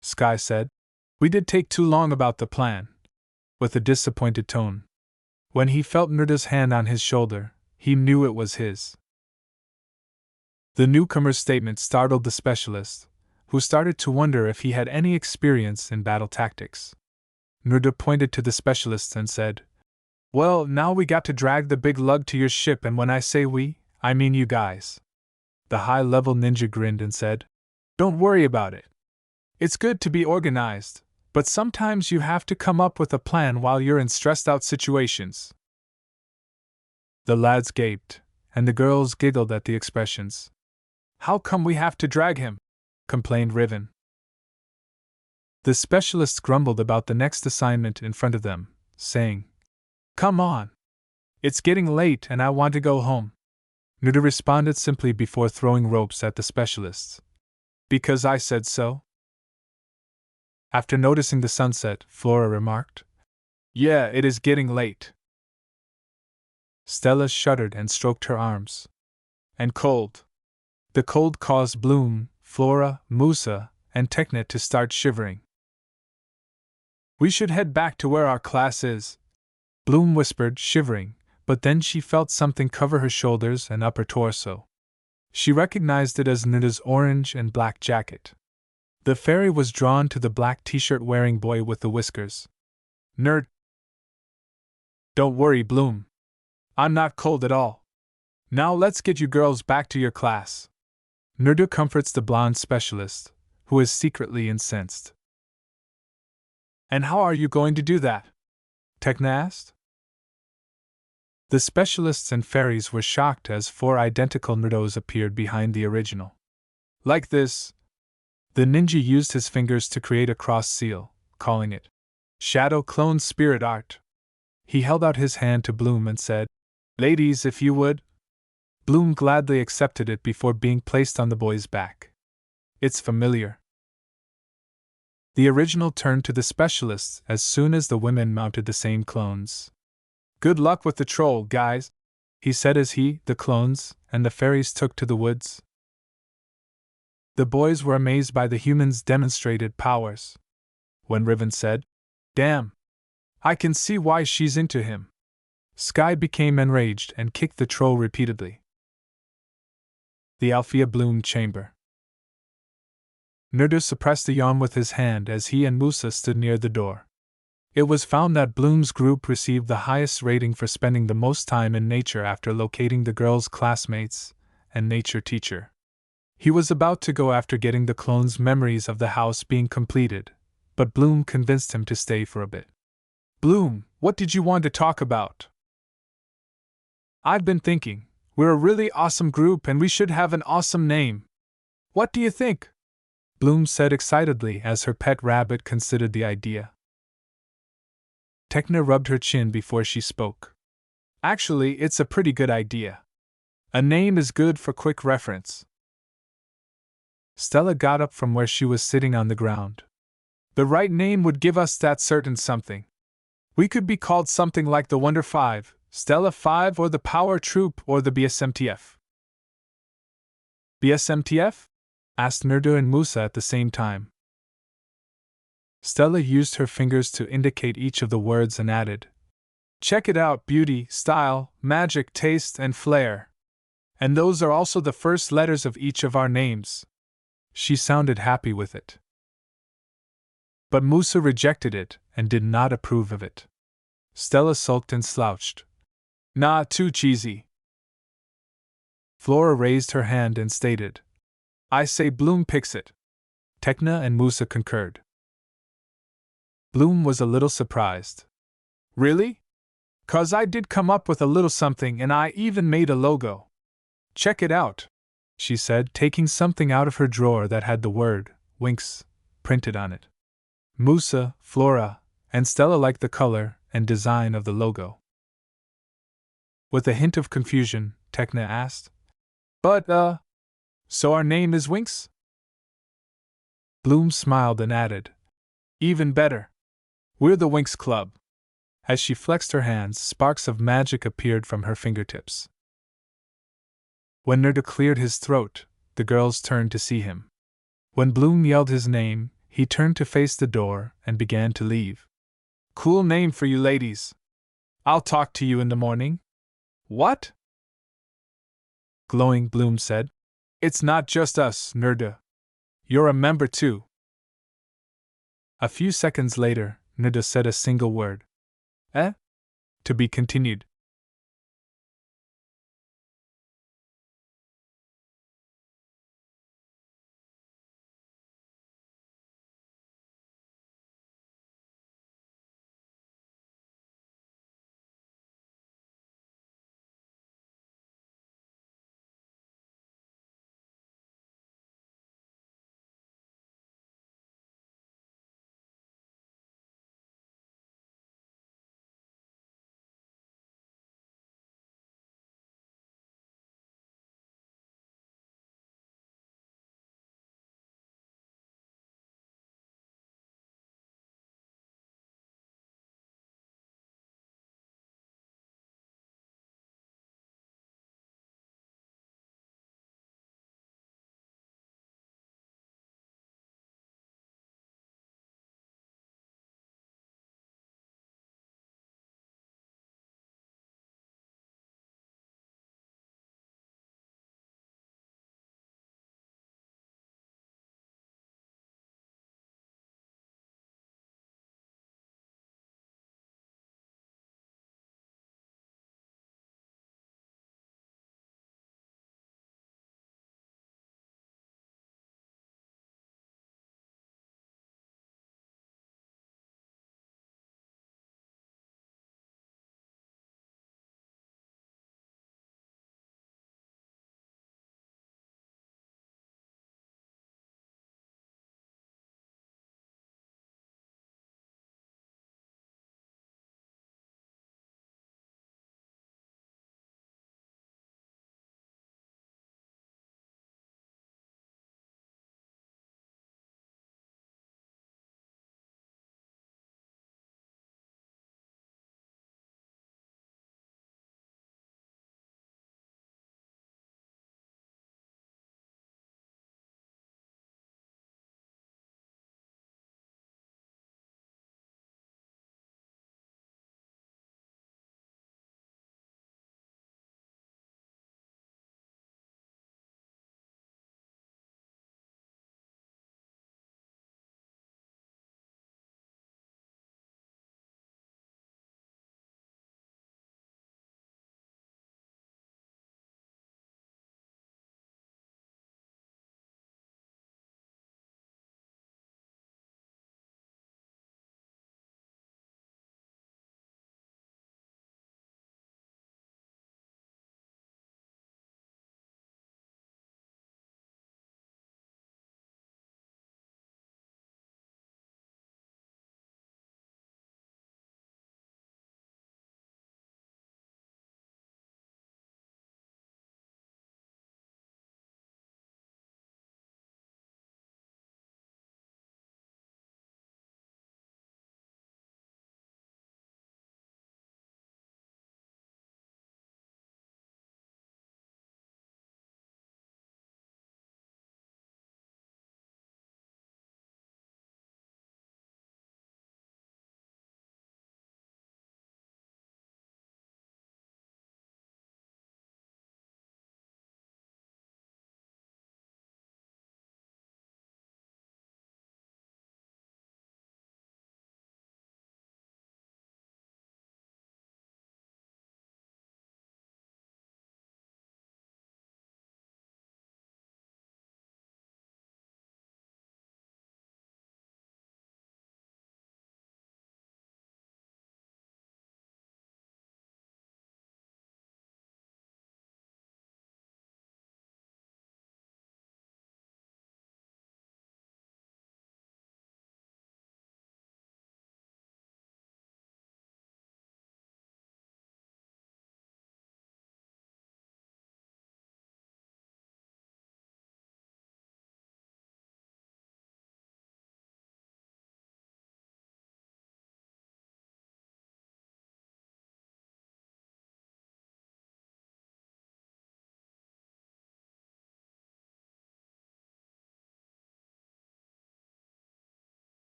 Sky said. We did take too long about the plan, with a disappointed tone. When he felt Nerda's hand on his shoulder, he knew it was his. The newcomer's statement startled the specialist, who started to wonder if he had any experience in battle tactics. Nerda pointed to the specialist and said, Well, now we got to drag the big lug to your ship, and when I say we, I mean you guys. The high-level ninja grinned and said, Don't worry about it. It's good to be organized, but sometimes you have to come up with a plan while you're in stressed-out situations. The lads gaped, and the girls giggled at the expressions. How come we have to drag him? Complained Riven. The specialists grumbled about the next assignment in front of them, saying, Come on. It's getting late and I want to go home. Nuda responded simply before throwing ropes at the specialists. Because I said so? After noticing the sunset, Flora remarked, Yeah, it is getting late. Stella shuddered and stroked her arms. And cold. The cold caused Bloom, Flora, Musa, and Tekna to start shivering. We should head back to where our class is, Bloom whispered, shivering, but then she felt something cover her shoulders and upper torso. She recognized it as Nuda's orange and black jacket. The fairy was drawn to the black t-shirt wearing boy with the whiskers. Nerd. Don't worry, Bloom. I'm not cold at all. Now let's get you girls back to your class. Nerdu comforts the blonde specialist, who is secretly incensed. And how are you going to do that? Tekna asked. The specialists and fairies were shocked as 4 identical Nerdos appeared behind the original. Like this. The ninja used his fingers to create a cross seal, calling it Shadow Clone Spirit Art. He held out his hand to Bloom and said, Ladies, if you would. Bloom gladly accepted it before being placed on the boy's back. It's familiar. The original turned to the specialists as soon as the women mounted the same clones. Good luck with the troll, guys, he said as he, the clones, and the fairies took to the woods. The boys were amazed by the humans' demonstrated powers. When Riven said, Damn! I can see why she's into him. Sky became enraged and kicked the troll repeatedly. The Althea Bloom Chamber. Nerdu suppressed a yawn with his hand as he and Musa stood near the door. It was found that Bloom's group received the highest rating for spending the most time in nature after locating the girls' classmates and nature teacher. He was about to go after getting the clones' memories of the house being completed, but Bloom convinced him to stay for a bit. Bloom, what did you want to talk about? I've been thinking, we're a really awesome group and we should have an awesome name. What do you think? Bloom said excitedly as her pet rabbit considered the idea. Tekna rubbed her chin before she spoke. Actually, it's a pretty good idea. A name is good for quick reference. Stella got up from where she was sitting on the ground. The right name would give us that certain something. We could be called something like the Wonder 5, Stella 5, or the Power Troop, or the BSMTF. BSMTF? Asked Nerdu and Musa at the same time. Stella used her fingers to indicate each of the words and added, Check it out, beauty, style, magic, taste, and flair. And those are also the first letters of each of our names. She sounded happy with it. But Musa rejected it and did not approve of it. Stella sulked and slouched. Nah, too cheesy. Flora raised her hand and stated, I say Bloom picks it. Tekna and Musa concurred. Bloom was a little surprised. Really? 'Cause I did come up with a little something and I even made a logo. Check it out. she said, taking something out of her drawer that had the word, Winx, printed on it. Musa, Flora, and Stella liked the color and design of the logo. With a hint of confusion, Tekna asked, But, so our name is Winx? Bloom smiled and added, Even better. We're the Winx Club. As she flexed her hands, sparks of magic appeared from her fingertips. When Nerda cleared his throat, the girls turned to see him. When Bloom yelled his name, he turned to face the door and began to leave. Cool name for you ladies. I'll talk to you in the morning. What? Glowing Bloom said. It's not just us, Nerda. You're a member too. A few seconds later, Nerda said a single word. Eh? To be continued.